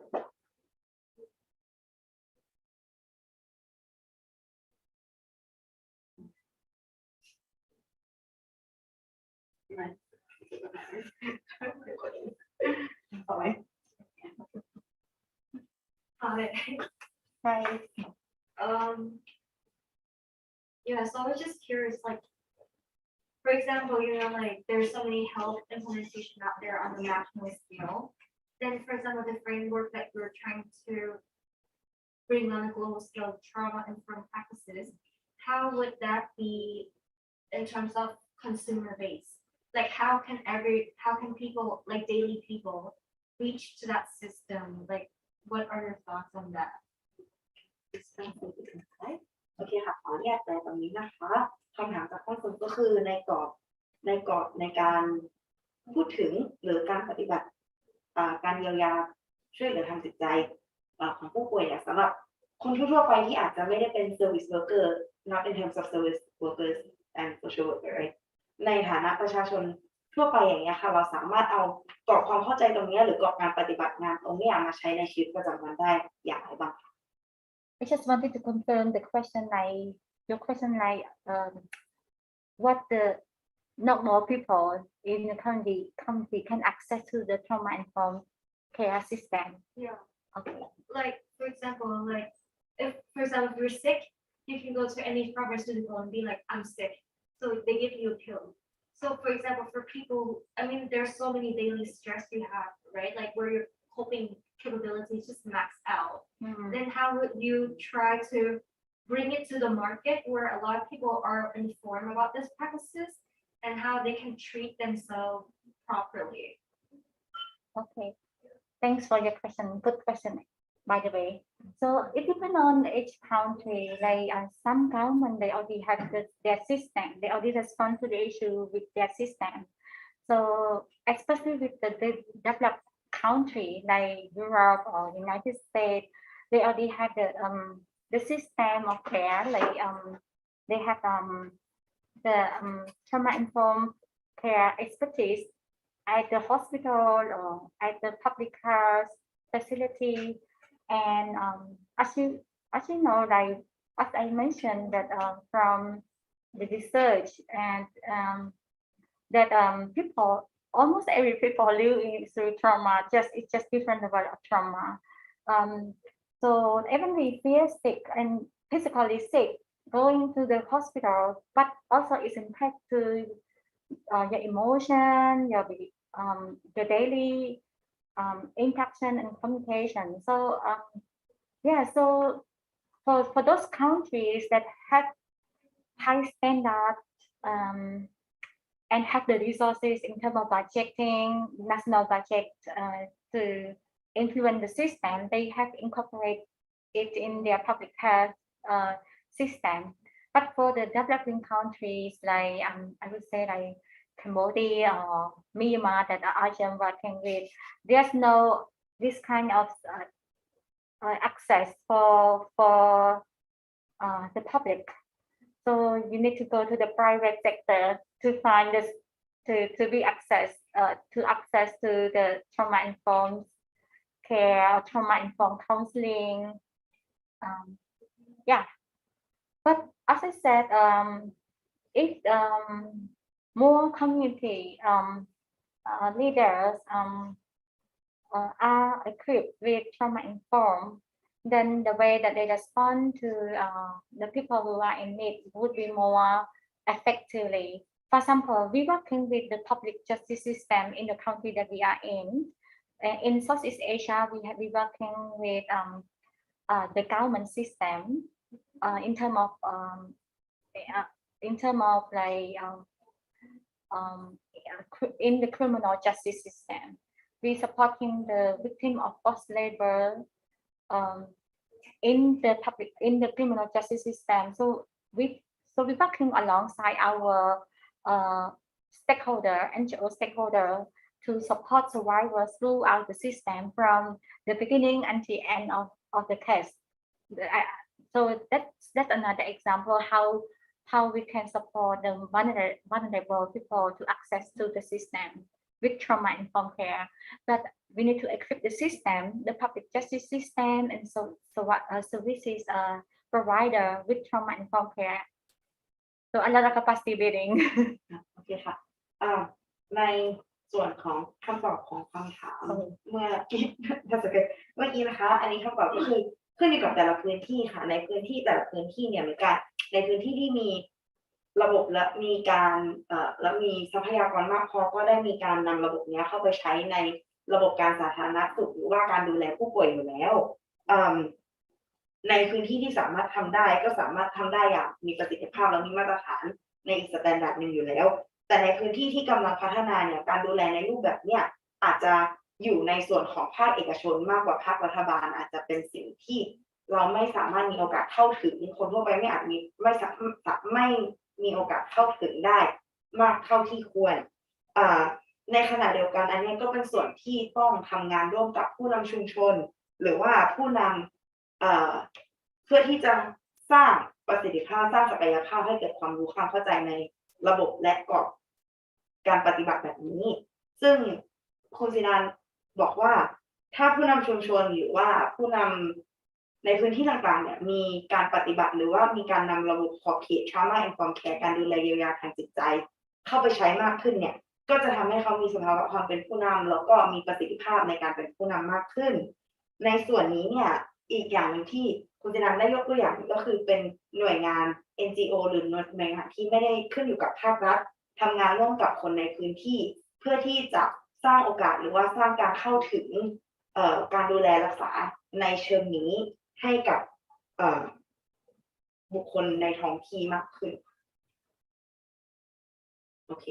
Right. Yeah, so I was just curious, like, for example, like there's so many health implementation out there on the national scale. Then, for example, the framework that we're trying to bring on a global scale, trauma-informed practices, how would that be in terms of consumer base? Like, how can people, like daily people, reach to that system? Like, what are your thoughts on that? โอเคค่ะขออนุญาตแปลตรงนี้นะคะคำถามจากข้อสรุปก็คือในกรอบในการพูดถึงหรือการปฏิบัติการเยียวยาช่วยเหลือทางจิตใจของผู้ป่วยสำหรับคนทั่วไปที่อาจจะไม่ได้เป็น service worker not in terms of service workers and social worker right ในฐานะประชาชนทั่วไปอย่างเงี้ยค่ะเราสามารถเอากรอบความเข้าใจตรงนี้หรือกรอบการปฏิบัติงานตรงนี้มาใช้ในชีวิตประจำวันได้อย่างไรบ้าง I just wanted to confirm the question, like your question, like what the normal people in the country can access to the trauma-informed care system. Yeah. Okay. Like, for example, like if, for example, if you're sick, you can go to any pharmaceutical and be like, I'm sick. So they give you a pill. So for example, for people, I mean, there's so many daily stress you have, right? Like where your coping capabilities just max out. Then how would you try to bring it to the market where a lot of people are informed about these practices and how they can treat themselves properly? Okay, thanks for your question. Good question, by the way. So it depends on each country. Like some government, they already have their system. They already respond to the issue with their system. So especially with the developed country like Europe or United States, they already have the system of care. Like they have the trauma-informed care expertise at the hospital or at the public health facility. And as you know, like as I mentioned that from the research and that people, almost every people live through trauma. It's just different level of trauma. So even if we feel sick and physically sick, going to the hospital, but also it's impact to your emotion, your daily interaction and communication. So yeah, so for those countries that have high standard and have the resources in terms of budgeting, national budget to influence the system, they have incorporated it in their public health system. But for the developing countries like I would say like Cambodia or Myanmar that I'm working with, there's no this kind of access for the public. So you need to go to the private sector to find this to be access to the trauma-informed care or trauma-informed counseling. Yeah, but as I said, if more community leaders are equipped with trauma-informed, then the way that they respond to the people who are in need would be more effectively. For example, we working with the public justice system in the country that we are in. In Southeast Asia, we working with the government system in terms of like in the criminal justice system. We supporting the victim of forced labor in the criminal justice system. So we working alongside our NGO stakeholder to support survivors throughout the system from the beginning until the end of the case. So that's another example how we can support the vulnerable people to access to the system with trauma-informed care. But we need to equip the system, the public justice system, and services provider with trauma-informed care. So a lot of capacity building. โอเคค่ะในส่วนของคำตอบของคำถามเมื่อกี้นะคะอันนี้คำตอบก็คือขึ้นอยู่กับแต่ละพื้นที่ค่ะในพื้นที่แต่ละพื้นที่เนี่ยมีการในพื้นที่ที่มีระบบและมีการและมีทรัพยากรมากพอก็ได้มีการนำระบบนี้เข้าไปใช้ในระบบการสาธารณสุขหรือว่าการดูแลผู้ป่วยอยู่แล้วในพื้นที่ที่สามารถทำได้ก็สามารถทำได้อย่างมีประสิทธิภาพและมีมาตรฐานในอีกสแตนดาร์ดหนึ่งอยู่แล้วแต่ในพื้นที่ที่กำลังพัฒนาเนี่ยการดูแลในรูปแบบเนี้ยอาจจะอยู่ในส่วนของภาคเอกชนมากกว่าภาครัฐบาลอาจจะเป็นสิ่งที่เราไม่สามารถมีโอกาสเข้าถึงคนทั่วไปไม่มีโอกาสเข้าถึงได้มากเท่าที่ควรในขณะเดียวกันอันนี้ก็เป็นส่วนที่ต้องทำงานร่วมกับผู้นำชุมชนหรือว่าผู้นำเพื่อที่จะสร้างประสิทธิภาพสร้างศักยภาพให้เกิดความรู้ความเข้าใจในระบบและกรอบการปฏิบัติแบบนี้ซึ่งคุณศินันท์บอกว่าถ้าผู้นำชุมชนหรือว่าผู้นำในพื้นที่ต่างๆเนี่ยมีการปฏิบัติหรือว่ามีการนำระบบขอบเขต trauma informed care การดูแลเยียวยาทางจิตใจเข้าไปใช้มากขึ้นเนี่ยก็จะทำให้เขามีสภาวะความเป็นผู้นำแล้วก็มีประสิทธิภาพในการเป็นผู้นำมากขึ้นในส่วนนี้เนี่ย อีกอย่างหนึ่งที่คุณจินันได้ยกตัวอย่างก็คือเป็นหน่วยงาน NGO หรือหน่วยงานที่ไม่ได้ขึ้นอยู่กับภาครัฐทำงานร่วมกับคนในพื้นที่เพื่อที่จะสร้างโอกาสหรือว่าสร้างการเข้าถึงการดูแลรักษาในเชิงนี้ให้กับบุคคลในท้องที่มากขึ้นโอเค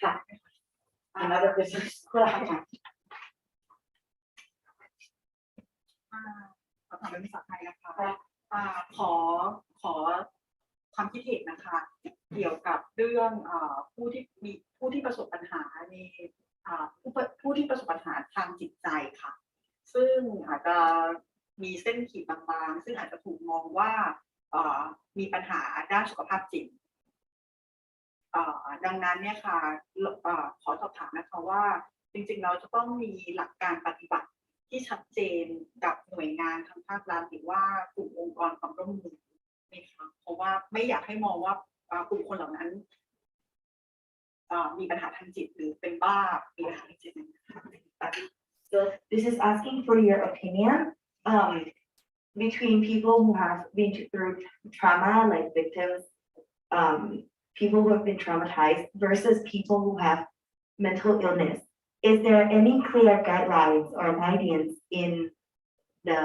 ค่ะ another question คุณละค่ะ ขอถามเป็นภาษาไทยนะคะขอความคิดเห็นนะคะเกี่ยวกับเรื่องผู้ที่ประสบปัญหาในผู้ที่ประสบปัญหาทางจิตใจค่ะซึ่งอาจจะมีเส้นขีดบางๆซึ่งอาจจะถูกมองว่ามีปัญหาด้านสุขภาพจิตดังนั้นเนี่ยค่ะขอสอบถามนะคะว่าจริงๆเราจะต้องมีหลักการปฏิบัติที่ชัดเจนกับหน่วยงานทางภาครัฐหรือว่ากลุ่มองค์กรความร่วมมือนะคะเพราะว่าไม่อยากให้มองว่ากลุ่มคนเหล่านั้นมีปัญหาทางจิตหรือเป็นบ้ามีปัญหาทางจิต So this is asking for your opinion between people who have been through trauma, like victims, people who have been traumatized versus people who have mental illness. Is there any clear guidelines or guidance in the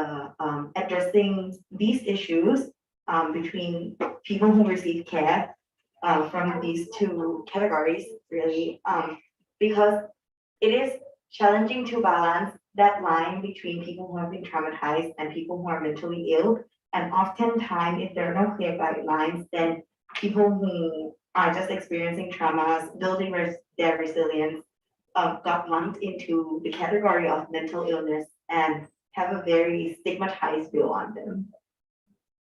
addressing these issues between people who receive care from these two categories, really? Because it is challenging to balance that line between people who have been traumatized and people who are mentally ill. And oftentimes, if there are no clear guidelines, then people who are just experiencing traumas, building their resilience, got lumped into the category of mental illness and have a very stigmatized view on them.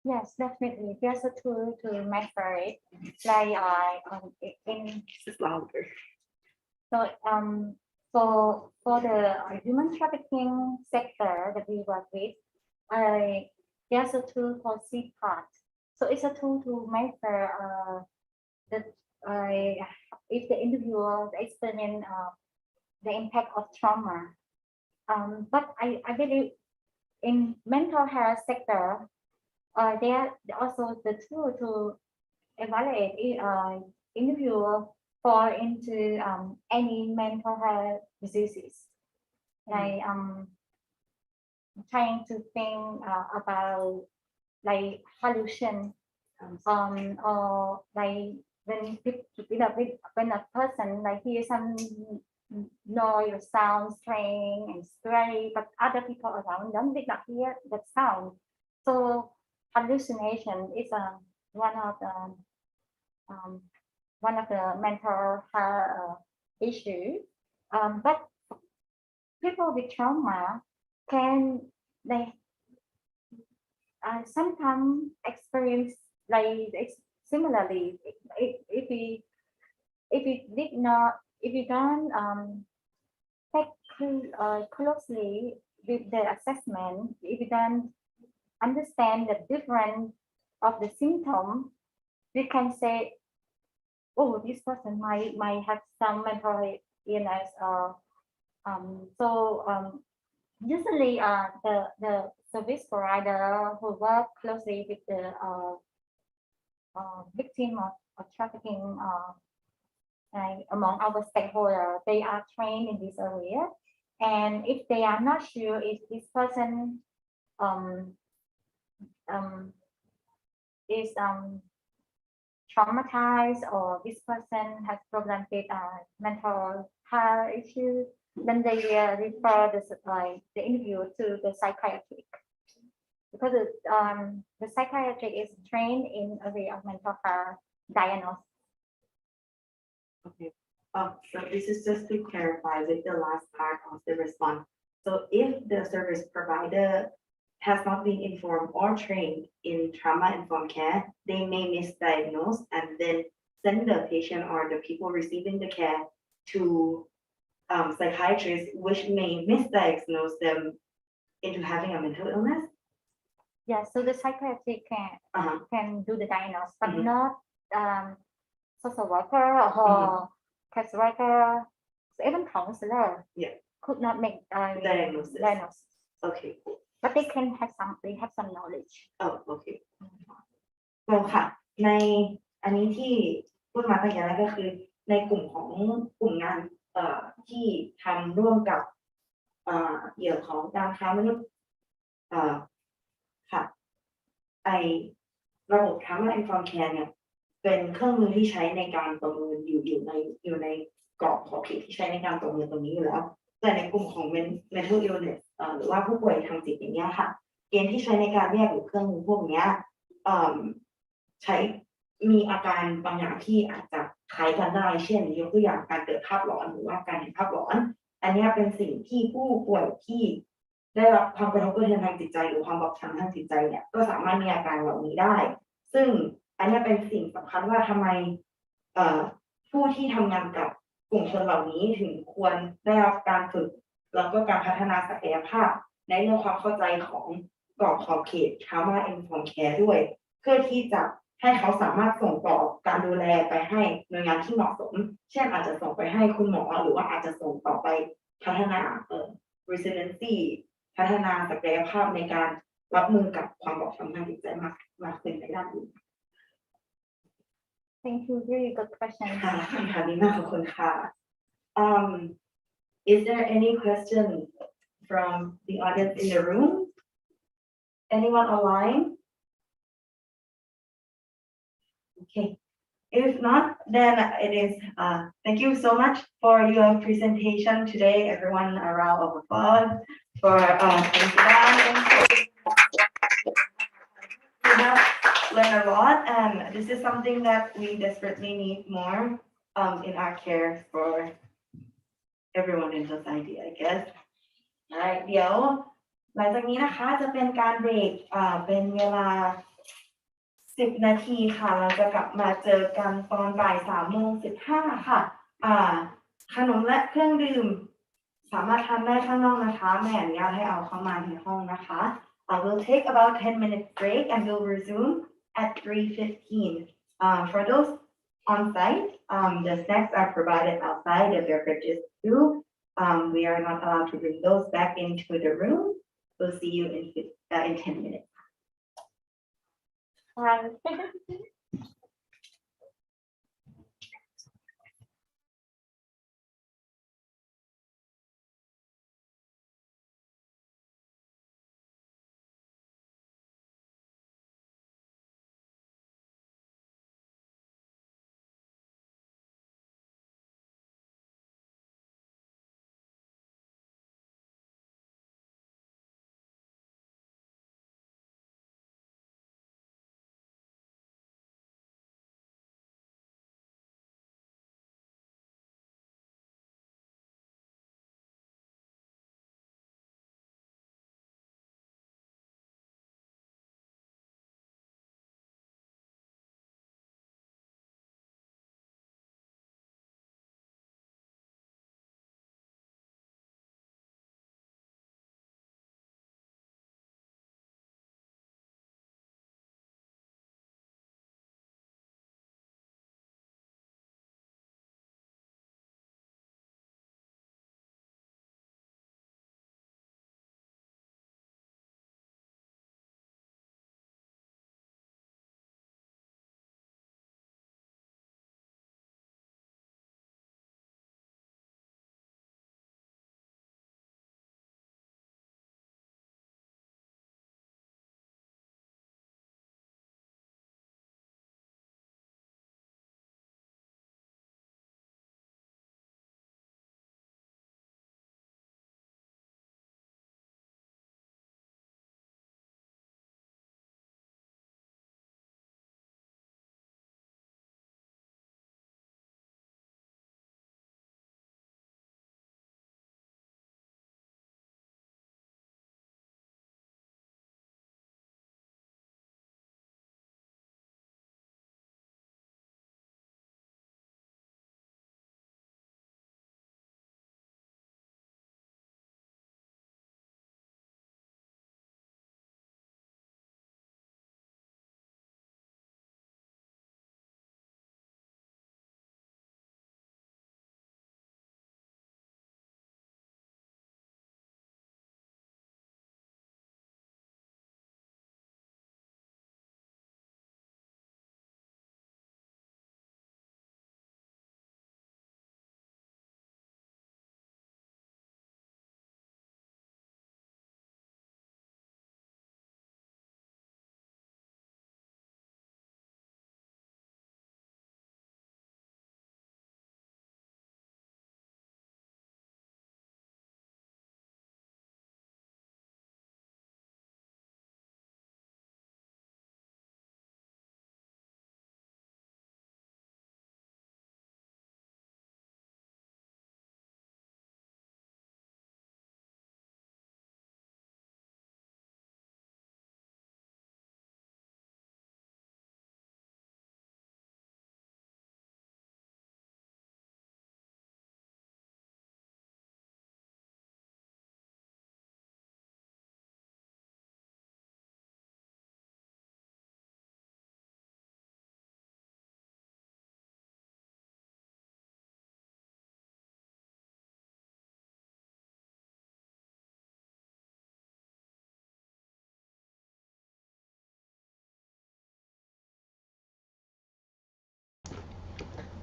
Yes, definitely. There's a tool to measure it. Like in Just louder. so for the human trafficking sector that we work with, there's a tool called CPAT. So it's a tool to measure if the individual experience the impact of trauma. But I believe in mental health sector, there also the tool to evaluate individual fall into any mental health diseases. Like trying to think about like hallucination, or like when a person like hears some noise or sound strange and scary, but other people around them did not hear that sound. So hallucination is one of the mental health issue. But people with trauma can sometimes experience like similarly. If we don't take closely with the assessment, if we don't understand the difference of the symptom, we can say, oh, this person might have some mental illness. Usually the service provider who work closely with the victim of trafficking among our stakeholders, they are trained in this area. And if they are not sure if this person is traumatized or this person has problems with mental health issues, then they refer the individual to the psychiatric, because the psychiatric is trained in area of mental health diagnosis. Okay. So this is just to clarify with the last part of the response. So if the service provider has not been informed or trained in trauma-informed care, they may misdiagnose and then send the patient or the people receiving the care to psychiatrists, which may misdiagnose them into having a mental illness. Yeah, so the psychiatrist can do the diagnosis, but not social worker or caseworker, even counselor. Yeah. Could not make Diagnosis. diagnosis. Okay. but they have some knowledge. โอเคค่ะ ในอันนี้ที่พูดมาตั้งแต่แรกก็คือในกลุ่มของกลุ่มงานที่ทำร่วมกับเหยื่อของการค้ามนุษย์ค่ะไอระบบ Trauma Informed Care เนี่ยเป็นเครื่องมือที่ใช้ในการประเมินอยู่ในกรอบขอบเขตที่ใช้ในการประเมินตรงนี้อยู่แล้วแต่ในกลุ่มของ mental illness หรือว่าผู้ป่วยทางจิตอย่างเงี้ยค่ะเกณฑ์ที่ใช้ในการเรียกหรือเครื่องมือพวกเนี้ยใช้มีอาการบางอย่างที่อาจจะคล้ายกันได้เช่นยกตัวอย่างการเกิดภาพหลอนหรือว่าการเห็นภาพหลอนอันนี้เป็นสิ่งที่ผู้ป่วยที่ได้รับความกระทบกระเทือนทางจิตใจหรือความบอบช้ำทางจิตใจเนี่ยก็สามารถมีอาการเหล่านี้ได้ซึ่งอันนี้เป็นสิ่งสำคัญว่าทำไมผู้ที่ทำงานกับกลุ่มชนเหล่านี้ถึงควรได้รับการฝึกแล้วก็การพัฒนาศักยภาพในเรื่องความเข้าใจของกรอบขอบเขต Trauma Informed Care ด้วยเพื่อที่จะให้เขาสามารถส่งต่อการดูแลไปให้หน่วยงานที่เหมาะสมเช่นอาจจะส่งไปให้คุณหมอหรือว่าอาจจะส่งต่อไปพัฒนาresiliency พัฒนาศักยภาพในการรับมือกับความบอบช้ำทางจิตใจมากขึ้นในด้านอื่น Thank you. Very good question. ค่ะคำถามนี้มากขอบคุณค่ะ Is there any question from the audience in the room? Anyone online? Okay. If not, then it is. Thank you so much for your presentation today, everyone. A round of applause for we have learned a lot, and this is something that we desperately need more in our care for everyone in society, I guess. Alright, เดี๋ยวหลังจากนี้นะคะจะเป็นการเบรกเป็นเวลา10 นาทีค่ะเราจะกลับมาเจอกันตอนบ่าย3:15ค่ะขนมและเครื่องดื่มสามารถทานได้ข้างนอกนะคะไม่อนุญาตให้เอาเข้ามาในห้องนะคะ We'll take about 10 minutes break and we'll resume at 3:15. For those on site, the snacks are provided outside the beverages too. We are not allowed to bring those back into the room. We'll see you in 10 minutes. Right.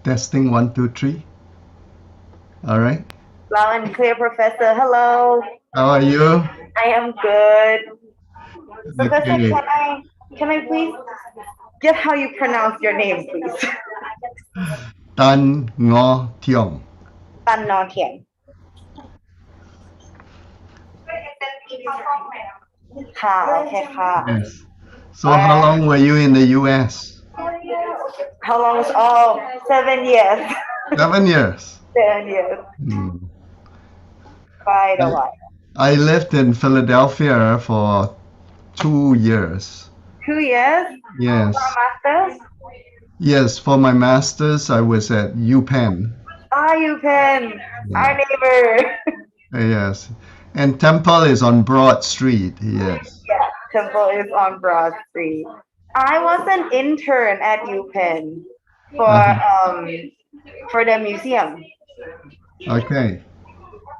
Testing 1, 2, 3. All right. Loud and clear, Professor. Hello. How are you? I am good. Professor, Okay. can I please get how you pronounce your name, please? Tan Ngo Thiong. Tan No Tien. ช่วย SMT เข้ากล้องหน่อยนะ ค่ะโอเคค่ะ Yes. So how long were you in the US? How long is all 7 years? 7 years. 7 years. Hmm. Quite a while. I lived in Philadelphia for 2 years. 2 years? Yes. For a master's? Yes, for my master's, I was at UPenn. UPenn. Our neighbor. Yes. And Temple is on Broad Street. Yes. Yeah, Temple is on Broad Street. I was an intern at UPenn for the museum. Okay.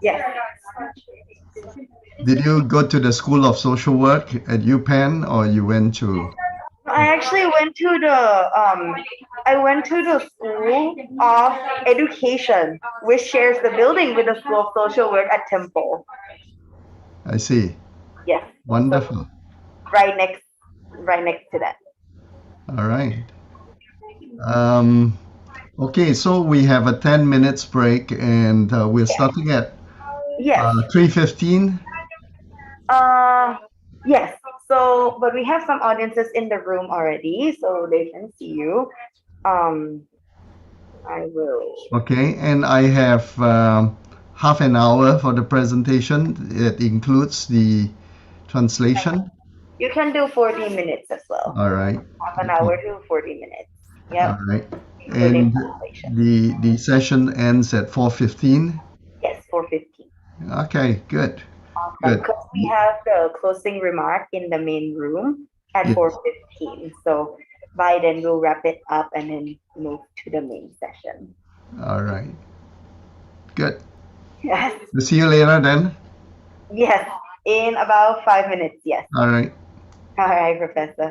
Yes. Did you go to the School of Social Work at UPenn or you went to? I actually went to the School of Education, which shares the building with the School of Social Work at Temple. I see. Yes. Wonderful. Right next to that. All right. Okay, so we have a 10 minutes break and we're starting at Yes. 3:15. Yes. So, but we have some audiences in the room already, so they can see you. I will. Okay, and I have half an hour for the presentation. It includes the translation. You can do 40 minutes as well. All right. Half an hour to 40 minutes. Yep. All right. Including And translation. the session ends at 4:15. Yes, 4:15. Okay, good. Awesome. Good. Because we have the closing remark in the main room at Yes. 4:15. So by then we'll wrap it up and then move to the main session. All right. Good. Yes. We'll see you later then. Yes. In about 5 minutes. Yes. All right. All right, Professor.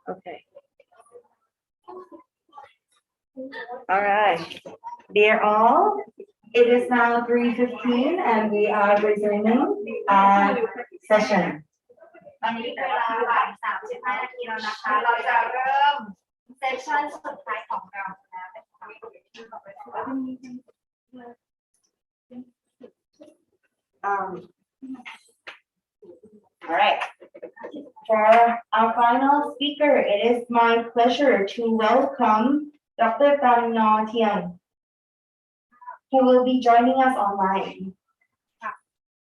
Okay. All right. Dear all, it is now 3:15 and we are resuming our session. ตอนนี้เวลาบ่าย35 นาทีแล้วนะคะ เราจะเริ่มเซสชั่นสุดท้ายของเราแล้วเป็นความสุขที่ต่อไปค่ะ All right. For our final speaker, it is my pleasure to welcome Dr. Tan No Thiang, who will be joining us online.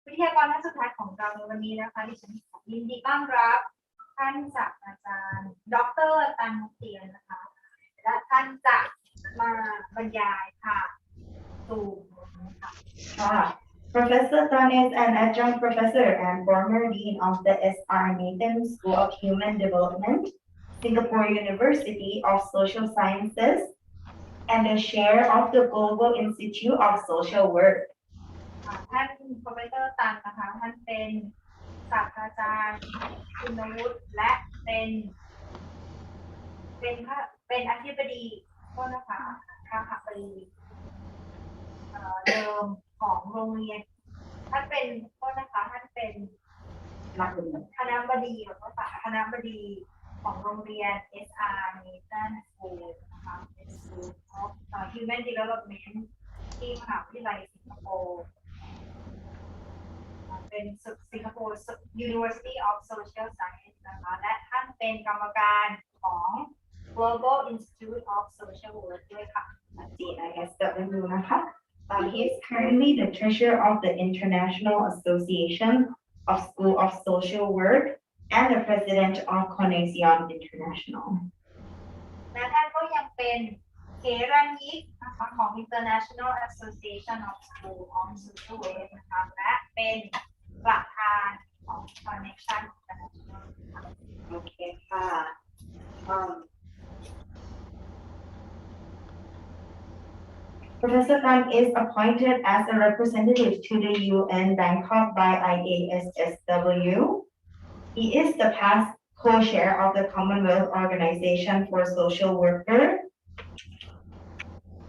วิทยากรท่านสุดท้ายของเราในวันนี้นะคะดิฉันขอยินดีต้อนรับท่านจากอาจารย์ดร.ตันเตียนนะคะและท่านจะมาบรรยายค่ะสู่ค่ะ Professor Tan is an adjunct professor and former dean of the S.R. Nathan School of Human Development, Singapore University of Social Sciences, and the chair of the Global Institute of Social Work. ท่าน Professor ตันนะคะท่านเป็นศาสตราจารย์คุณวุฒิและเป็นอธิบดีก็นะคะคณะบดีเดิมของโรงเรียนท่านเป็นก็นะคะท่านเป็นคณะบดีหรือว่าคณะบดีของโรงเรียน S.R. Nathan School นะคะ School of Human Development ที่มหาวิทยาลัยสิงคโปร์เป็น Singapore University of Social Science นะคะและท่านเป็นกรรมการของ Global Institute of Social Work ด้วยค่ะ TDRI นะคะ He is currently the treasurer of the International Association of School of Social Work and the president of Connexion International. และท่านก็ยังเป็นเฮรัญยิกนะคะของ International Association of School of Social Work นะคะและเป็นประธานของ Connexion International โอเคค่ะ Professor Tan is appointed as a representative to the UN Bangkok by IASSW. He is the past co-chair of the Commonwealth Organization for Social Workers,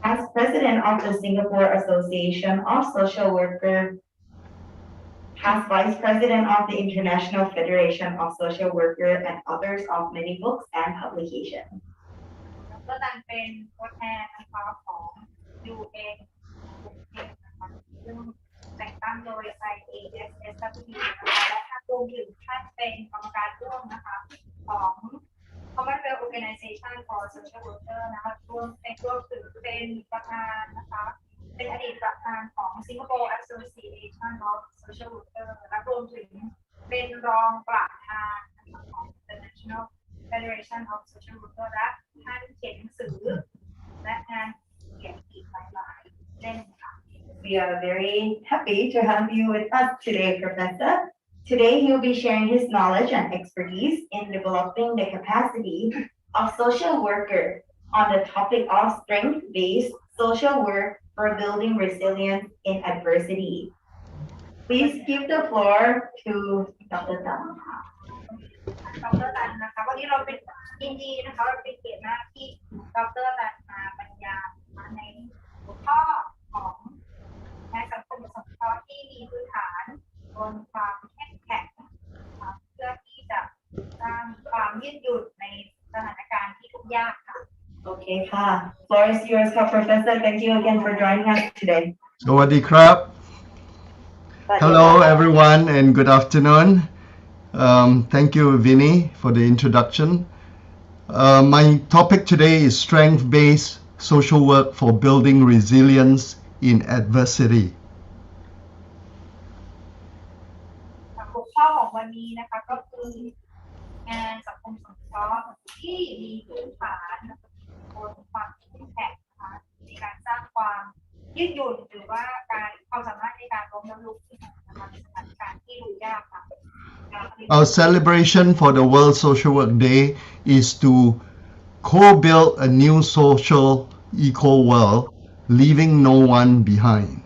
as president of the Singapore Association of Social Workers, past vice president of the International Federation of Social Workers, and authors of many books and publications. ก็ตันเป็นตัวแทนนะคะของ UN นะคะซึ่งแต่งตั้งโดย IASSW นะคะและท่านรวมถึงท่านเป็นกรรมการร่วมนะคะของ Commonwealth Organization for Social Workers นะคะรวมถึงเป็นประธานนะคะเป็นอดีตประธานของ Singapore Association of Social Workers และรวมถึงเป็นรองประธานของ International Federation of Social Workers และท่านเขียนหนังสือและงานเขียนอีกหลายๆเล่มค่ะ We are very happy to have you with us today, Professor. Today, he'll be sharing his knowledge and expertise in developing the capacity of social workers on the topic of strength-based social work for building resilience in adversity. Please give the floor to Dr. Tan. ดร.ตันนะคะวันนี้เราเป็นยินดีนะคะเราเป็นเกียรติมากที่ดร.ตันมาบรรยายในหัวข้อของในสังคมสงเคราะห์ที่มีพื้นฐานบนความเข้มแข็งเพื่อที่จะสร้างความยืดหยุ่นในสถานการณ์ที่ทุกข์ยากค่ะ Okay, floor is yours, Professor. Thank you again for joining us today. Sawadee krap. Hello, everyone, and good afternoon. Thank you, Vinny, for the introduction. My topic today is strength-based social work for building resilience in adversity. หัวข้อของวันนี้นะคะก็คืองานสังคมสงเคราะห์ที่มีพื้นฐานบนความเข้มแข็งนะคะในการสร้างความยืดหยุ่นหรือว่าการความสามารถในการล้มและลุกขึ้นนะคะในสถานการณ์ที่ดูยากค่ะ Our celebration for the World Social Work Day is to co-build a new social eco-world, leaving no one behind.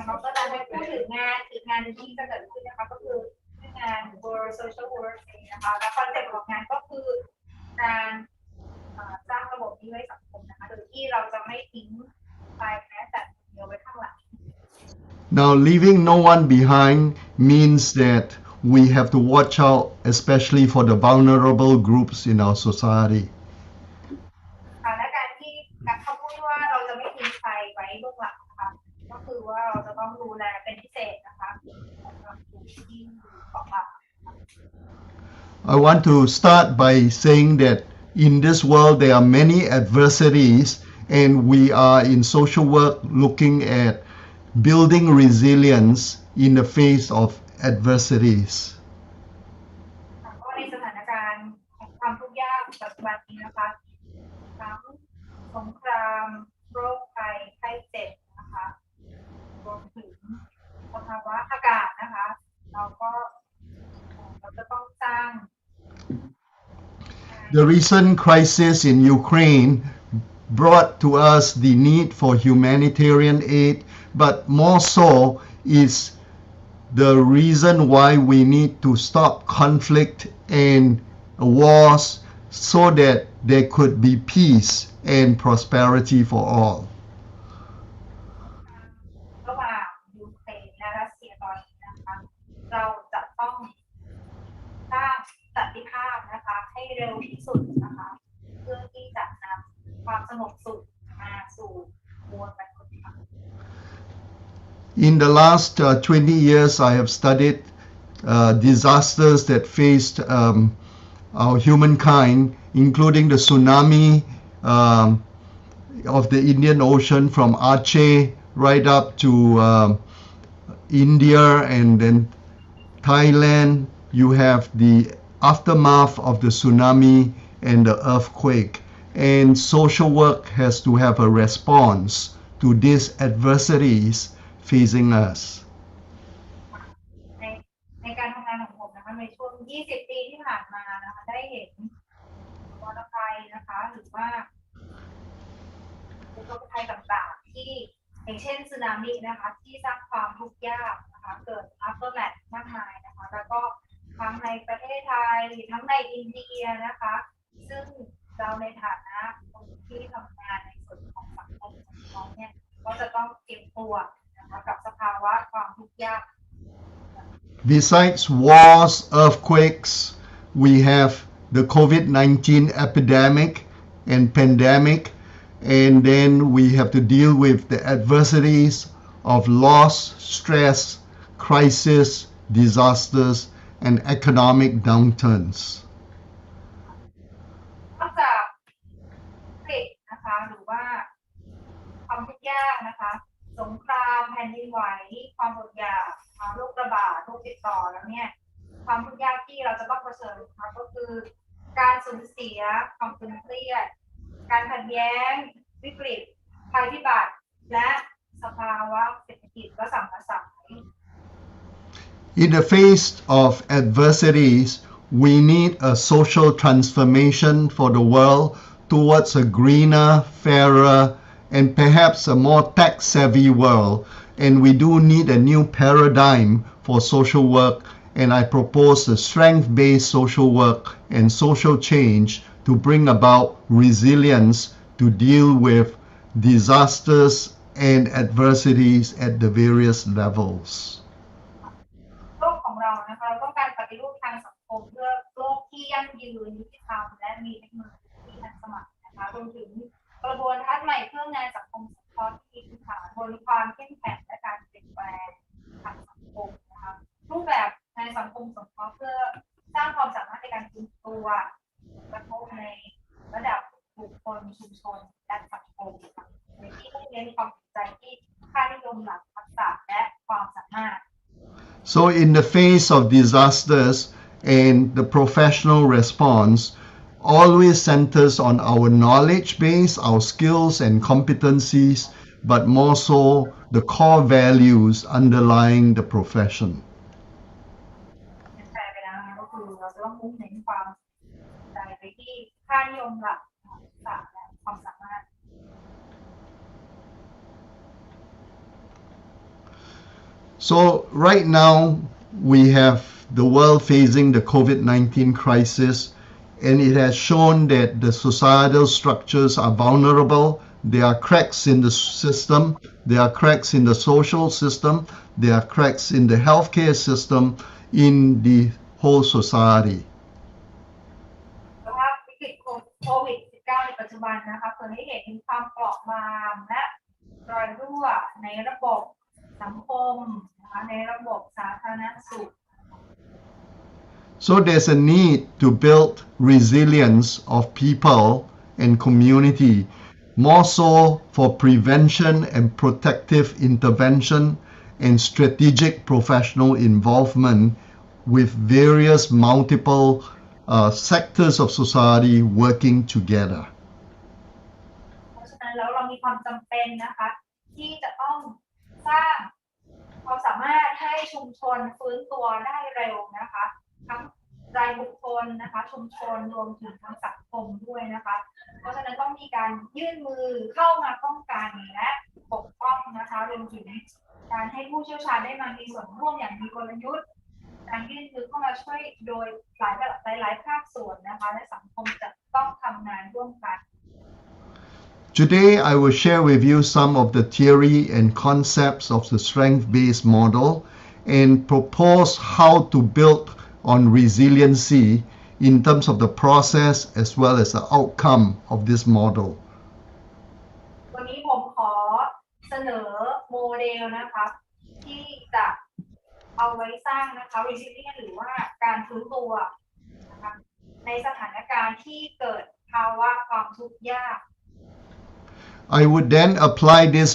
เราก็จะได้พูดถึงงานที่จะเกิดขึ้นนะคะก็คือง งาน for social work นะคะและคอนเซ็ปต์ของงานก็คือการสร้างระบบนิเวศสังคมนะคะโดยที่เราจะไม่ทิ้งใครแม้แต่เดียวไว้ข้างหลัง Now, leaving no one behind means that we have to watch out, especially for the vulnerable groups in our society. และการเขาพูดว่าเราจะไม่ทิ้งใครไว้เบื้องหลังนะคะก็คือว่าเราจะต้องดูแลเป็นพิเศษนะคะสำหรับกลุ่มที่ของเรา I want to start by saying that in this world there are many adversities, and we are in social work looking at building resilience in the face of adversities. ก็ในสถานการณ์ของความทุกข์ยากปัจจุบันนี้นะคะทั้งสงครามโรคภัยไข้เจ็บนะคะรวมถึงสภาวะอากาศนะคะเราจะต้องสร้าง The recent crisis in Ukraine brought to us the need for humanitarian aid, but more so is the reason why we need to stop conflict and wars so that there could be peace and prosperity for all. ระหว่างยูเครนและรัสเซียตอนนี้นะคะเราจะต้องสร้างสันติภาพนะคะให้เร็วที่สุดนะคะเพื่อที่จะนำความสงบสุขมาสู่มวลมนุษย์ค่ะ In the last 20 years, I have studied disasters that faced our humankind, including the tsunami of the Indian Ocean from Aceh right up to India and then Thailand. You have the aftermath of the tsunami and the earthquake, and social work has to have a response to these adversities facing us. ในการทำงานของผมนะคะในช่วง 20 ปีที่ผ่านมานะคะได้เห็นมรดกภัยนะคะหรือว่าอุทกภัยต่างๆที่อย่างเช่นสึนามินะคะที่สร้างความทุกข์ยากนะคะเกิด aftermath มากมายนะคะแล้วก็ทั้งในประเทศไทยทั้งในอินเดียนะคะซึ่งเราในฐานะคนที่ทำงานในส่วนของสังคมของเนี่ยก็จะต้องเตรียมตัวนะคะกับสภาวะความทุกข์ยาก Besides wars, earthquakes, we have the COVID-19 epidemic and pandemic, and then we have to deal with the adversities of loss, stress, crisis, disasters, and economic downturns. นอกจากวิกฤตนะคะหรือว่าความทุกข์ยากนะคะสงครามแผ่นดินไหวความอดอยากโรคระบาดโรคติดต่อแล้วเนี่ยความทุกข์ยากที่เราจะต้องเผชิญนะคะก็คือการสูญเสียความตึงเครียดการขัดแย้งวิกฤตภัยพิบัติและสภาวะเศรษฐกิจก็สั่นคลอน In the face of adversities, we need a social transformation for the world towards a greener, fairer, and perhaps a more tech-savvy world. And we do need a new paradigm for social work, and I propose a strength-based social work and social change to bring about resilience to deal with disasters and adversities at the various levels. โลกของเรานะคะเราต้องการปฏิรูปทางสังคมเพื่อโลกที่ยั่งยืนยุติธรรมและมีเทคโนโลยีที่ทันสมัยนะคะรวมถึงกระบวนทัศน์ใหม่เพื่องานสังคมสงเคราะห์ที่มีพื้นฐานบนความเข้มแข็งและการเปลี่ยนแปลงทางสังคมนะคะรูปแบบในสังคมสงเคราะห์เพื่อสร้างความสามารถในการฟื้นตัวกระทบในระดับบุคคลชุมชนและสังคมนะคะในที่ต้องเน้นความสนใจที่ค่านิยมหลักทักษะและความสามารถ So in the face of disasters and the professional response always centers on our knowledge base, our skills and competencies, but more so the core values underlying the profession. แปลไปแล้วนะคะก็คือเราจะต้องมุ่งเน้นความสนใจไปที่ค่านิยมหลักทักษะและความสามารถ So right now we have the world facing the COVID-19 crisis, and it has shown that the societal structures are vulnerable. There are cracks in the system, there are cracks in the social system, there are cracks in the healthcare system, in the whole society. สภาพวิกฤตโควิด -19 ในปัจจุบันนะคะเผยให้เห็นถึงความเปราะบางและรอยรั่วในระบบสังคมนะคะในระบบสาธารณสุข So there's a need to build resilience of people and community, more so for prevention and protective intervention and strategic professional involvement with various multiple sectors of society working together. เพราะฉะนั้นแล้วเรามีความจำเป็นนะคะที่จะต้องสร้างความสามารถให้ชุมชนฟื้นตัวได้เร็วนะคะทั้งรายบุคคลนะคะชุมชนรวมถึงทั้งสังคมด้วยนะคะเพราะฉะนั้นต้องมีการยื่นมือเข้ามาป้องกันและปกป้องนะคะรวมถึงการให้ผู้เชี่ยวชาญได้มามีส่วนร่วมอย่างมีกลยุทธ์การยื่นมือเข้ามาช่วยโดยหลายภาคส่วนนะคะและสังคมจะต้องทำงานร่วมกัน Today, I will share with you some of the theory and concepts of the strength-based model and propose how to build on resiliency in terms of the process as well as the outcome of this model. วันนี้ผมขอเสนอโมเดลนะคะที่จะเอาไว้สร้างนะคะ resilience หรือว่าการฟื้นตัวนะคะในสถานการณ์ที่เกิดภาวะความทุกข์ยาก I would then apply this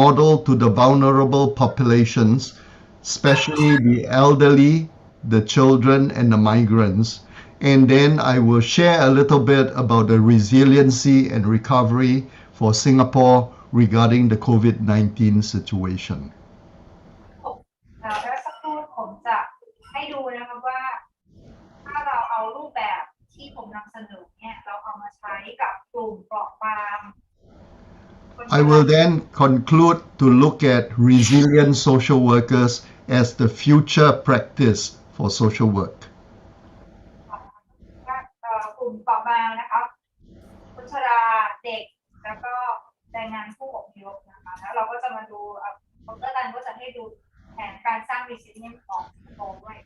model to the vulnerable populations, especially the elderly, the children, and the migrants. And then I will share a little bit about the resiliency and recovery for Singapore regarding the COVID-19 situation. แล้วสักครู่ผมจะให้ดูนะคะว่าถ้าเราเอารูปแบบที่ผมนำเสนอเนี่ยเราเอามาใช้กับกลุ่มเปราะบาง I will then conclude to look at resilient social workers as the future practice for social work. กลุ่มเปราะบางนะคะคนชราเด็กแล้วก็แรงงานผู้อพยพนะคะแล้วเราก็จะมาดูดร.ตันก็จะให้ดูแผนการสร้าง resilience ของสิงคโปร์ด้วย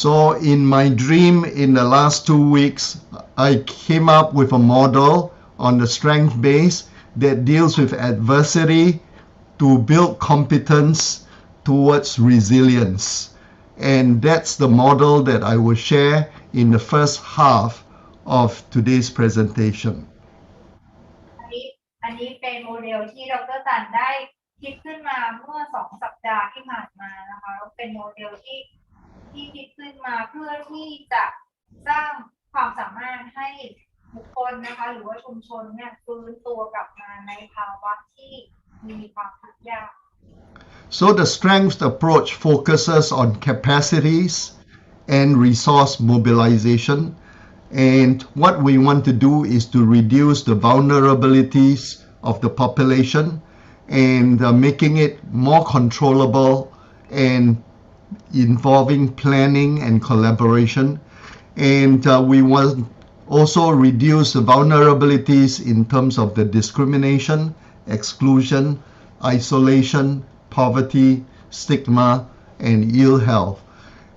So in my dream in the last 2 weeks, I came up with a model on the strength base that deals with adversity to build competence towards resilience. And that's the model that I will share in the first half of today's presentation. อันนี้เป็นโมเดลที่ดร.ตันได้คิดขึ้นมาเมื่อ2 สัปดาห์ที่ผ่านมานะคะเป็นโมเดลที่คิดขึ้นมาเพื่อที่จะสร้างความสามารถให้บุคคลนะคะหรือว่าชุมชนเนี่ยฟื้นตัวกลับมาในภาวะที่มีความทุกข์ยาก So the strength approach focuses on capacities and resource mobilization. And what we want to do is to reduce the vulnerabilities of the population and making it more controllable and involving planning and collaboration. And we want also reduce the vulnerabilities in terms of the discrimination, exclusion, isolation, poverty, stigma, and ill health.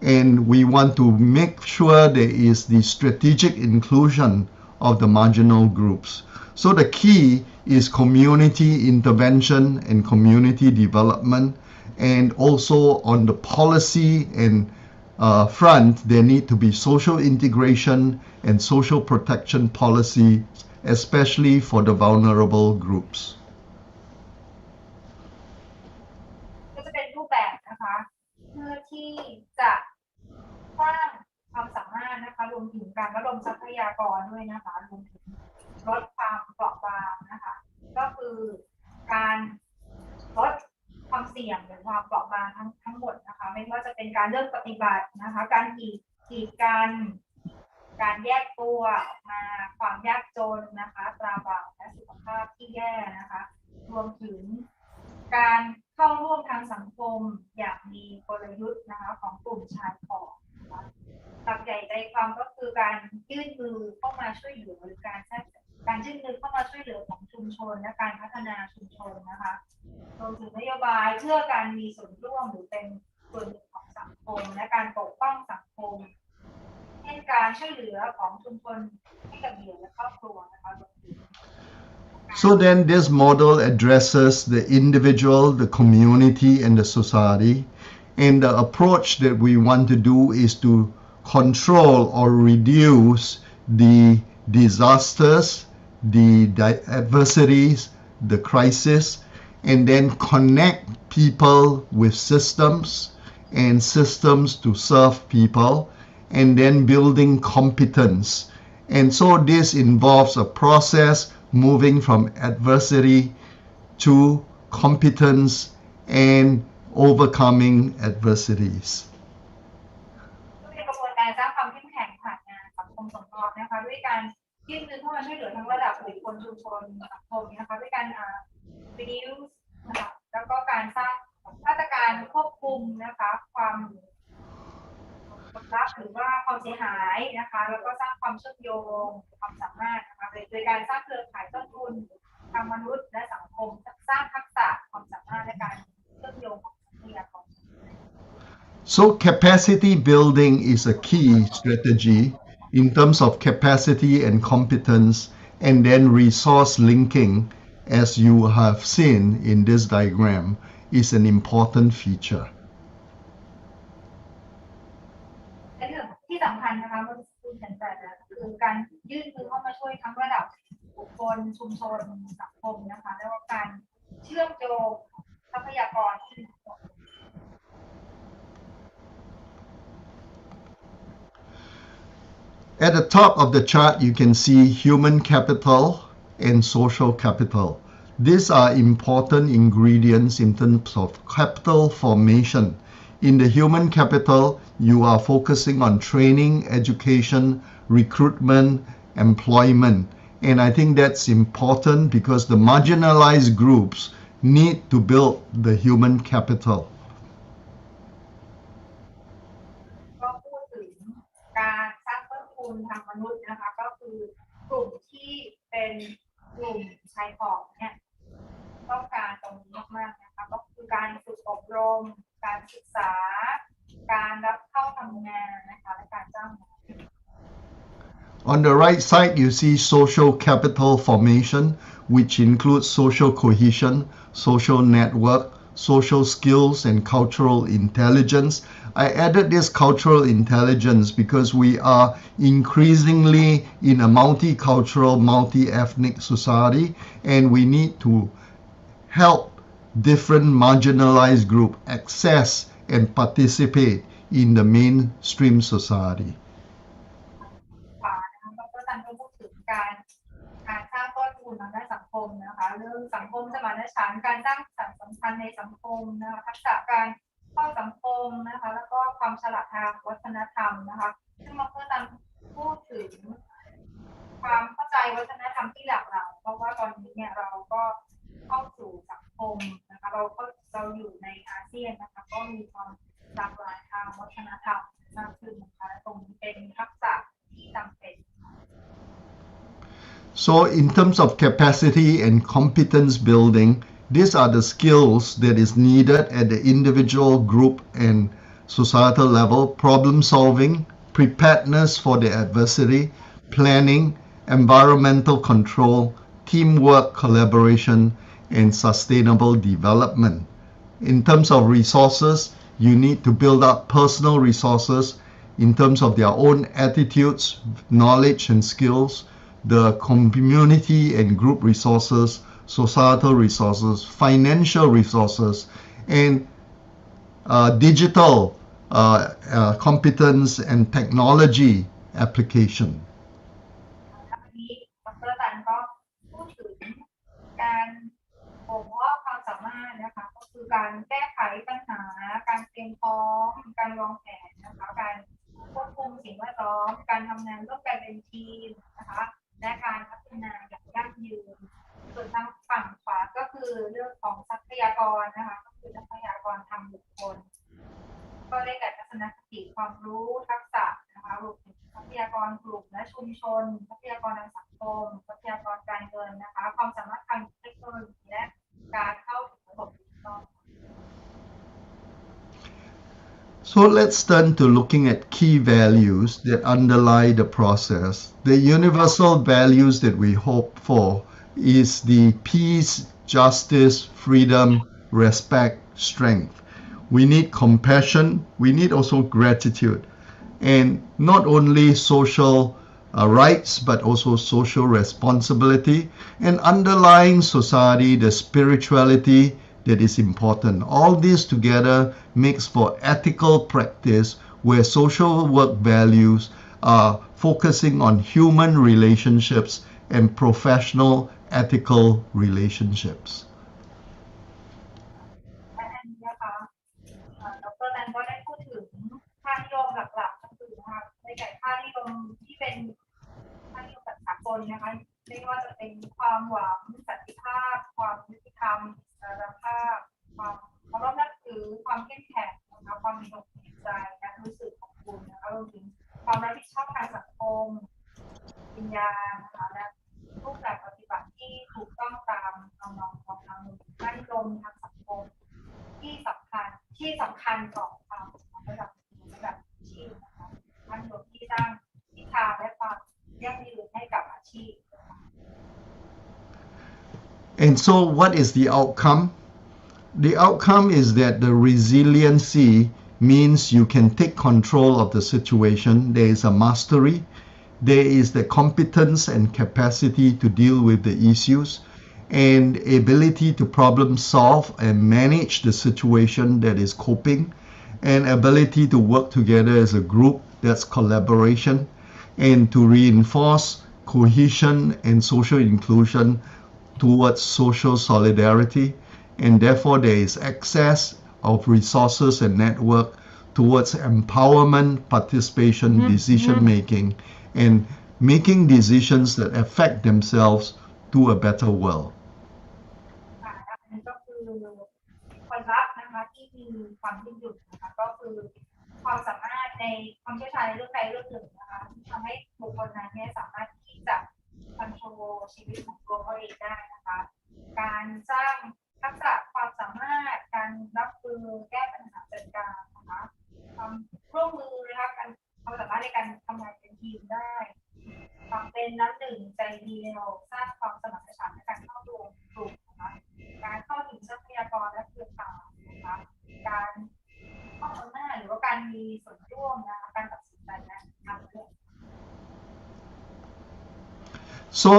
And we want to make sure there is the strategic inclusion of the marginal groups. So the key is community intervention and community development, and also on the policy and front, there need to be social integration and social protection policy, especially for the vulnerable groups. ก็จะเป็นรูปแบบนะคะเพื่อที่จะสร้างความสามารถนะคะรวมถึงการระดมทรัพยากรด้วยนะคะรวมถึงลดความเปราะบางนะคะก็คือการลดความเสี่ยงหรือความเปราะบางทั้งหมดนะคะไม่ว่าจะเป็นการเลือกปฏิบัตินะคะการกีดกันการแยกตัวออกมาความยากจนนะคะตราบาปและสุขภาพที่แย่นะคะรวมถึงการเข้าร่วมทางสังคมอย่างมีกลยุทธ์นะคะของกลุ่มชายขอบ การยื่นมือเข้ามาช่วยเหลือหรือการยื่นมือเข้ามาช่วยเหลือของชุมชนและการพัฒนาชุมชนนะคะรวมถึงนโยบายเพื่อการมีส่วนร่วมหรือเป็นส่วนหนึ่งของสังคมและการปกป้องสังคมเช่นการช่วยเหลือของชุมชนให้กับเหยื่อและครอบครัวนะคะรวมถึง So then this model addresses the individual, the community, and the society. And the approach that we want to do is to control or reduce the disasters, the adversities, the crisis, and then connect people with systems and systems to serve people, and then building competence. And so this involves a process moving from adversity to competence and overcoming adversities. เป็นกระบวนการสร้างความเข้มแข็งผ่านงานสังคมสงเคราะห์นะคะด้วยการยื่นมือเข้ามาช่วยเหลือทั้งระดับบุคคลชุมชนสังคมนะคะด้วยการreduce นะคะแล้วก็การสร้างมาตรการควบคุมนะคะความรับหรือว่าความเสียหายนะคะแล้วก็สร้างความเชื่อมโยงความสามารถนะคะโดยการสร้างเครือข่ายต้นทุนทางมนุษย์และสังคมสร้างทักษะความสามารถและการเชื่อมโยงของทรัพยากร So capacity building is a key strategy in terms of capacity and competence, and then resource linking, as you have seen in this diagram, is an important feature. ที่สำคัญนะคะเมื่อคุณเห็นแต่คือการยื่นมือเข้ามาช่วยทั้งระดับบุคคลชุมชนสังคมนะคะแล้วก็การเชื่อมโยงทรัพยากรที่ At the top of the chart, you can see human capital and social capital. These are important ingredients in terms of capital formation. In the human capital, you are focusing on training, education, recruitment, employment. And I think that's important because the marginalized groups need to build the human capital. ก็พูดถึงการสร้างต้นทุนทางมนุษย์นะคะก็คือกลุ่มที่เป็นกลุ่มชายขอบเนี่ยต้องการตรงนี้มากๆนะคะก็คือการฝึกอบรมการศึกษาการรับเข้าทำงานนะคะและการจ้างงาน On the right side, you see social capital formation, which includes social cohesion, social network, social skills, and cultural intelligence. I added this cultural intelligence because we are increasingly in a multicultural, multi-ethnic society, and we need to help different marginalized groups access and participate in the mainstream society. ก็การพูดถึงการสร้างต้นทุนทางด้านสังคมนะคะเรื่องสังคมสมานฉันท์การสร้างสรรค์สัมพันธ์ในสังคมนะคะทักษะการเข้าสังคมนะคะแล้วก็ความฉลาดทางวัฒนธรรมนะคะซึ่งมาเพื่อการพูดถึงความเข้าใจวัฒนธรรมที่หลากหลายเพราะว่าตอนนี้เนี่ยเราก็เข้าสู่สังคมนะคะเราอยู่ในอาเซียนนะคะก็มีความหลากหลายทางวัฒนธรรมมากขึ้นนะคะและตรงนี้เป็นทักษะที่จำเป็น So in terms of capacity and competence building, these are the skills that is needed at the individual, group, and societal level: problem solving, preparedness for the adversity, planning, environmental control, teamwork, collaboration, and sustainable development. In terms of resources, you need to build up personal resources in terms of their own attitudes, knowledge, and skills, the community and group resources, societal resources, financial resources, and digital competence and technology application. วันนี้ดร.ตันก็พูดถึงการบ่มเพาะความสามารถนะคะก็คือการแก้ไขปัญหาการเตรียมพร้อมการวางแผนนะคะการควบคุมสิ่งแวดล้อมการทำงานร่วมกันเป็นทีมนะคะและการพัฒนาอย่างยั่งยืนส่วนทางฝั่งขวาก็คือเรื่องของทรัพยากรนะคะก็คือทรัพยากรทางบุคคลก็ได้แก่ทัศนคติความรู้ทักษะนะคะรวมถึงทรัพยากรกลุ่ม ชุมชนทรัพยากรทางสังคมทรัพยากรการเงินนะคะความสามารถทางเทคโนโลยีและการเข้าถึงระบบดิจิทัล So let's turn to looking at key values that underlie the process. The universal values that we hope for is the peace, justice, freedom, respect, strength. We need compassion, we need also gratitude, and not only social rights but also social responsibility, and underlying society the spirituality that is important. All this together makes for ethical practice where social work values are focusing on human relationships and professional ethical relationships. และอันนี้นะคะดร.นันก็ได้พูดถึงค่านิยมหลักๆก็คือนะคะในแก่ค่านิยมที่เป็นค่านิยมแบบสากลนะคะไม่ว่าจะเป็นความหวังสันติภาพความยุติธรรมอิสรภาพความเคารพนับถือความเข้มแข็งนะคะความมีอกมีใจและรู้สึกของคุณนะคะรวมถึงความรับผิดชอบทางสังคมวิญญาณนะคะและรูปแบบปฏิบัติที่ถูกต้องตามคำนองของทางค่านิยมทางสังคมที่สำคัญต่อความระดับอาชีพนะคะค่านิยมที่สร้างทิศทางและความยั่งยืนให้กับอาชีพ And so what is the outcome? The outcome is that the resiliency means you can take control of the situation. There is a mastery. There is the competence and capacity to deal with the issues and ability to problem solve and manage the situation that is coping and ability to work together as a group, that's collaboration, and to reinforce cohesion and social inclusion towards social solidarity, and therefore there is access of resources and network towards empowerment, participation, decision making, and making decisions that affect themselves to a better world. อันนี้ก็คือผลลัพธ์นะคะที่มีความยืดหยุ่นนะคะก็คือความสามารถในความเชี่ยวชาญในเรื่องใดเรื่องหนึ่งนะคะที่ทำให้บุคคลนั้นเนี่ยสามารถที่จะคอนโทรลชีวิตของตัวเขาเองได้นะคะการสร้างทักษะความสามารถการรับมือแก้ปัญหาจัดการนะคะความร่วมมือนะคะการความสามารถในการทำงานเป็นทีมได้ความเป็นน้ำหนึ่งใจเดียวสร้างความสมัครฉันท์ในการเข้ารวมกลุ่มนะคะการเข้าถึงทรัพยากรและเครือข่ายนะคะการเข้าอำนาจหรือว่าการมีส่วนร่วมนะคะการตัดสินใจและทำเรื่อง So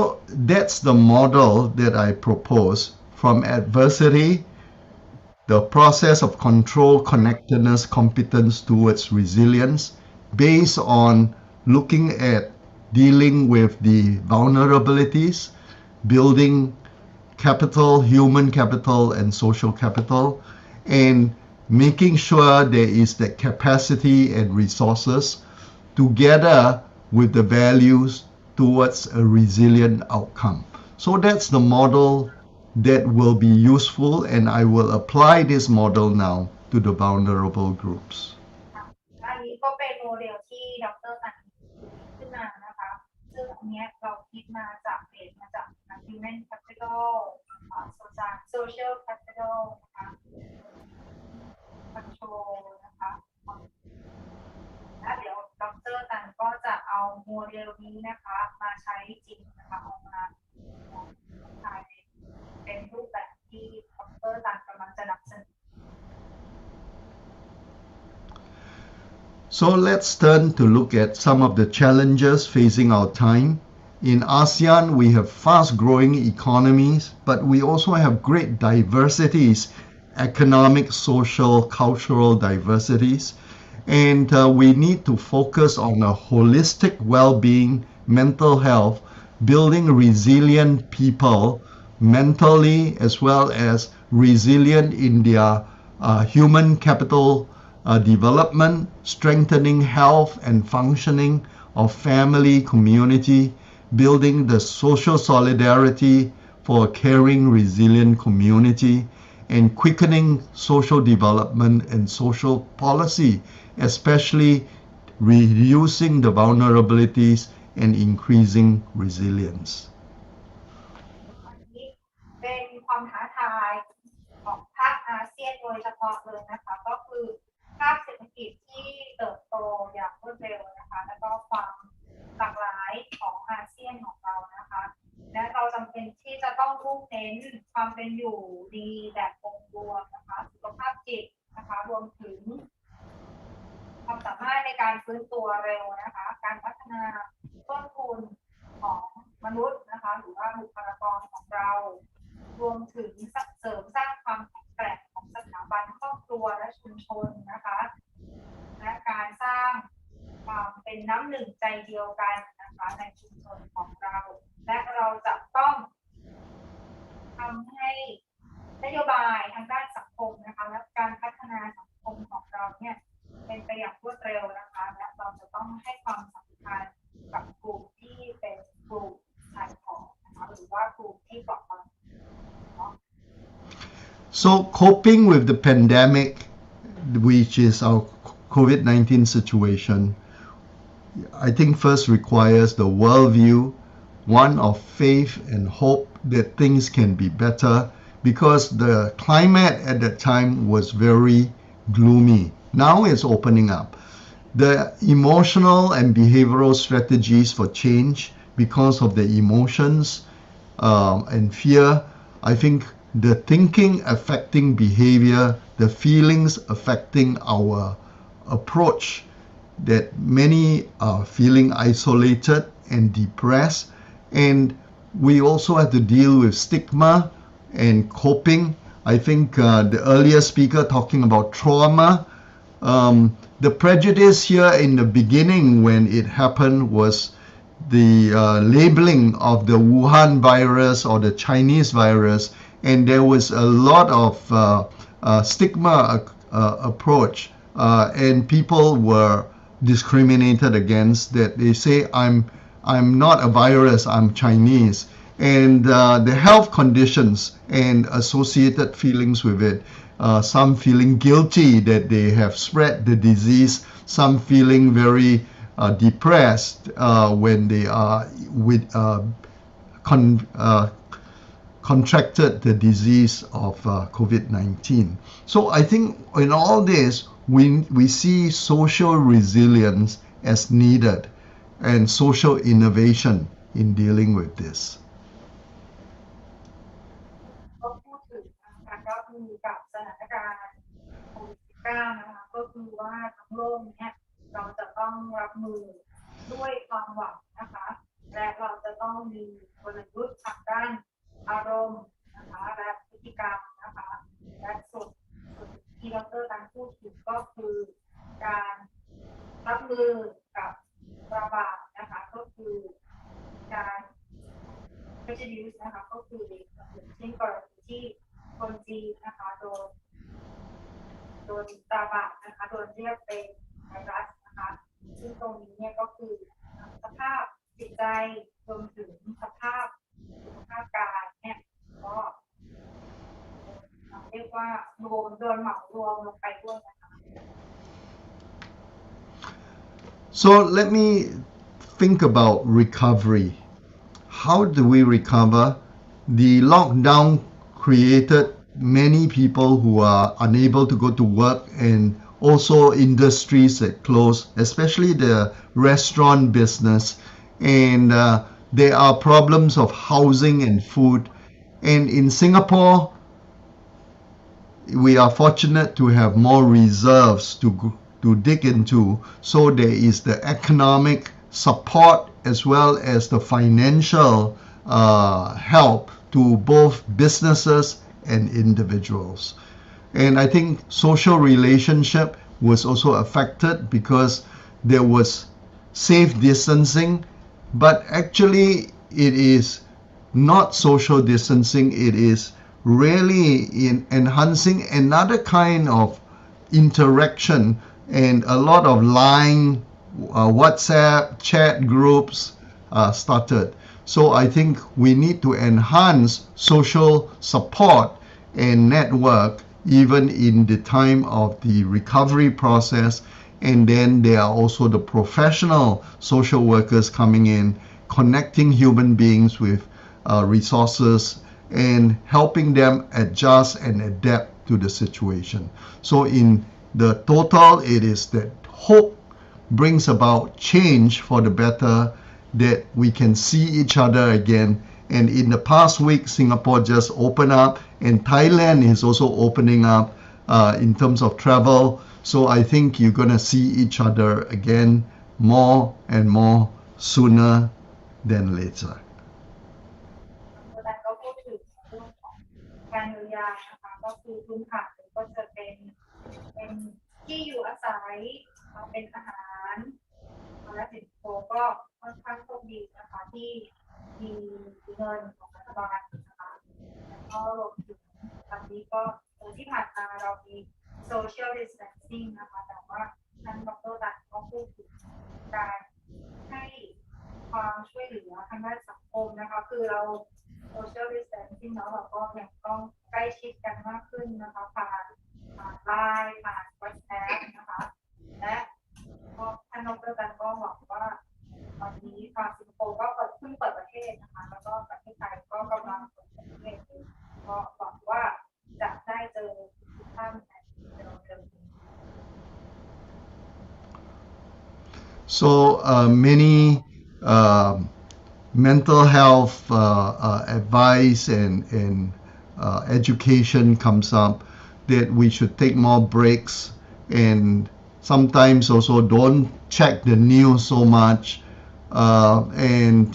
that's the model that I propose. From adversity, the process of control, connectedness, competence towards resilience, based on looking at dealing with the vulnerabilities, building capital, human capital and social capital, and making sure there is the capacity and resources together with the values towards a resilient outcome. So that's the model that will be useful, and I will apply this model now to the vulnerable groups. อันนี้ก็เป็นโมเดลที่ดร.ตันขึ้นมานะคะซึ่งอันนี้เราคิดมาจากเบสมาจาก human capital social capital นะคะ control นะคะและเดี๋ยวดร.ตันก็จะเอาโมเดลนี้นะคะมาใช้จริงนะคะออกมาเป็นรูปแบบที่ดร.ตันกำลังจะนำเสนอ So let's turn to look at some of the challenges facing our time. In ASEAN, we have fast-growing economies, but we also have great diversities, economic, social, cultural diversities. And we need to focus on a holistic well-being, mental health, building resilient people mentally as well as resilient in their human capital development, strengthening health and functioning of family, community, building the social solidarity for a caring, resilient community, and quickening social development and social policy, especially reducing the vulnerabilities and increasing resilience. อันนี้เป็นความท้าทายของภาคอาเซียนโดยเฉพาะเลยนะคะก็คือภาคเศรษฐกิจที่เติบโตอย่างรวดเร็วนะคะแล้วก็ความหลากหลายของอาเซียนของเรานะคะและเราจำเป็นที่จะต้องมุ่งเน้นความเป็นอยู่ดีแบบองค์รวมนะคะสุขภาพจิตนะคะรวมถึงความสามารถในการฟื้นตัวเร็วนะคะการพัฒนาต้นทุนของมนุษย์นะคะหรือว่าบุคลากรของเรารวมถึงเสริมสร้างความแข็งแกร่งของสถาบันครอบครัวและชุมชนนะคะและการสร้างความเป็นน้ำหนึ่งใจเดียวกันนะคะในชุมชนของเราและเราจะต้องทำให้นโยบายทางด้านสังคมนะคะและการพัฒนาสังคมของเราเนี่ยเป็นไปอย่างรวดเร็วนะคะและเราจะต้องให้ความสำคัญกับกลุ่มที่เป็นกลุ่มชายขอบนะคะหรือว่ากลุ่มที่เปราะบาง So coping with the pandemic, which is our COVID-19 situation, I think first requires the worldview, one of faith and hope that things can be better, because the climate at that time was very gloomy. Now it's opening up. The emotional and behavioral strategies for change because of the emotions and fear, I think the thinking affecting behavior, the feelings affecting our approach, that many are feeling isolated and depressed, and we also have to deal with stigma and coping. I think the earlier speaker talking about trauma, the prejudice here in the beginning when it happened was the labeling of the Wuhan virus or the Chinese virus, and there was a lot of stigma approach, and people were discriminated against, that they say I'm not a virus, I'm Chinese, and the health conditions and associated feelings with it, some feeling guilty that they have spread the disease, some feeling very depressed when they are with contracted the disease of COVID-19. So I think in all this, we see social resilience as needed and social innovation in dealing with this. ก็พูดถึงการรับมือกับสถานการณ์โควิด -19 นะคะก็คือว่าทั้งโลกเนี่ยเราจะต้องรับมือด้วยความหวังนะคะและเราจะต้องมีกลยุทธ์ทางด้านอารมณ์นะคะและพฤติกรรมนะคะและส่วนที่ดร.การพูดถึงก็คือการรับมือกับระบาดนะคะก็คือการreduce นะคะก็คือเช่นกรณีที่คนจีนนะคะโดนระบาดนะคะโดนเรียกเป็นไวรัสนะคะซึ่งตรงนี้เนี่ยก็คือสภาพจิตใจรวมถึงสภาพกายเนี่ยก็เรียกว่าโดนเหมารวมลงไปด้วยนะคะ So let me think about recovery. How do we recover? The lockdown created many people who are unable to go to work, and also industries that closed, especially the restaurant business. And there are problems of housing and food. And in Singapore, we are fortunate to have more reserves to dig into. So there is the economic support as well as the financial help to both businesses and individuals. And I think social relationship was also affected because there was safe distancing, but actually it is not social distancing, it is really in enhancing another kind of interaction, and a lot of lying WhatsApp chat groups started. So I think we need to enhance social support and network even in the time of the recovery process, And then there are also the professional social workers coming in, connecting human beings with resources and helping them adjust and adapt to the situation. So in the total, it is that hope brings about change for the better, that we can see each other again. And in the past week, Singapore just opened up, and Thailand is also opening up in terms of travel. So I think you're going to see each other again more and more sooner than later. อาจารย์ก็พูดถึงเรื่องของการเยียวยานะคะก็คือพื้นฐานก็จะเป็นที่อยู่อาศัยเป็นอาหารและสินโตก็ค่อนข้างโชคดีนะคะที่มีเงินของรัฐบาลนะคะแล้วก็รวมถึงตอนนี้ก็ที่ผ่านมาเรามี social distancing นะคะแต่ว่าท่านดร.ตันก็พูดถึงการให้ความช่วยเหลือทางด้านสังคมนะคะคือเรา social distancing แล้วเราก็ยังต้องใกล้ชิดกันมากขึ้นนะคะผ่านไลน์ผ่าน WhatsApp นะคะและก็ท่านดร.ตันก็หวังว่าตอนนี้ทางสิงคโปร์ก็เพิ่งเปิดประเทศนะคะแล้วก็ประเทศไทยก็กำลังเปิดประเทศก็หวังว่าจะได้เจอทุกท่านในเร็วๆนี้ So many mental health advice and education comes up that we should take more breaks and sometimes also don't check the news so much and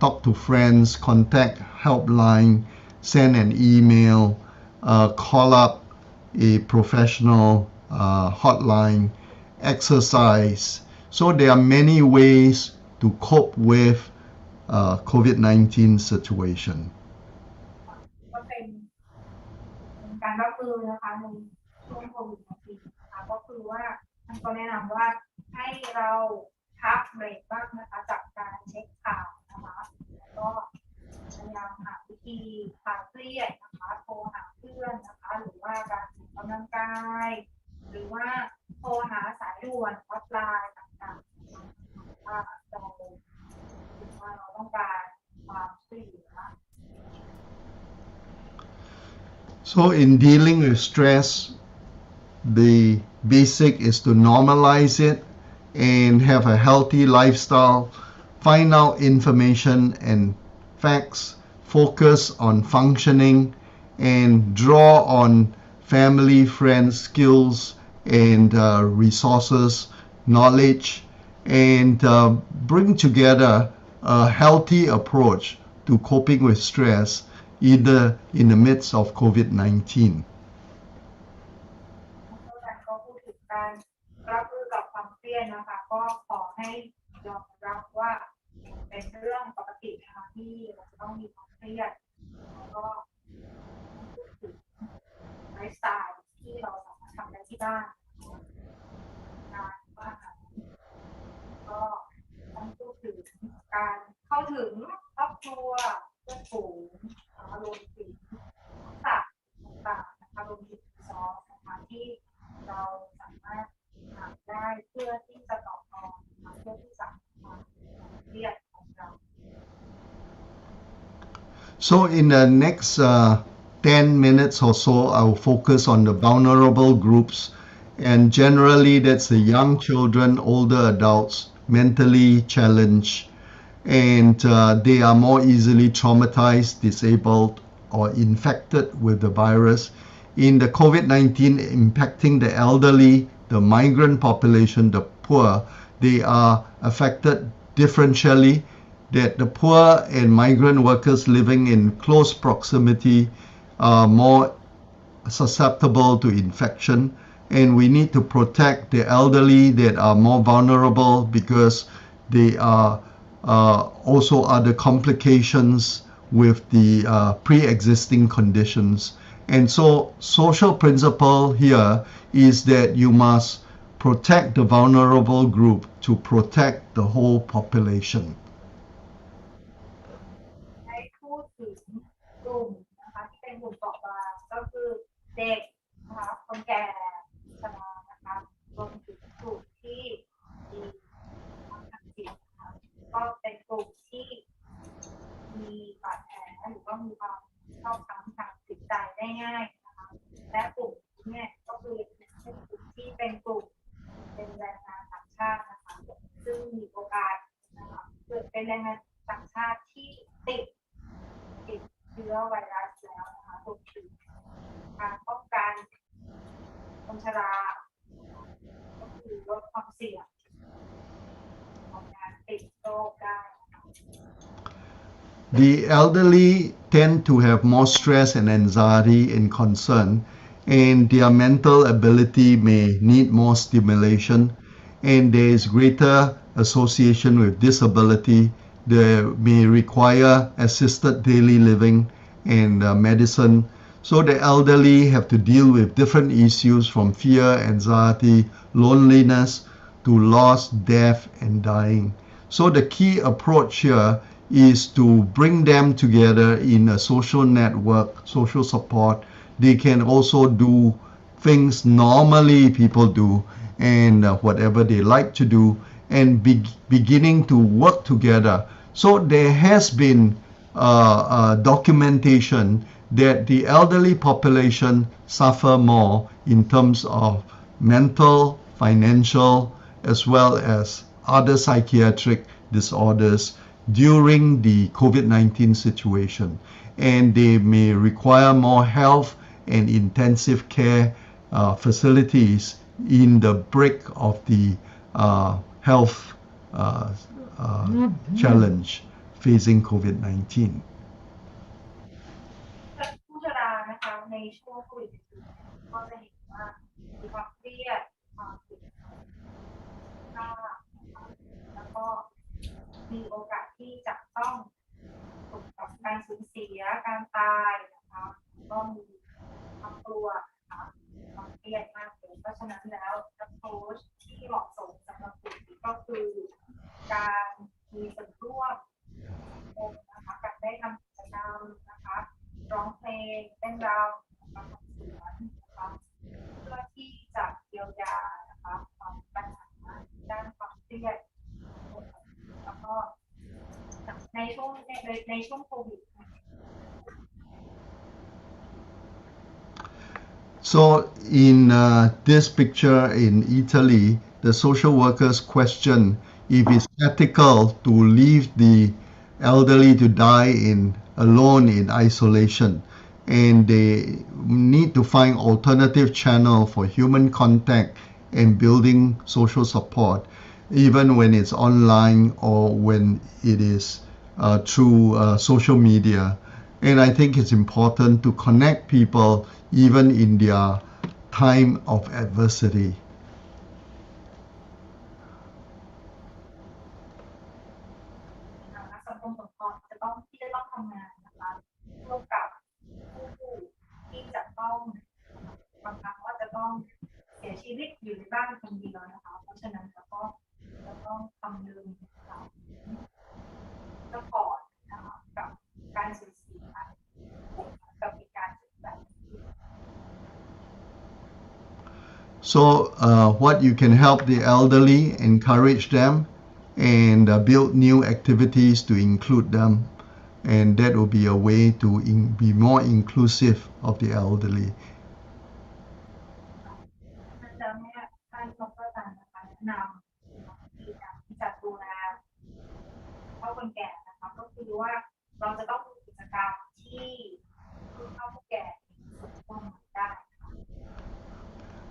talk to friends, contact helpline, send an email, call up a professional hotline, exercise. So there are many ways to cope with COVID-19 situation. ก็เป็นการรับมือนะคะในช่วงโควิด-19 นะคะก็คือว่าท่านก็แนะนำว่าให้เราพักเบรกบ้างนะคะจากการเช็คข่าวนะคะแล้วก็พยายามหาวิธีคลายเครียดนะคะโทรหาเพื่อนนะคะหรือว่าการออกกำลังกายหรือว่าโทรหาสายด่วนออฟไลน์ต่างๆว่าเราต้องการความช่วยเหลือ So in dealing with stress, the basic is to normalize it and have a healthy lifestyle, find out information and facts, focus on functioning, and draw on family, friends, skills, and resources, knowledge, and bring together a healthy approach to coping with stress, either in the midst of COVID-19. ก็พูดถึงการรับมือกับความเครียดนะคะก็ขอให้ยอมรับว่าเป็นเรื่องปกตินะคะที่เราจะต้องมีความเครียดแล้วก็พูดถึงไลฟ์สไตล์ที่เราสามารถทำได้ที่บ้านงานบ้านก็ต้องพูดถึงการเข้าถึงครอบครัวเพื่อนฝูงรวมถึงทักษะต่างๆนะคะรวมถึงซอฟต์นะคะที่เราสามารถหาได้เพื่อที่จะต่อกรเพื่อที่จะเครียดของเรา So in the next 10 minutes or so, I will focus on the vulnerable groups, and generally that's the young children, older adults, mentally challenged, and they are more easily traumatized, disabled, or infected with the virus. In the COVID-19 impacting the elderly, the migrant population, the poor, they are affected differentially, that the poor and migrant workers living in close proximity are more susceptible to infection, and we need to protect the elderly that are more vulnerable because they are also other complications with the pre-existing conditions. And so social principle here is that you must protect the vulnerable group to protect the whole population. ให้พูดถึงกลุ่มนะคะที่เป็นกลุ่มเปราะบางก็คือเด็กนะคะคนแก่ชรานะคะรวมถึงกลุ่ม ที่มีความทางจิตนะคะก็เป็นกลุ่มที่มีบาดแผลหรือว่ามีความชอบช้ำทางจิตใจได้ง่ายนะคะและกลุ่มนี้เนี่ยก็คือเป็นกลุ่มที่เป็นกลุ่มเป็นแรงงานต่างชาตินะคะซึ่งมีโอกาสนะคะเกิดเป็นแรงงานต่างชาติที่ติดเชื้อไวรัสแล้วนะคะรวมถึงการป้องกันคนชราก็คือลดความเสี่ยงของการติดโรคได้ The elderly tend to have more stress and anxiety and concern, and their mental ability may need more stimulation, and there is greater association with disability. They may require assisted daily living and medicine. So the elderly have to deal with different issues from fear, anxiety, loneliness, to loss, death, and dying. So the key approach here is to bring them together in a social network, social support. They can also do things normally people do and whatever they like to do, and beginning to work together. So there has been documentation that the elderly population suffer more in terms of mental, financial, as well as other psychiatric disorders during the COVID-19 situation, and they may require more health and intensive care facilities in the break of the health challenge facing COVID-19. ผู้ชรานะคะในช่วงโควิด-19ก็จะเห็นว่ามีความเครียดความตึงเครียดแล้วก็มีโอกาสที่จะต้องประสบกับการสูญเสียการตายนะคะก็มีความกลัวนะคะความเครียดมากเลยเพราะฉะนั้นแล้ว approach ที่เหมาะสมสำหรับกลุ่มนี้ก็คือการมีส่วนร่วมนะคะการได้ทำกิจกรรมนะคะร้องเพลงเต้นรำทำเสียงนะคะเพื่อที่จะเยียวยานะคะความปัญหาด้านความเครียดแล้วก็ในช่วงโควิด So in this picture in Italy, the social workers question if it's ethical to leave the elderly to die alone in isolation, and they need to find alternative channel for human contact and building social support, even when it's online or when it is through social media. And I think it's important to connect people even in their time of adversity. สังคมสงเคราะห์จะต้องทำงานนะคะร่วมกับผู้ที่จะต้องบางครั้งว่าจะต้องเสียชีวิตอยู่ในบ้านคนเดียวนะคะเพราะฉะนั้นเราก็จะต้องคำนึงซัพพอร์ตนะคะกับการสูญเสียกับการสูญเสีย So what you can help the elderly, encourage them, and build new activities to include them, and that will be a way to be more inclusive of the elderly. แล้วเนี่ยท่านก็จะนะคะแนะนำที่จะดูแลคนแก่นะคะก็คือว่าเราจะต้องมีกิจกรรมที่ผู้แก่สมควรได้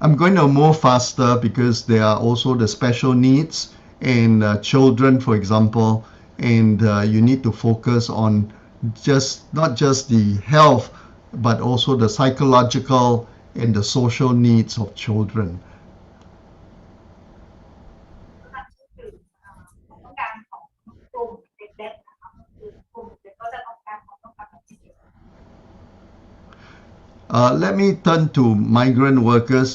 I'm going to move faster because there are also the special needs and children, for example, and you need to focus on not just the health, but also the psychological and the social needs of children. ต้องการของกลุ่มเด็กๆนะคะคือกลุ่มเด็กก็จะต้องการของต้องการพิเศษ Let me turn to migrant workers.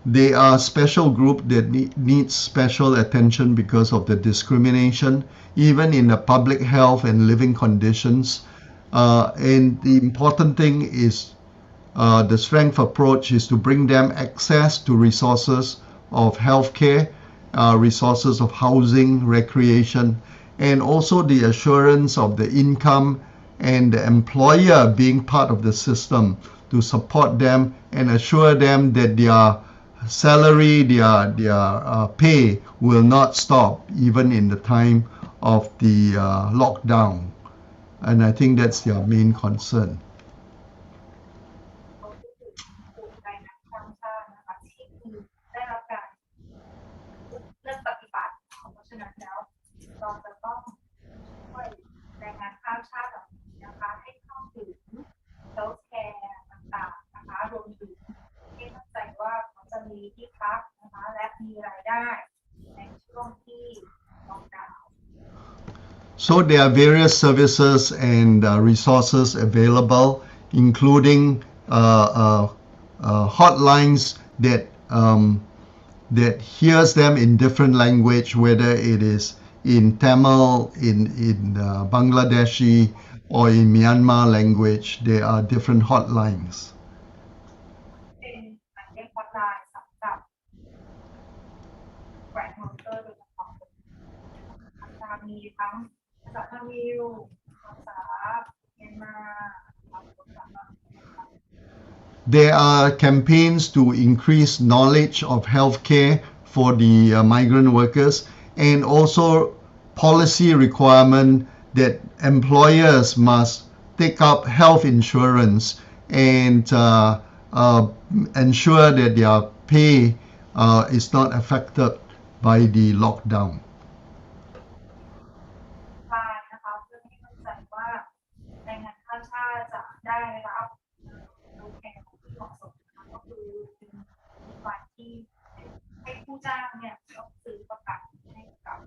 They are a special group that needs special attention because of the discrimination, even in the public health and living conditions. And the important thing is the strength approach is to bring them access to resources of healthcare resources of housing, recreation, and also the assurance of the income and the employer being part of the system to support them and assure them that their salary, their pay will not stop even in the time of the lockdown. And I think that's their main concern. กลุ่มแรงงานข้ามชาตินะคะที่คือได้รับการเลือกปฏิบัติเพราะฉะนั้นแล้วเราจะต้องช่วยแรงงานข้ามชาติเหล่านี้นะคะให้เข้าถึง health care ต่างๆนะคะรวมถึงให้มั่นใจว่าเขาจะมีที่พักนะคะและมีรายได้ในช่วงที่ล็อกดาวน์ So there are various services and resources available, including hotlines that hears them in different language, whether it is in Tamil, in Bangladeshi, or in Myanmar language. There are different hotlines. เป็นหมายเลขฮอตไลน์สำหรับแบรนด์มอเตอร์โดยเฉพาะจะมีทั้งภาษาทามิลภาษาเมียนมาภาษา There are campaigns to increase knowledge of healthcare for the migrant workers, and also policy requirement that employers must take up health insurance and ensure that their pay is not affected by the lockdown. นะคะเพื่อให้มั่นใจว่าแรงงานข้ามชาติจะได้รับดูแลที่เหมาะสมนะคะก็คือเป็นฝ่ายที่ให้ผู้จ้างเนี่ยซื้อประกันให้กับ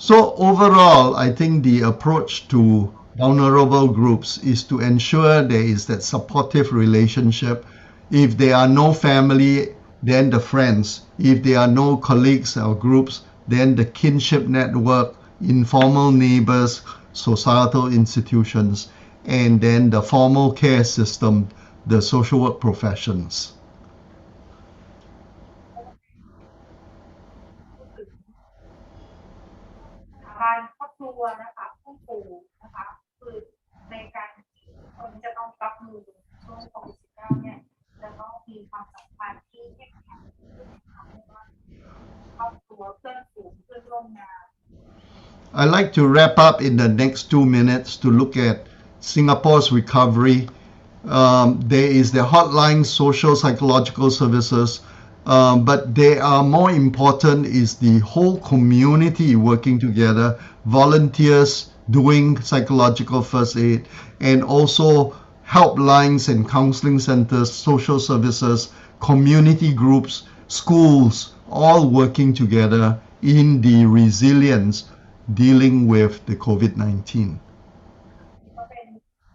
So overall, I think the approach to vulnerable groups is to ensure there is that supportive relationship. If there are no family, then the friends. If there are no colleagues or groups, then the kinship network, informal neighbors, societal institutions, and then the formal care system, the social work professions. การครอบครัวนะคะผู้ปลูกนะคะคือในการที่คนจะต้องรับมือช่วงโควิด -19 เนี่ยจะต้องมีความสัมพันธ์ที่เข้มแข็งขึ้นนะคะไม่ว่าครอบครัวเพื่อนฝูงเพื่อนร่วมงาน I'd like to wrap up in the next 2 minutes to look at Singapore's recovery. There is the hotline social psychological services, but they are more important is the whole community working together, volunteers doing psychological first aid, and also helplines and counseling centers, social services, community groups, schools, all working together in the resilience dealing with the COVID-19. ก็เป็น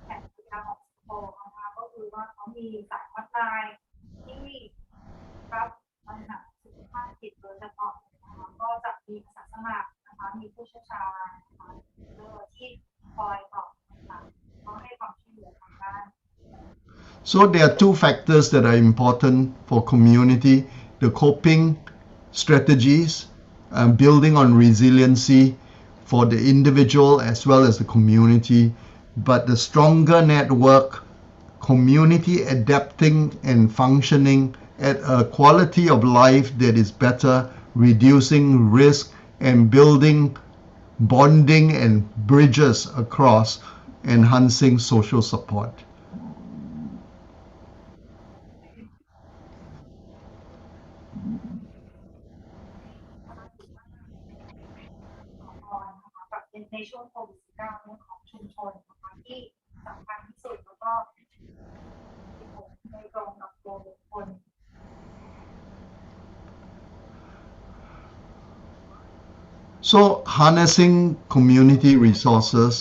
แผนการของโคนะคะก็คือว่าเขามีสายฮอตไลน์ที่รับปัญหาสุขภาพจิตโดยเฉพาะนะคะก็จะมีอาสาสมัครนะคะมีผู้เชี่ยวชาญนะคะที่คอยตอบคำถามเขาให้ความช่วยเหลือทางด้าน So there are 2 factors that are important for community: the coping strategies, building on resiliency for the individual as well as the community, but the stronger network, community adapting and functioning at a quality of life that is better, reducing risk and building bonding and bridges across, enhancing social support. ในช่วงโควิด -19 เนี่ยของชุมชนนะคะที่สำคัญที่สุดแล้วก็ในตรงกับตัวบุคคล So harnessing community resources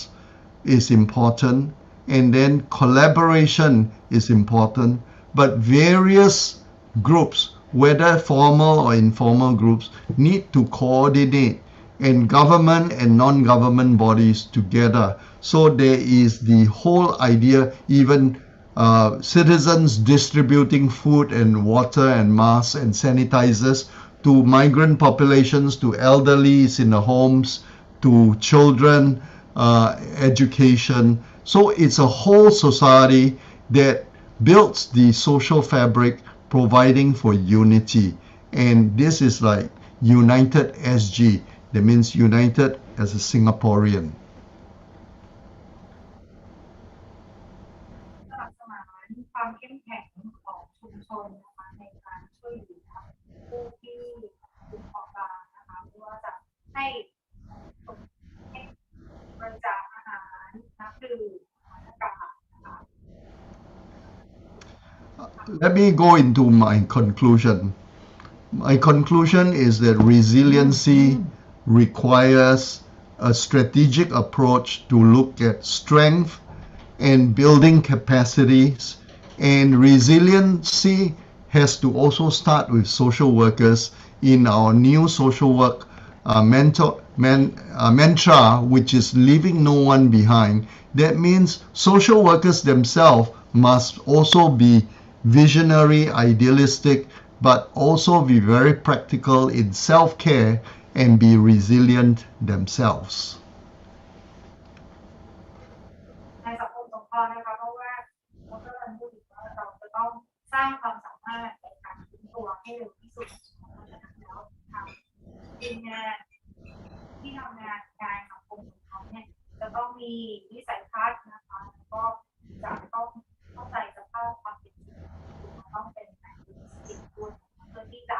is important, and then collaboration is important, but various groups, whether formal or informal groups, need to coordinate, and government and non-government bodies together. So there is the whole idea, even citizens distributing food and water and masks and sanitizers to migrant populations, to elderlies in the homes, to children, education. So it's a whole society that builds the social fabric, providing for unity. And this is like United SG. That means United as a Singaporean. สนับสนุนความเข้มแข็งของชุมชนนะคะในการช่วยเหลือผู้ที่ถูกเปราะบางนะคะไม่ว่าจะให้บริจาคอาหารน้ำดื่มอากาศนะคะ Let me go into my conclusion. My conclusion is that resiliency requires a strategic approach to look at strength and building capacities, and resiliency has to also start with social workers in our new social work mantra, which is leaving no one behind. That means social workers themselves must also be visionary, idealistic, but also be very practical in self-care and be resilient themselves. ในสังคมสงเคราะห์นะคะเพราะว่าเราก็ต้องพูดถึงว่าเราจะต้องสร้างความสามารถในการฟื้นตัวให้เร็วที่สุดเพราะฉะนั้นแล้วทางทีมงานที่ทำงานการสังคมสงเคราะห์เนี่ยจะต้องมีวิสัยทัศน์นะคะแล้วก็จะต้องเข้าใจสภาพความเป็นจริงต้องเป็นแบบจริงด้วยเพื่อที่จะ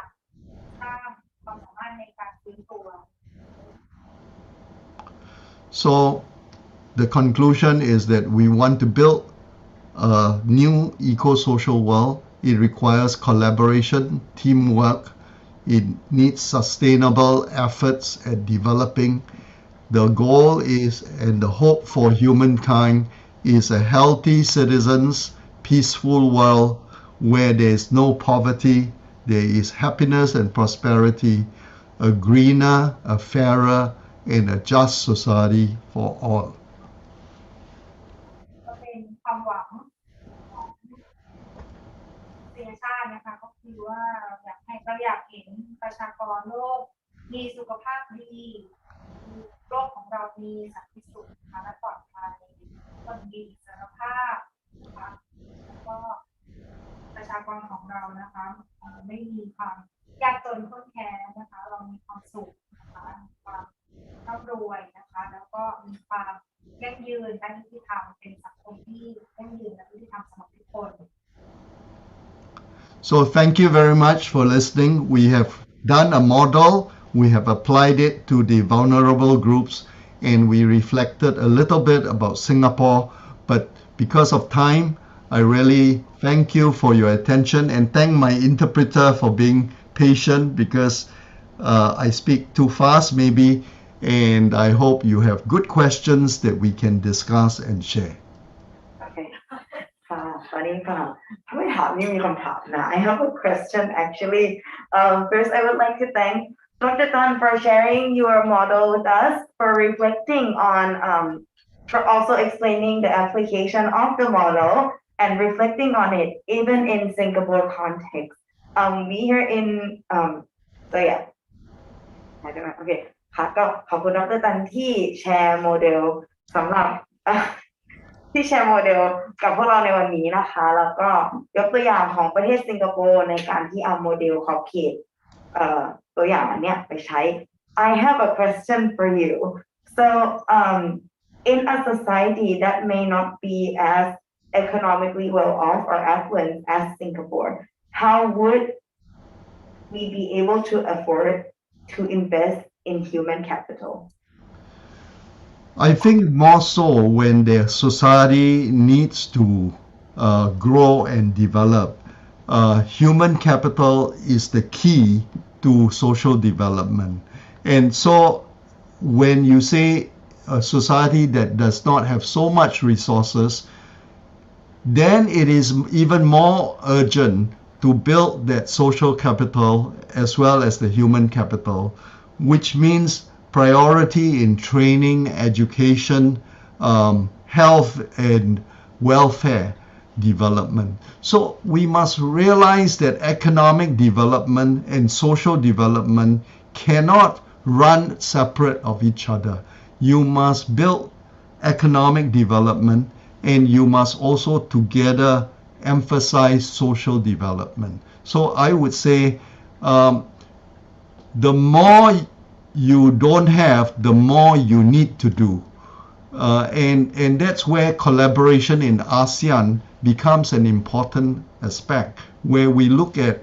สร้างความสามารถในการฟื้นตัว So the conclusion is that we want to build a new eco-social world. It requires collaboration, teamwork. It needs sustainable efforts at developing. The goal is, and the hope for humankind is a healthy citizens, peaceful world where there is no poverty, there is happiness and prosperity, a greener, a fairer, and a just society for all. ก็เป็นความหวังของประเทศชาตินะคะก็คือว่าเราอยากเห็นประชากรโลกมีสุขภาพดีโลกของเรามีสันติสุขนะคะและปลอดภัยคนมีอิสรภาพนะคะแล้วก็ประชากรของเรานะคะไม่มีความยากจนข้นแค้นนะคะเรามีความสุขนะคะความร่ำรวยนะคะแล้วก็มีความยั่งยืนและยุติธรรมเป็นสังคมที่ยั่งยืนและยุติธรรมสำหรับทุกคน So thank you very much for listening. We have done a model, we have applied it to the vulnerable groups, and we reflected a little bit about Singapore. But because of time, I really thank you for your attention and thank my interpreter for being patient because I speak too fast maybe, and I hope you have good questions that we can discuss and share. Okay. สวัสดีค่ะถ้าไม่ถามนี่มีคำถามนะ I have a question actually. First, I would like to thank Dr. Tan for sharing your model with us, for reflecting on, for also explaining the application of the model and reflecting on it even in Singapore context. We here in, so yeah. I don't know. Okay. ค่ะก็ขอบคุณดร. ตันที่แชร์โมเดลสำหรับที่แชร์โมเดลกับพวกเราในวันนี้นะคะแล้วก็ยกตัวอย่างของประเทศสิงคโปร์ในการที่เอาโมเดลขอบเขตตัวอย่างอันเนี้ยไปใช้ I have a question for you. So in a society that may not be as economically well off or affluent as Singapore, how would we be able to afford to invest in human capital? I think more so when the society needs to grow and develop. Human capital is the key to social development. And so when you say a society that does not have so much resources, then it is even more urgent to build that social capital as well as the human capital, which means priority in training, education, health, and welfare. development. So we must realize that economic development and social development cannot run separate of each other. You must build economic development and you must also together emphasize social development. So I would say the more you don't have, the more you need to do. And that's where collaboration in ASEAN becomes an important aspect, where we look at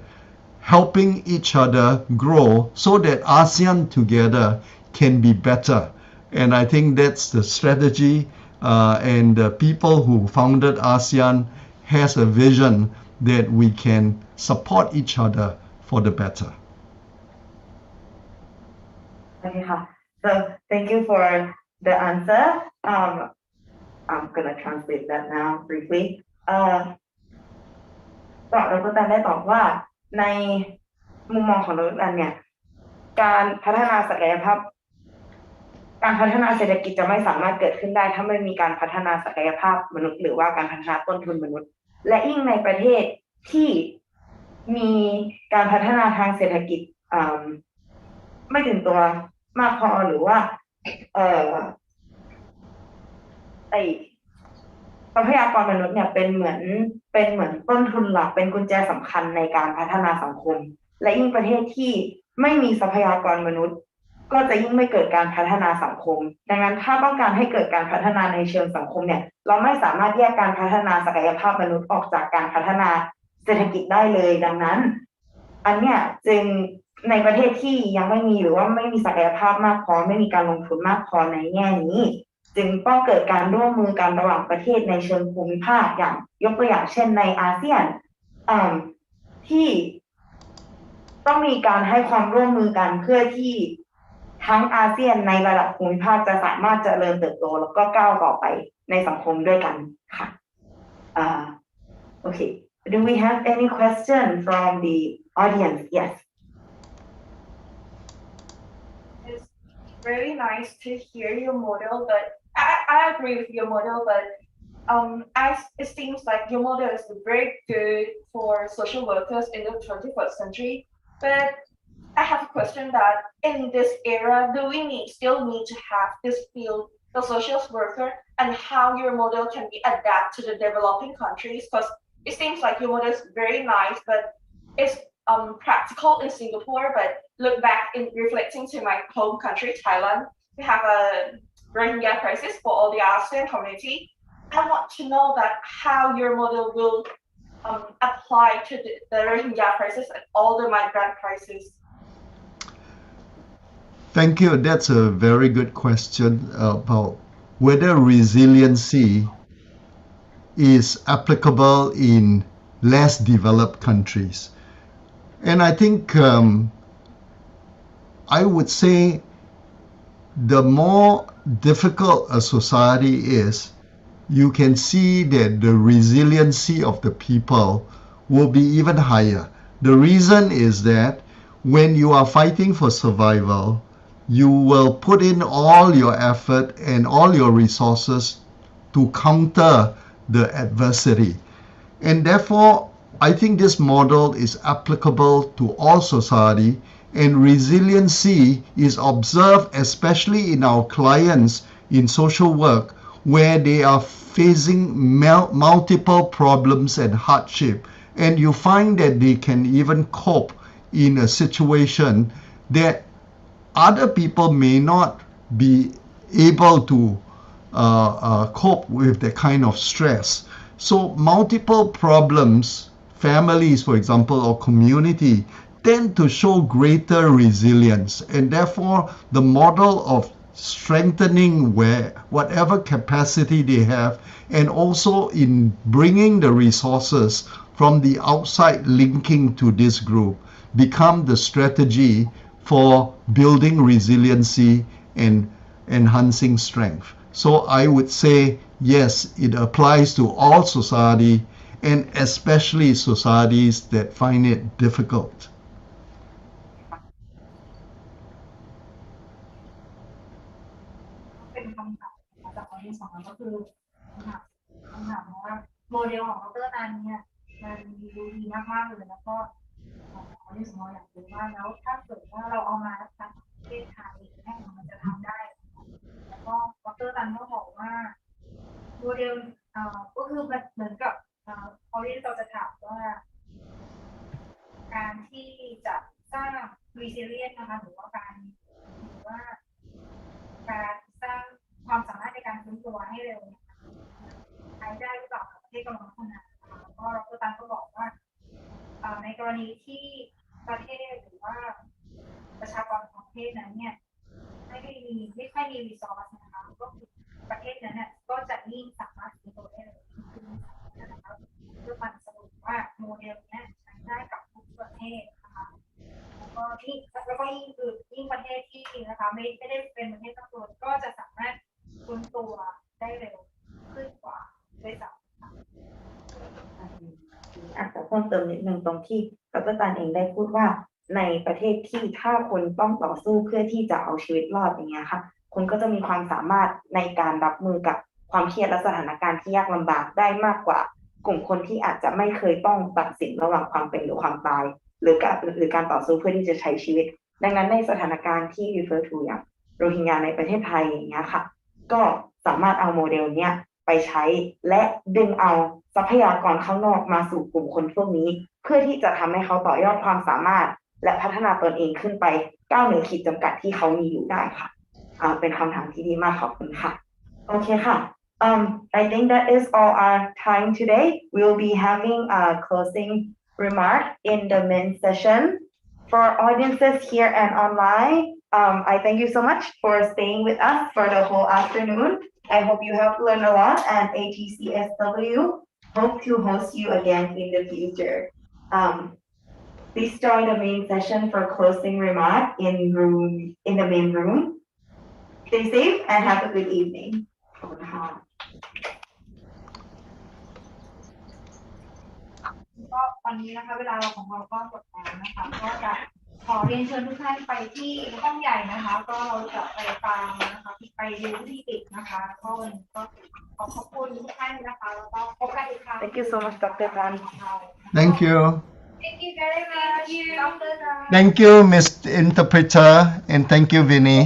helping each other grow so that ASEAN together can be better. And I think that's the strategy, and the people who founded ASEAN has a vision that we can support each other for the better. Okay, so thank you for the answer. I'm gonna translate that now briefly. ดร.ตันได้ตอบว่าในมุมมองของดร.ตันเนี่ยการพัฒนาศักยภาพการพัฒนาเศรษฐกิจจะไม่สามารถเกิดขึ้นได้ถ้าไม่มีการพัฒนาศักยภาพมนุษย์หรือว่าการพัฒนาต้นทุนมนุษย์และยิ่งในประเทศที่มีการพัฒนาทางเศรษฐกิจไม่ถึงตัวมากพอหรือว่าทรัพยากรมนุษย์เนี่ยเป็นเหมือนต้นทุนหลักเป็นกุญแจสำคัญในการพัฒนาสังคมและยิ่งประเทศที่ไม่มีทรัพยากรมนุษย์ก็จะยิ่งไม่เกิดการพัฒนาสังคมดังนั้นถ้าต้องการให้เกิดการพัฒนาในเชิงสังคมเนี่ยเราไม่สามารถแยกการพัฒนาศักยภาพมนุษย์ออกจากการพัฒนาเศรษฐกิจได้เลยดังนั้นอันเนี้ยจึงในประเทศที่ยังไม่มีหรือว่าไม่มีศักยภาพมากพอไม่มีการลงทุนมากพอในแง่นี้จึงต้องเกิดการร่วมมือกันระหว่างประเทศในเชิงภูมิภาคอย่างยกตัวอย่างเช่นในอาเซียนที่ต้องมีการให้ความร่วมมือกันเพื่อที่ทั้งอาเซียนในระดับภูมิภาคจะสามารถเจริญเติบโตแล้วก็ก้าวต่อไปในสังคมด้วยกันค่ะOkay. Do we have any question from the audience? Yes. It's very nice to hear your model, but I agree with your model, but it seems like your model is very good for social workers in the 21st century. But I have a question that in this era, do we still need to have this field, the social worker, and how your model can be adapted to the developing countries? Because it seems like your model is very nice, but it's practical in Singapore. But look back in reflecting to my home country, Thailand, we have a Rohingya crisis for all the ASEAN community. I want to know that how your model will apply to the Rohingya crisis and all the migrant crisis. Thank you. That's a very good question about whether resiliency is applicable in less developed countries. And I think I would say the more difficult a society is, you can see that the resiliency of the people will be even higher. The reason is that when you are fighting for survival, you will put in all your effort and all your resources to counter the adversity. And therefore, I think this model is applicable to all society, and resiliency is observed especially in our clients in social work, where they are facing multiple problems and hardship, and you find that they can even cope in a situation that other people may not be able to cope with that kind of stress. So multiple problems, families, for example, or community, tend to show greater resilience, and therefore the model of strengthening whatever capacity they have, and also in bringing the resources from the outside linking to this group, become the strategy for building resiliency and enhancing strength. So I would say, yes, it applies to all society, and especially societies that find it difficult. เป็นคำถามมาจากข้อที่สองก็คือคำถามว่า โมเดลของดร.นันเนี่ยมันดูดีมากๆเลยแล้วก็ในสมมติอยากรู้ว่าแล้วถ้าเกิดว่าเราเอามาทำประเทศไทยเนี่ยมันจะทำได้แล้วก็ดร.นันก็บอกว่าโมเดลก็คือมันเหมือนกับพอที่เราจะถามว่าการที่จะสร้าง resilience นะคะหรือว่าการสร้างความสามารถในการฟื้นตัวให้เร็วใช้ได้หรือเปล่าประเทศกำลังพัฒนาแล้วก็ดร.ตันก็บอกว่าในกรณีที่ประเทศหรือว่าประชากรของประเทศนั้นเนี่ยไม่ค่อยมี resource นะคะก็คือประเทศนั้นเนี่ยก็จะยิ่งสามารถฟื้นตัวได้เร็วขึ้นนะคะเพื่อมันสรุปว่าโมเดลนี้ใช้ได้กับทุกประเทศนะคะแล้วก็ยิ่งประเทศที่นะคะไม่ได้เป็นประเทศตั้งตัวก็จะสามารถฟื้นตัวได้เร็วขึ้นกว่าด้วยซ้ำอาจจะเพิ่มเติมนิดนึงตรงที่ดร.ตันเองได้พูดว่าในประเทศที่ถ้าคนต้องต่อสู้เพื่อที่จะเอาชีวิตรอดอย่างเงี้ยค่ะคนก็จะมีความสามารถในการรับมือกับความเครียดและสถานการณ์ที่ยากลำบากได้มากกว่ากลุ่มคนที่อาจจะไม่เคยต้องตัดสินระหว่างความเป็นหรือความตายหรือการต่อสู้เพื่อที่จะใช้ชีวิตดังนั้นในสถานการณ์ที่ refer to อย่างโรฮิงญาในประเทศไทยอย่างเงี้ยค่ะก็สามารถเอาโมเดลเนี้ยไปใช้และดึงเอาทรัพยากรข้างนอกมาสู่กลุ่มคนพวกนี้เพื่อที่จะทำให้เขาต่อยอดความสามารถและพัฒนาตนเองขึ้นไปก้าวเหนือขีดจำกัดที่เขามีอยู่ได้ค่ะเป็นคำถามที่ดีมากขอบคุณค่ะโอเคค่ะI think that is all our time today. We'll be having a closing remark in the main session. For audiences here and online, I thank you so much for staying with us for the whole afternoon. I hope you have learned a lot, and ATCSW hope to host you again in the future. Please join the main session for closing remark in the main room. Stay safe and have a good evening. ก็วันนี้นะคะเวลาของเราก็หมดแล้วนะคะก็จะขอเรียนเชิญทุกท่านไปที่ห้องใหญ่นะคะก็เราจะไปฟังนะคะไปดูที่ปิดนะคะก็วันนี้ก็ขอบคุณทุกท่านนะคะแล้วก็พบกันอีกครั้ง Thank you so much, Dr. Tan. Thank you. Thank you very much, Dr. Tan. Thank you, Miss Interpreter, and thank you, Vinny.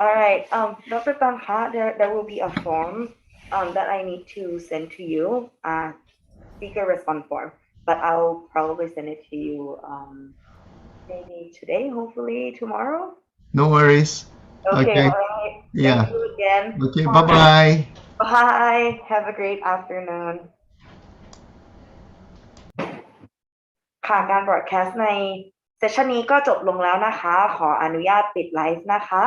All right, Dr. Tan, there will be a form that I need to send to you, speaker response form, but I'll probably send it to you maybe today, hopefully tomorrow. No worries. Okay. All right. Yeah. Thank you again. Okay, bye-bye. Bye. Have a great afternoon. ค่ะการ broadcast ในเซสชันนี้ก็จบลงแล้วนะคะขออนุญาตปิดไลฟ์นะคะ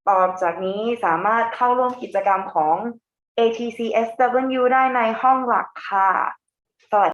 ต่อจากนี้สามารถเข้าร่วมกิจกรรมของ ATCSW ได้ในห้องหลักค่ะ